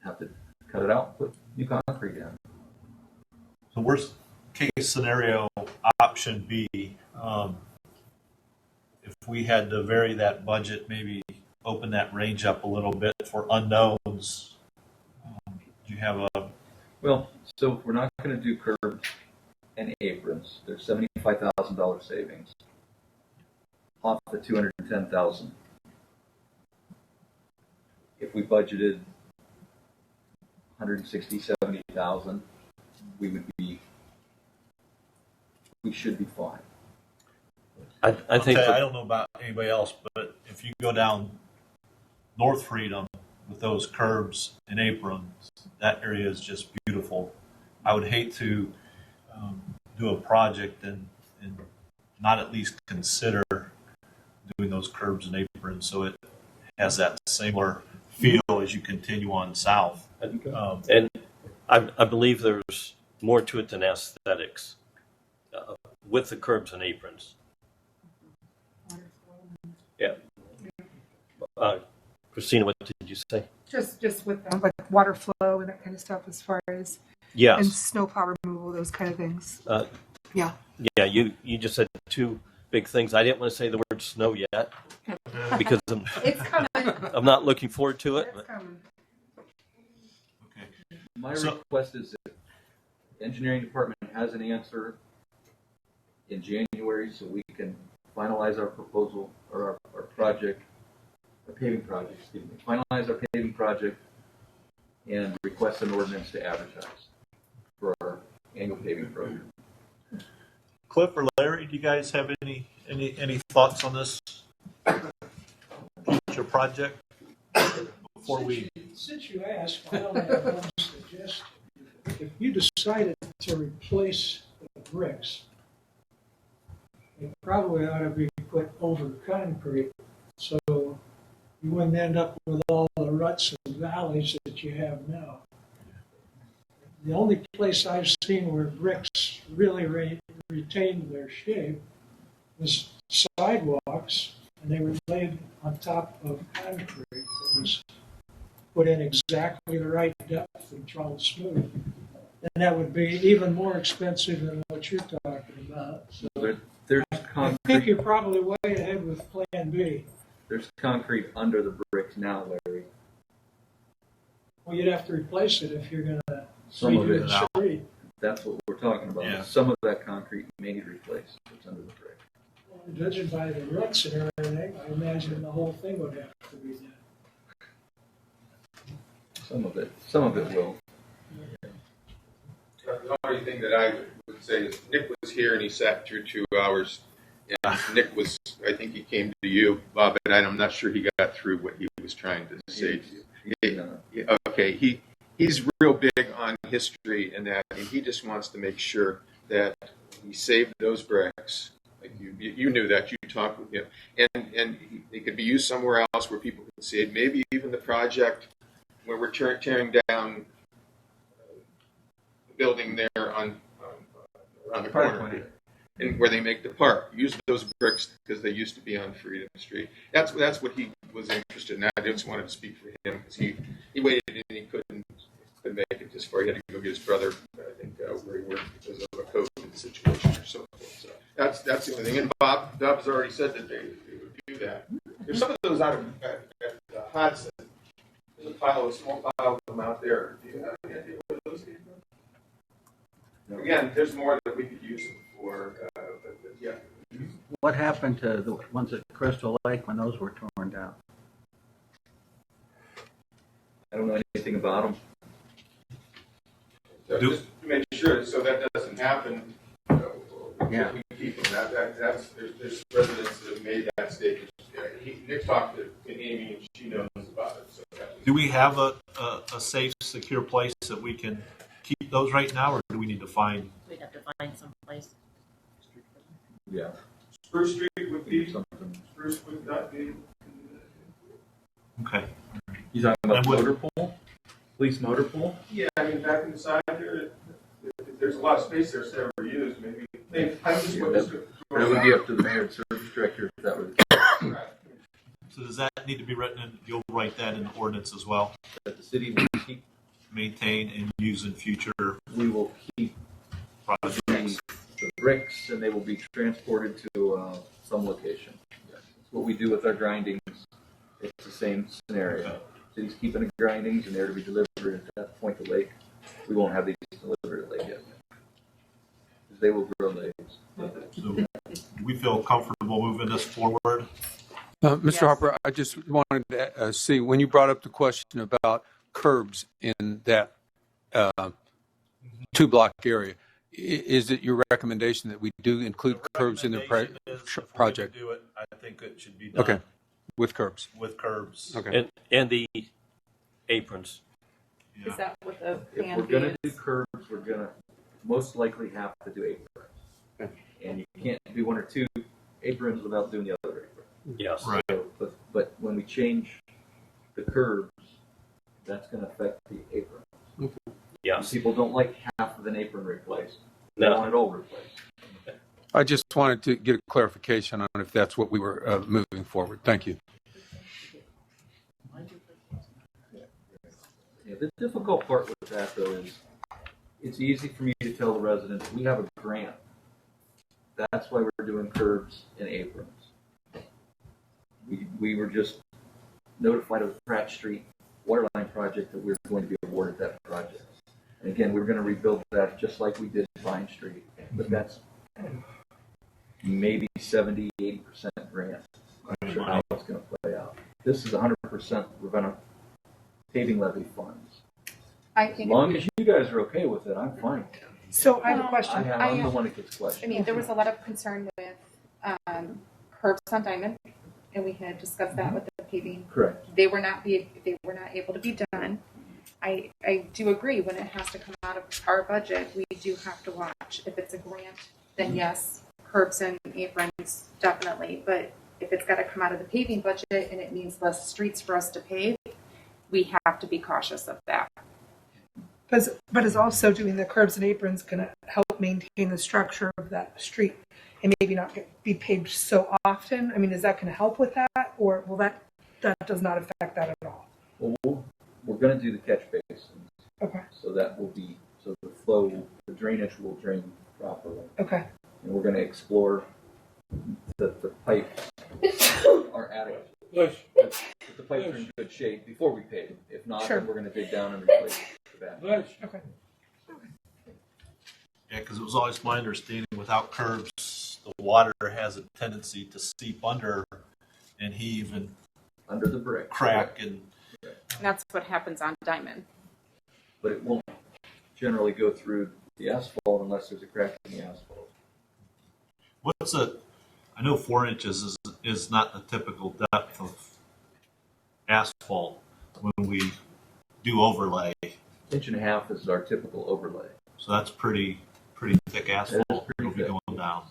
have to cut it out and put new concrete in. So worst case scenario, option B, if we had to vary that budget, maybe open that range up a little bit for unknowns. Do you have a... Well, so if we're not going to do curbs and aprons, there's $75,000 savings off the $210,000. If we budgeted 160, 70,000, we should be fine. I think I don't know about anybody else, but if you go down North Freedom with those curbs and aprons, that area is just beautiful. I would hate to do a project and not at least consider doing those curbs and aprons so it has that similar feel as you continue on south. And I believe there's more to it than aesthetics with the curbs and aprons. Yeah. Christina, what did you say? Just with like water flow and that kind of stuff as far as Yes. and snowplow removal, those kind of things. Yeah. Yeah, you just said two big things. I didn't want to say the word snow yet because It's coming. I'm not looking forward to it. It's coming. My request is that the engineering department has an answer in January so we can finalize our proposal or our project, our paving project, finalize our paving project and request an ordinance to advertise for our annual paving program. Cliff or Larry, do you guys have any thoughts on this future project before we? Since you asked, I only have one suggestion. If you decided to replace the bricks, it probably ought to be put over concrete, so you wouldn't end up with all the ruts and valleys that you have now. The only place I've seen where bricks really retained their shape was sidewalks, and they were laid on top of concrete that was put in exactly the right depth and drawn smooth. And that would be even more expensive than what you're talking about. So There's I think concrete. you're probably way ahead with Plan B. There's concrete under the bricks now, Larry. Well, you'd have to replace it if you're going to Some of redo it. the street. That's what we're talking about. Yeah. Some of that concrete may need replaced. It's under the brick. Judging by the ruts and everything, I imagine the whole thing would have to be done. Some of it will. The only thing that I would say is Nick was here and he sat through 2 hours. And Nick was, I think he came to you, Bob, and I'm not sure he got through what he was trying to say to you. Okay, he's real big on history and that, and he just wants to make sure that he saved those bricks. Like you knew that, you talked with him, and they could be used somewhere else where people can see it. Maybe even the project where we're tearing down the building there on the corner, and where they make the park. Use those bricks because they used to be on Freedom Street. That's what he was interested in. I just wanted to speak for him because he waited and he couldn't make it this far. He had to go get his brother, I think, where he worked because of a COVID situation or so forth. So that's the only thing. And Bob's already said that they would do that. There's some of those out at Hudson. There's a small pile of them out there. Do you have any idea where those came from? Again, there's more that we could use them for, but yeah. What happened to the ones at Crystal Lake when those were torn down? I don't know anything about them. So just to make sure, so that doesn't happen, Yeah. we keep them. There's residents that have made that statement. Nick talked to Amy and she knows about it. So Do we have a safe, secure place that we can keep those right now, or do we need to find? We'd have to find some place. Yeah. Spruce Street would be something. Spruce would not be. Okay. You talking about And the what- motor pool? Police motor pool? Yeah, I mean, back inside there, there's a lot of space there that's never used. Maybe I just That would be up to the mayor and service director, if that were So does that need to be written in, you'll write that in the ordinance as well? that the city will keep, Maintain and use in future we will keep projects? the bricks and they will be transported to some location. That's what we do with our grindings. It's the same scenario. City's keeping the grindings and they're to be delivered at that point to lake. We won't have these delivered at lake yet. They will grow lakes. So do we feel comfortable moving this forward? Mr. Harper, I just wanted to see, when you brought up the question about curbs in that 2-block area, is it your recommendation that we do include curbs in the project? Do it, I think it should be done. Okay, with curbs. With curbs. Okay. And the aprons. Is that what the If plan we're gonna is? do curbs, we're gonna most likely have to do aprons. And you can't do 1 or 2 aprons without doing the other apron. Yes. Right. So, but when we change the curbs, that's gonna affect the apron. Yes. People don't like half of an apron replaced. They No. want it all replaced. I just wanted to get a clarification on if that's what we were moving forward. Thank you. Yeah, the difficult part with that though is it's easy for me to tell the residents, we have a grant. That's why we're doing curbs and aprons. We were just notified of the Pratt Street waterline project that we were going to be awarded that project. And again, we were going to rebuild that just like we did Vine Street, but that's maybe 70, 80% grant. I'm not sure how it's going to play out. This is 100% Ravenna paving levy funds. I As think long as you guys are okay with it, I'm fine. So I have a question. I'm the one that gets questioned. I mean, there was a lot of concern with curbs on Diamond, and we had discussed that with the paving. Correct. They were not able to be done. I do agree when it has to come out of our budget, we do have to watch. If it's a grant, then yes, curbs and aprons definitely. But if it's got to come out of the paving budget and it means less streets for us to pave, we have to be cautious of that. But is also doing the curbs and aprons going to help maintain the structure of that street and maybe not be paved so often? I mean, is that going to help with that, or will that does not affect that at all? Well, we're going to do the catch basins. Okay. So that will be, so the flow, the drainage will drain properly. Okay. And we're going to explore the pipes are adequate. If the pipes are in good shape before we pave. If not, Sure. then we're going to dig down and replace the back. Okay. Yeah, because it was always my understanding without curbs, the water has a tendency to seep under and heave and under the brick crack and that's what happens on Diamond. But it won't generally go through the asphalt unless there's a crack in the asphalt. I know 4 inches is not the typical depth of asphalt when we do overlay. 1.5 inches is our typical overlay. So that's pretty thick asphalt. It'll be going down.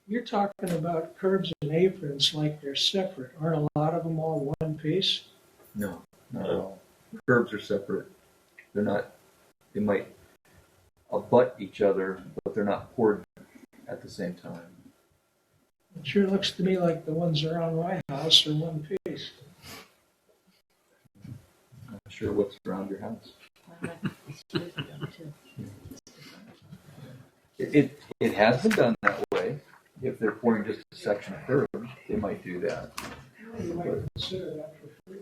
You're talking about curbs and aprons like they're separate. Aren't a lot of them all one piece? No, not at all. Curbs are separate. They're not, they might abut each other, but they're not poured at the same time. It sure looks to me like the ones around my house are one piece. I'm not sure what's around your house. It has been done that way. If they're pouring just a section of curb, they might do that. You might consider that for free.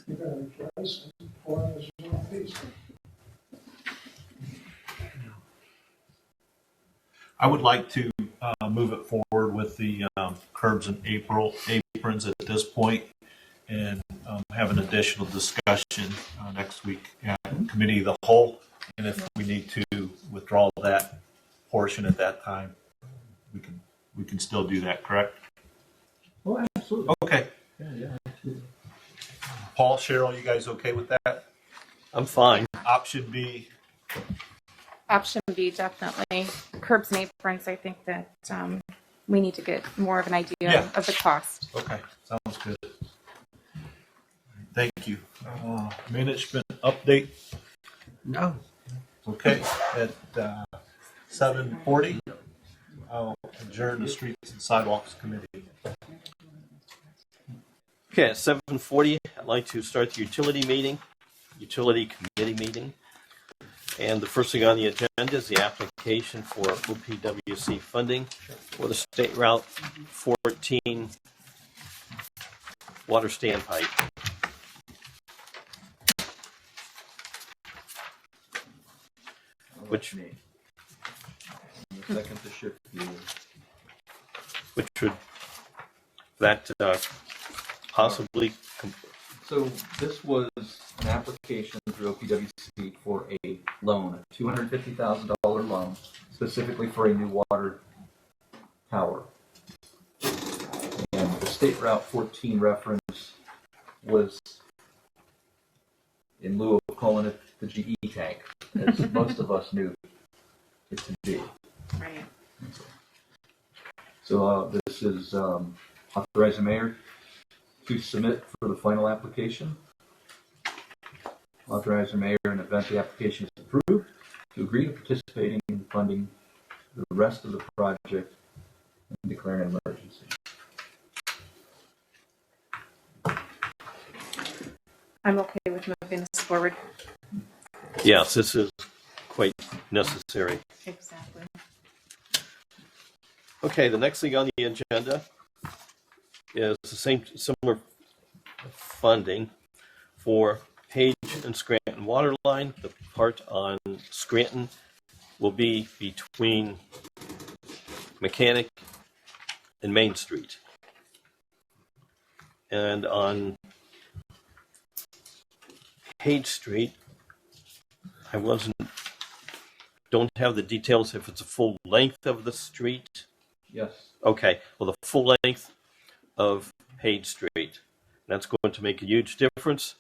You're going to replace and pour them as one piece. I would like to move it forward with the curbs and aprons at this point and have an additional discussion next week at Committee of the Whole. And if we need to withdraw that portion at that time, we can still do that, correct? Oh, absolutely. Okay. Yeah, absolutely. Paul, Cheryl, you guys okay with that? I'm fine. Option B. Option B, definitely. Curbs and aprons, I think that we need to get more of an idea of the cost. Okay, sounds good. Thank you. Management update? No. Okay, at 7:40, I'll adjourn the Streets and Sidewalks Committee. Okay, at 7:40, I'd like to start the utility committee meeting. And the first thing on the agenda is the application for OPWC funding for the State Route 14 water standpipe. Which Second to shift fuel. Which would that possibly? So this was an application through OPWC for a loan, a $250,000 loan, specifically for a new water tower. And the State Route 14 reference was, in lieu of calling it the GE tank, as most of us knew it to be. Right. So this is authorize the mayor to submit for the final application. Authorize the mayor in the event the application is approved to agree to participating in funding the rest of the project and declaring an emergency. I'm okay with moving this forward. Yes, this is quite necessary. Exactly. Okay, the next thing on the agenda is the similar funding for Page and Scranton water line. The part on Scranton will be between Mechanic and Main Street. And on Page Street, don't have the details if it's a full length of the street. Yes. Okay, well, the full length of Page Street. That's going to make a huge difference.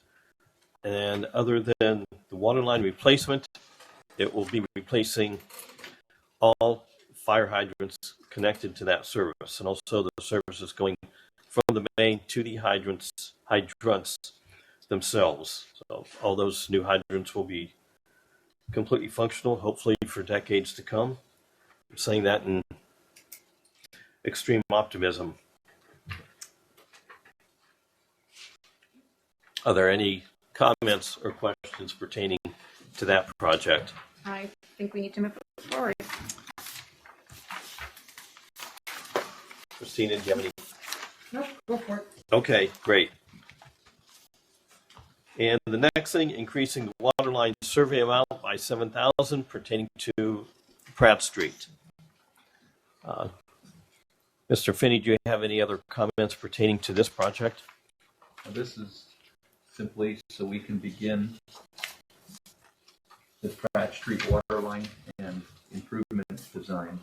And other than the water line replacement, it will be replacing all fire hydrants connected to that service. And also the service is going from the main to the hydrants themselves. So all those new hydrants will be completely functional, hopefully for decades to come. I'm saying that in extreme optimism. Are there any comments or questions pertaining to that project? I think we need to move it forward. Christina, do you have any? Nope, go for it. Okay, great. And the next thing, increasing the water line survey amount by $7,000 pertaining to Pratt Street. Mr. Finney, do you have any other comments pertaining to this project? This is simply so we can begin the Pratt Street water line and improvement design.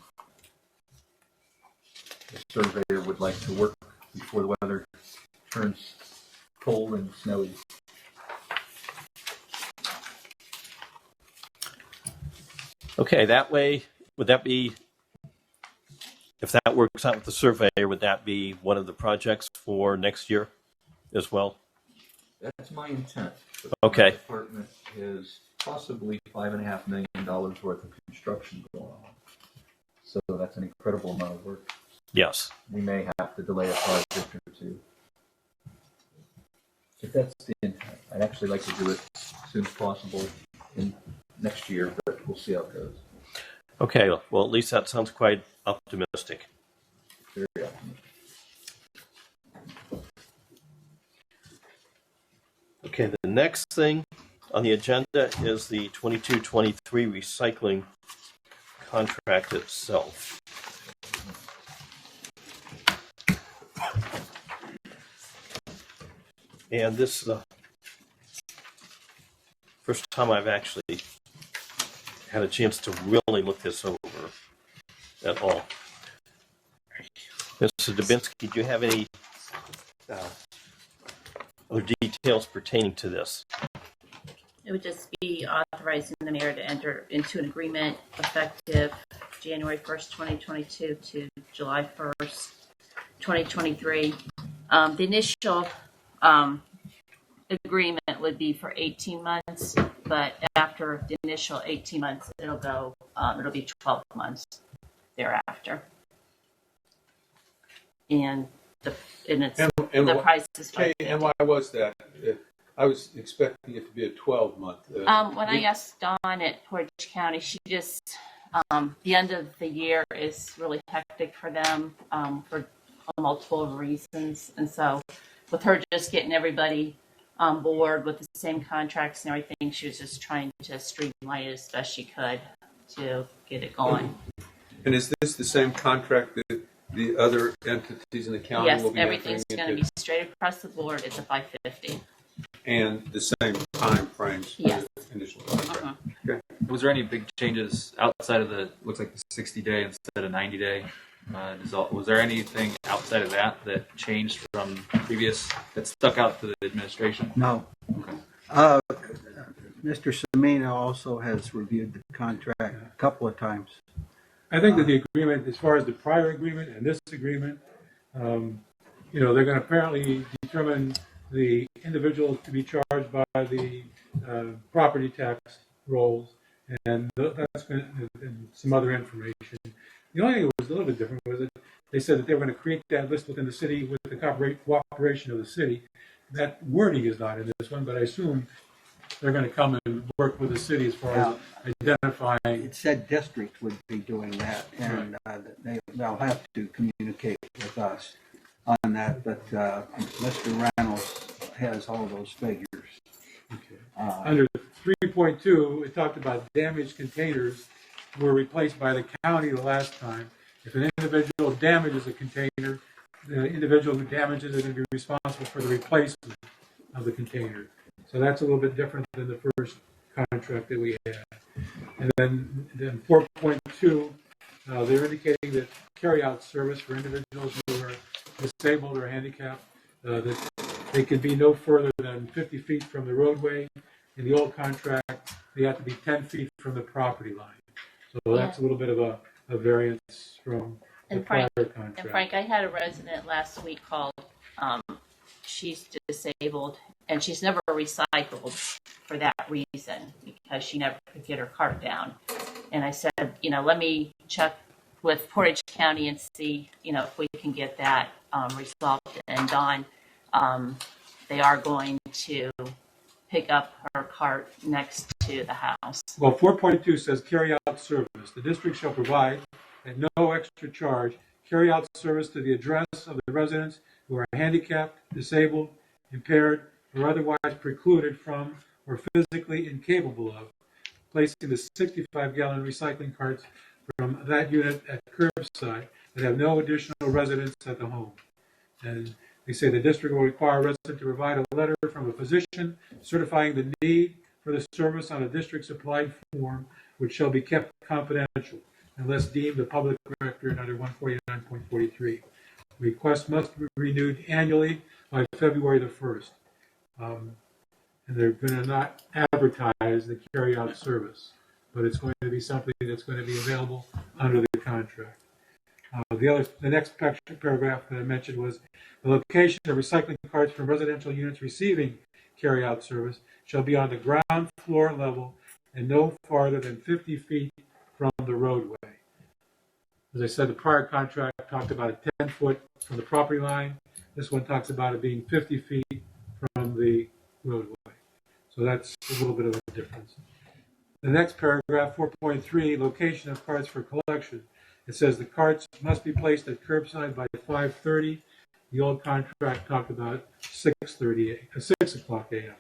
The surveyor would like to work before the weather turns cold and snowy. Okay, that way, would that be, if that works out with the surveyor, would that be one of the projects for next year as well? That's my intent. Okay. My department is possibly $5.5 million worth of construction going on. So that's an incredible amount of work. Yes. We may have to delay a project or two. If that's the intent, I'd actually like to do it as soon as possible in next year, but we'll see how it goes. Okay, well, at least that sounds quite optimistic. Very optimistic. Okay, the next thing on the agenda is the 22-23 recycling contract itself. And this is the first time I've actually had a chance to really look this over at all. Mr. Dubinsky, do you have any other details pertaining to this? It would just be authorizing the mayor to enter into an agreement effective January 1st, 2022 to July 1st, 2023. The initial agreement would be for 18 months, but after the initial 18 months, it'll be 12 months thereafter. And the price is Okay, and why was that? I was expecting it to be a 12-month. When I asked Dawn at Portage County, she just the end of the year is really hectic for them for multiple reasons, and so with her just getting everybody on board with the same contracts and everything, she was just trying to streamline it as best she could to get it going. And is this the same contract that the other entities in the county Yes, will be everything's entering going to into? be straight across the board. It's a 550. And the same time frames for Yes. the initial contract. Okay. Was there any big changes outside of looks like the 60-day instead of 90-day? Was there anything outside of that changed from previous, that stuck out to the administration? No. Mr. Semino also has reviewed the contract a couple of times. I think that the agreement, as far as the prior agreement and this agreement, they're going to apparently determine the individuals to be charged by the property tax rolls, and that's going to, and some other information. The only thing that was a little bit different was that they said that they were going to create that list within the city with the cooperation of the city. That wording is not in this one, but I assume they're going to come and work with the city as far as identifying. It said district would be doing that, and they'll have to communicate with us on that, but Mr. Reynolds has all those figures. Okay. Under 3.2, it talked about damaged containers were replaced by the county the last time. If an individual damages a container, the individual who damages it is going to be responsible for the replacement of the container. So that's a little bit different than the first contract that we had. And then 4.2, they're indicating that carry-out service for individuals who are disabled or handicapped, that they can be no further than 50 feet from the roadway. In the old contract, they have to be 10 feet from the property line. So that's a little bit of a variance from the prior contract. And Frank, I had a resident last week called. She's disabled, and she's never recycled for that reason because she never could get her cart down. And I said, let me check with Portage County and see, if we can get that resolved. And Dawn, they are going to pick up her cart next to the house. Well, 4.2 says carry-out service. The district shall provide, at no extra charge, carry-out service to the address of the residents who are handicapped, disabled, impaired, or otherwise precluded from or physically incapable of placing the 65-gallon recycling carts from that unit at curbside that have no additional residents at the home. And they say the district will require a resident to provide a letter from a physician certifying the need for the service on a district-supplied form, which shall be kept confidential unless deemed a public record under 149.43. Requests must be renewed annually by February the 1st. And they're going to not advertise the carry-out service, but it's going to be something that's going to be available under the contract. The next paragraph that I mentioned was the location of recycling carts from residential units receiving carry-out service shall be on the ground floor level and no farther than 50 feet from the roadway. As I said, the prior contract talked about a 10-foot from the property line. This one talks about it being 50 feet from the roadway. So that's a little bit of a difference. The next paragraph, 4.3, location of carts for collection. It says the carts must be placed at curbside by 5:30. The old contract talked about 6 o'clock a.m.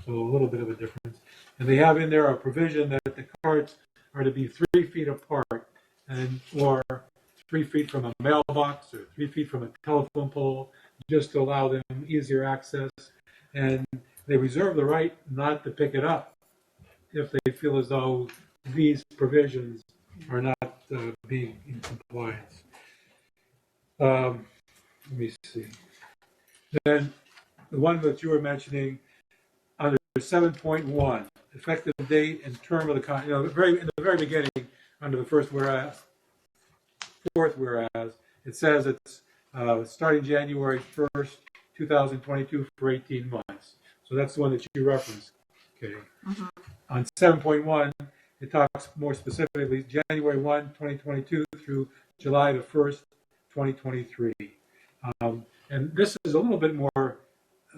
So a little bit of a difference. And they have in there a provision that the carts are to be 3 feet apart, or 3 feet from a mailbox or 3 feet from a telephone pole, just to allow them easier access. And they reserve the right not to pick it up if they feel as though these provisions are not being in compliance. Let me see. Then the one that you were mentioning under 7.1, effective date and term of the contract. In the very beginning, under the fourth whereas, it says it's starting January 1st, 2022 for 18 months. So that's the one that you referenced, Katie. On 7.1, it talks more specifically January 1, 2022 through July the 1st, 2023. And this is a little bit more,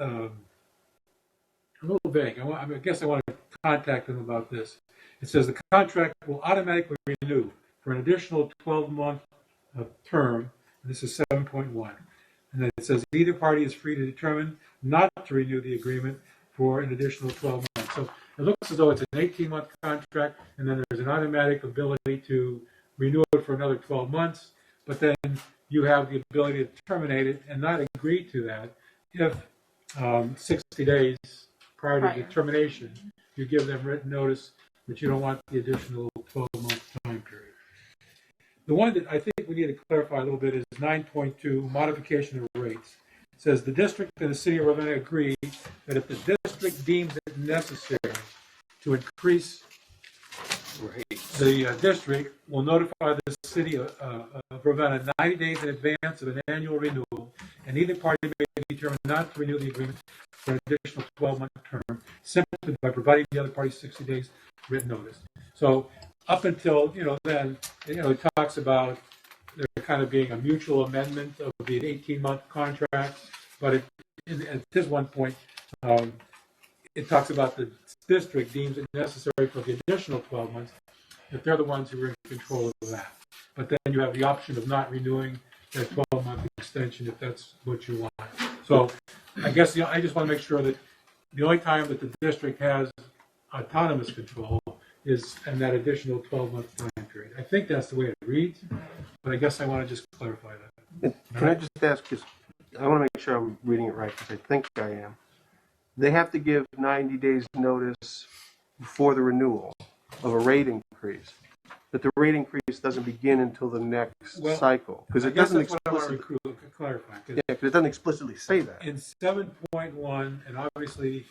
a little vague. I guess I want to contact them about this. It says the contract will automatically renew for an additional 12-month term. This is 7.1. And then it says either party is free to determine not to renew the agreement for an additional 12 months. So it looks as though it's an 18-month contract, and then there's an automatic ability to renew it for another 12 months. But then you have the ability to terminate it and not agree to that if 60 days prior to the termination, you give them written notice that you don't want the additional 12-month time period. The one that I think we need to clarify a little bit is 9.2, modification of rates. It says the district and the city of Ravenna agree that if the district deems it necessary to increase the district will notify the city of Ravenna 90 days in advance of an annual renewal, and either party may determine not to renew the agreement for an additional 12-month term simply by providing the other party 60 days written notice. So up until, then, it talks about there kind of being a mutual amendment of the 18-month contract, but at this one point, it talks about the district deems it necessary for the additional 12 months, that they're the ones who are in control of that. But then you have the option of not renewing that 12-month extension if that's what you want. So I guess I just want to make sure that the only time that the district has autonomous control is in that additional 12-month time period. I think that's the way it reads, but I guess I want to just clarify that. Can I just ask, because I want to make sure I'm reading it right, because I think I am. They have to give 90 days notice before the renewal of a rate increase, but the rate increase doesn't begin until the next cycle, because it doesn't explicitly clarify. Yeah, because it doesn't explicitly say that. In 7.1 and obviously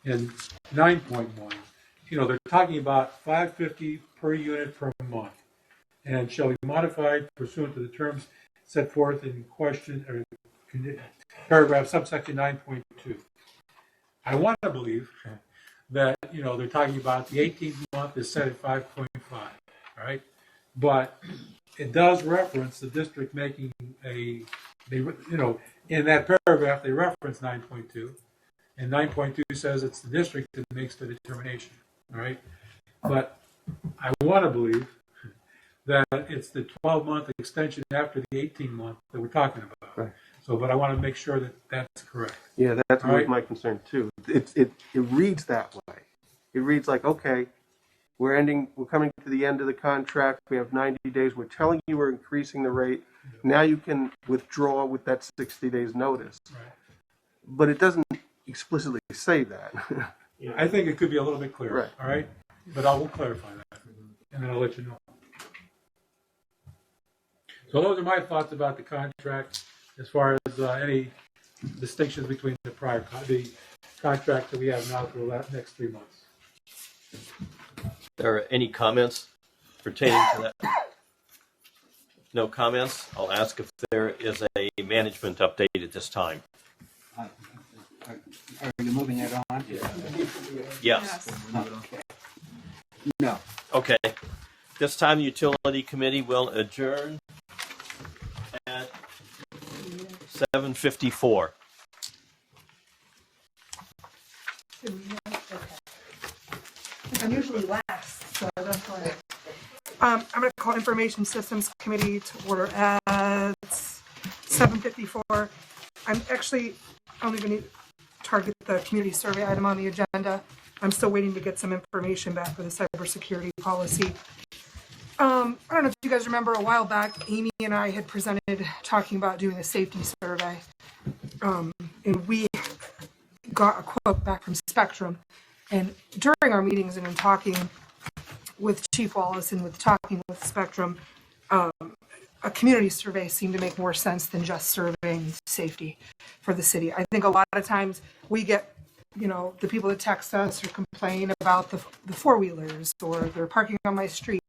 in 9.1, they're talking about $550 per unit per month, and shall be modified pursuant to the terms set forth in question or paragraph subsection 9.2. I want to believe that they're talking about the 18th month is set at 5.5, right? But it does reference the district making in that paragraph they reference 9.2, and 9.2 says it's the district that makes the determination, all right? But I want to believe that it's the 12-month extension after the 18-month that we're talking about. Right. So, but I want to make sure that that's correct. Yeah, that's Right. my concern too. It reads that way. It reads like, okay, we're coming to the end of the contract. We have 90 days. We're telling you we're increasing the rate. Now you can withdraw with that 60 days notice. Right. But it doesn't explicitly say that. I think it could be a little bit clearer. Right. All right, but I will clarify that, and then I'll let you know. So those are my thoughts about the contract, as far as any distinctions between the contract that we have now for the next 3 months. There are any comments pertaining to that? No comments? I'll ask if there is a management update at this time. Are you moving it on? Yes. Okay. No. Okay. This time, the Utility Committee will adjourn at 7:54. I'm usually last, so that's why. I'm going to call Information Systems Committee to order at 7:54. I'm actually only going to target the community survey item on the agenda. I'm still waiting to get some information back for the cybersecurity policy. I don't know if you guys remember a while back, Amy and I had presented talking about doing a safety survey. And we got a quote back from Spectrum. And during our meetings and in talking with Chief Wallace and with talking with Spectrum, a community survey seemed to make more sense than just surveying safety for the city. I think a lot of times we get, the people that text us or complain about the four-wheelers or they're parking on my street,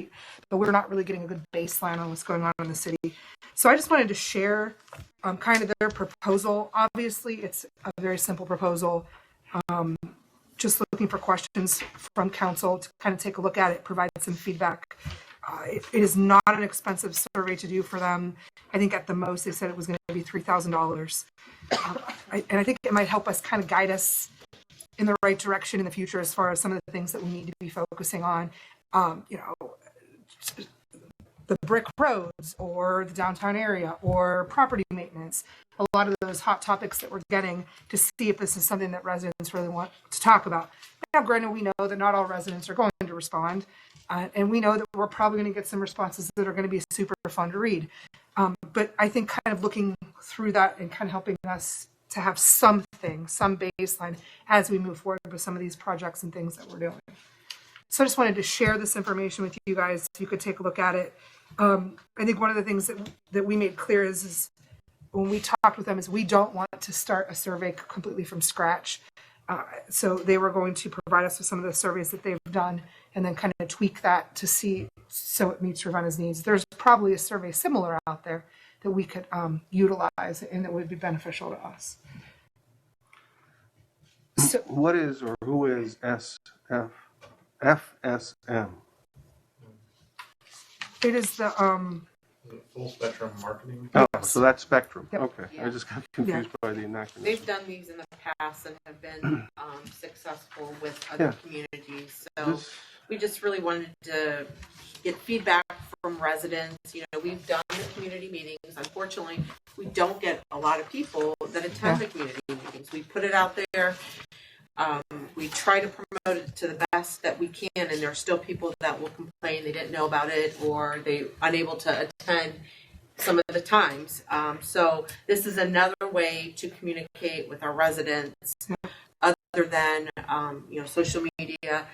but we're not really getting a good baseline on what's going on in the city. So I just wanted to share kind of their proposal. Obviously, it's a very simple proposal. just looking for questions from council to kind of take a look at it, provide some feedback. It is not an expensive survey to do for them. I think at the most they said it was going to be $3,000. And I think it might help us kind of guide us in the right direction in the future as far as some of the things that we need to be focusing on. The brick roads or the downtown area or property maintenance, a lot of those hot topics that we're getting, to see if this is something that residents really want to talk about. Now, granted, we know that not all residents are going to respond, and we know that we're probably going to get some responses that are going to be super fun to read. But I think kind of looking through that and kind of helping us to have something, some baseline as we move forward with some of these projects and things that we're doing. So I just wanted to share this information with you guys so you could take a look at it. I think one of the things that we made clear is when we talked with them is we don't want to start a survey completely from scratch. So they were going to provide us with some of the surveys that they've done and then kind of tweak that to see so it meets Ravenna's needs. There's probably a survey similar out there that we could utilize and that would be beneficial to us. So, what is or who is FSM? It is the Full spectrum marketing. Oh, so that's Spectrum. Yep. Okay, I just got confused by the acronym. They've done these in the past and have been successful with other communities. So we just really wanted to get feedback from residents. We've done the community meetings. Unfortunately, we don't get a lot of people that attend the community meetings. We put it out there. We try to promote it to the best that we can, and there are still people that will complain they didn't know about it or they're unable to attend some of the times. So this is another way to communicate with our residents other than social media.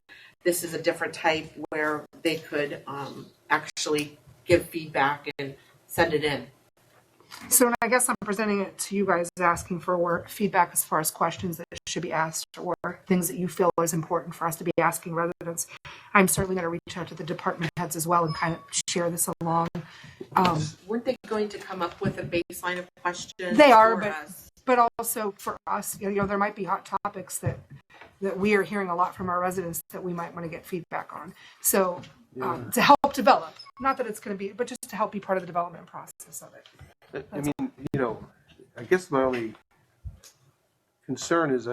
This is a different type where they could actually give feedback and send it in. So I guess I'm presenting it to you guys, asking for feedback as far as questions that should be asked or things that you feel is important for us to be asking residents. I'm certainly going to reach out to the department heads as well and kind of share this along. Weren't they going to come up with a baseline of questions? They are, for us? but also for us, there might be hot topics that we are hearing a lot from our residents that we might want to get feedback on. So to help develop, not that it's going to be, but just to help be part of the development process of it. I mean, I guess my only concern is,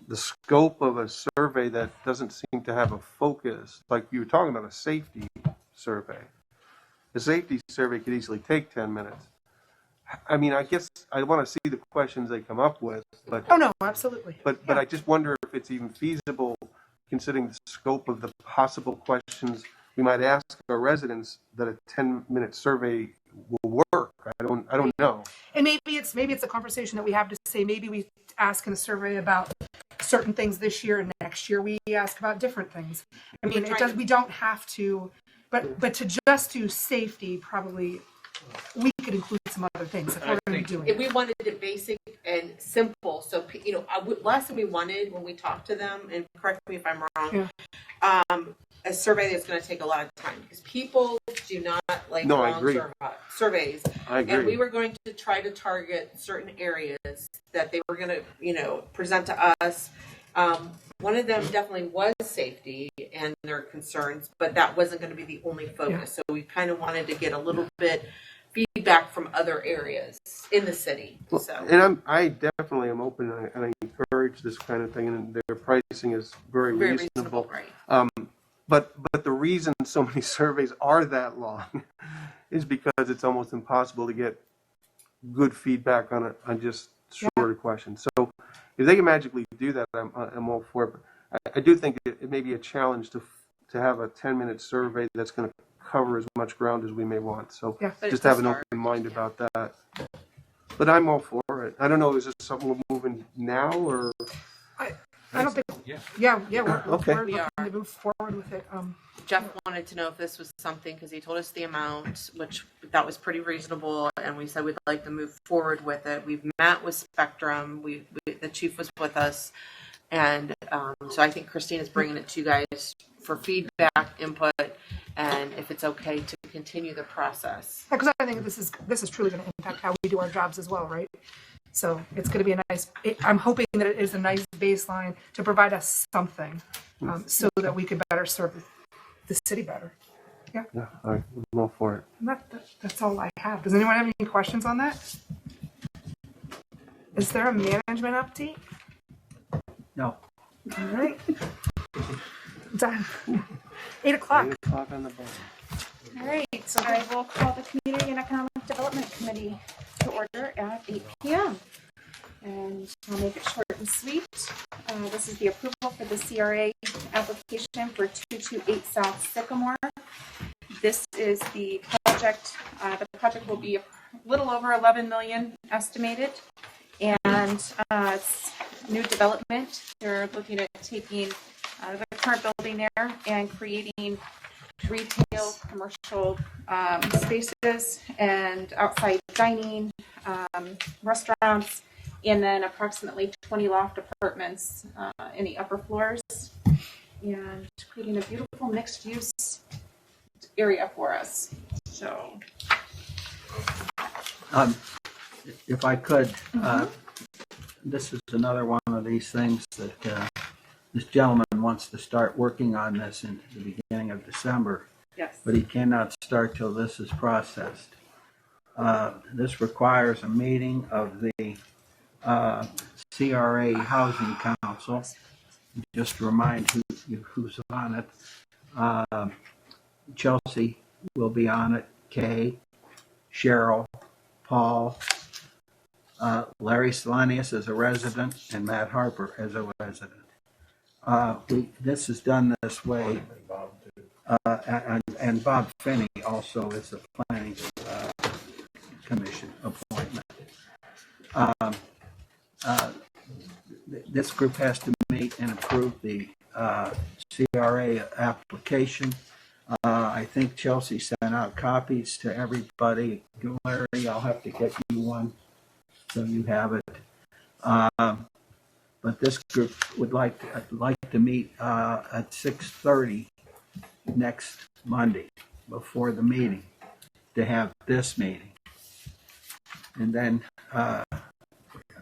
the scope of a survey that doesn't seem to have a focus, like you were talking about a safety survey. The safety survey could easily take 10 minutes. I guess I want to see the questions they come up with, but oh no, absolutely. But I just wonder if it's even feasible, considering the scope of the possible questions we might ask our residents, that a 10-minute survey will work. I don't know. And maybe it's a conversation that we have to say, maybe we ask in a survey about certain things this year, and next year we ask about different things. We don't have to, but to just do safety, probably we could include some other things if we're going to be doing it. We wanted it basic and simple. So, last thing we wanted when we talked to them, and correct me if I'm wrong, a survey that's going to take a lot of time because people do not like long surveys. I agree. And we were going to try to target certain areas that they were going to, present to us. One of them definitely was safety and their concerns, but that wasn't going to be the only focus. So we kind of wanted to get a little bit feedback from other areas in the city. So. And I definitely am open and I encourage this kind of thing, and their pricing is very reasonable. Right. But the reason so many surveys are that long is because it's almost impossible to get good feedback on just shorter questions. So if they can magically do that, I'm all for it. But I do think it may be a challenge to have a 10-minute survey that's going to cover as much ground as we may want. So just have an open mind about that. But I'm all for it. I don't know, is this something we're moving now or? I don't think. Yeah. We're looking to move forward with it. Jeff wanted to know if this was something because he told us the amount, which that was pretty reasonable, and we said we'd like to move forward with it. We've met with Spectrum. The chief was with us, and so I think Christine is bringing it to you guys for feedback, input, and if it's okay to continue the process. Because I think this is truly going to impact how we do our jobs as well, right? So it's going to be a nice, I'm hoping that it is a nice baseline to provide us something so that we can better serve the city better. Yeah. Yeah, I'm all for it. And that's all I have. Does anyone have any questions on that? Is there a management update? No. All right. Done. 8 o'clock. 8 o'clock on the button. All right, so I will call the Community and Economic Development Committee to order at 8 p.m. And I'll make it short and sweet. This is the approval for the CRA application for 228 South Sycamore. This is the project. The project will be a little over 11 million estimated, and it's new development. They're looking at taking the current building there and creating retail, commercial spaces and outside dining, restaurants, and then approximately 20 loft apartments in the upper floors, and creating a beautiful mixed-use area for us. So, if I could, this is another one of these things that this gentleman wants to start working on this in the beginning of December. Yes. But he cannot start till this is processed. This requires a meeting of the CRA Housing Council. Just to remind who's on it. Chelsea will be on it. Kay, Cheryl, Paul, Larry Selenius as a resident, and Matt Harper as a resident. This is done this way, and Bob Finney also is a planning commission appointment. This group has to meet and approve the CRA application. I think Chelsea sent out copies to everybody. Larry, I'll have to get you one so you have it. But this group would like to meet at 6:30 next Monday before the meeting to have this meeting. And then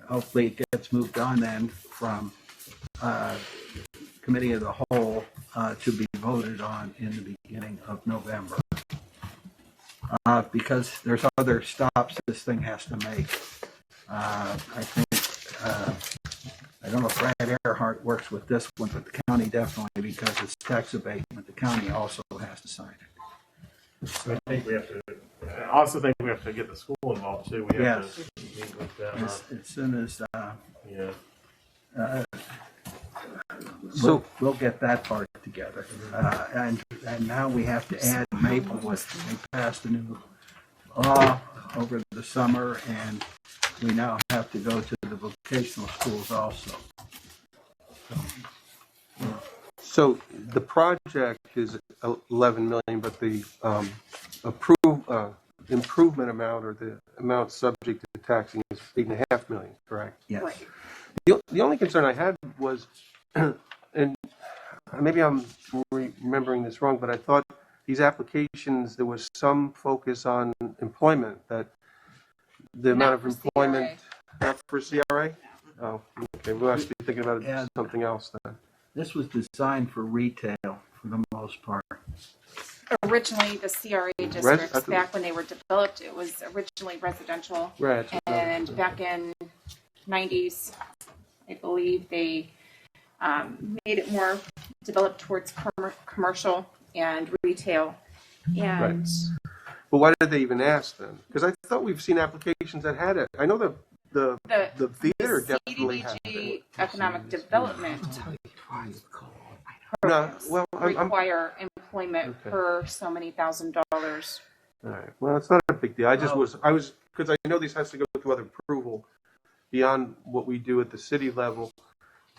hopefully it gets moved on then from Committee of the Whole to be voted on in the beginning of November. Because there's other stops this thing has to make. I think, I don't know if Brad Earhart works with this one, but the county definitely, because it's tax abatement, the county also has to sign it. So I think we have to. I also think we have to get the school involved too. We have Yes. to meet with them. As soon as Yeah. we'll get that part together. And now we have to add Maplewood. They passed a new law over the summer, and we now have to go to the vocational schools also. So the project is 11 million, but the improvement amount, or the amount subject to taxing, is 8.5 million, correct? Yes. right. The only concern I had was, and maybe I'm remembering this wrong, but I thought these applications, there was some focus on employment, that the amount of employment, not for CRA? Oh, okay, we'll have to be thinking about something else then. This was designed for retail for the most part. Originally, the CRA districts, back when they were developed, it was originally residential. Right. And back in 90s, I believe they made it more developed towards commercial and retail. And Right. But why did they even ask then? Because I thought we've seen applications that had it. I know the theater definitely had it. economic development No, well, require employment Okay. per so many $1,000. All right. Well, it's not a big deal. I was because I know this has to go through other approval beyond what we do at the city level,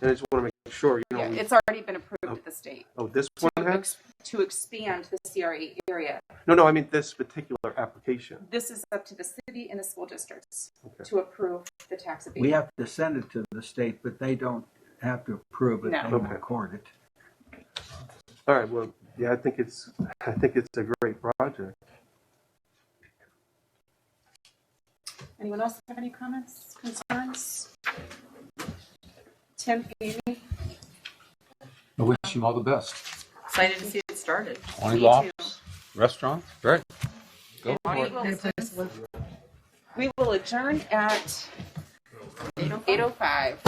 and I just want to make sure, Yeah, it's already been approved at the state. Oh, this one has? To expand the CRA area. No, I mean this particular application. This is up to the city and the school districts Okay. to approve the tax abatement. We have to send it to the state, but they don't have to approve it. No. They Okay. record it. All right. Well, yeah, I think it's a great project. Anyone else have any comments, concerns? Tim, Amy? I wish you all the best. Excited to see it started. 20 Me lofts, restaurants, great. Go And for it. we will adjourn at 8:05.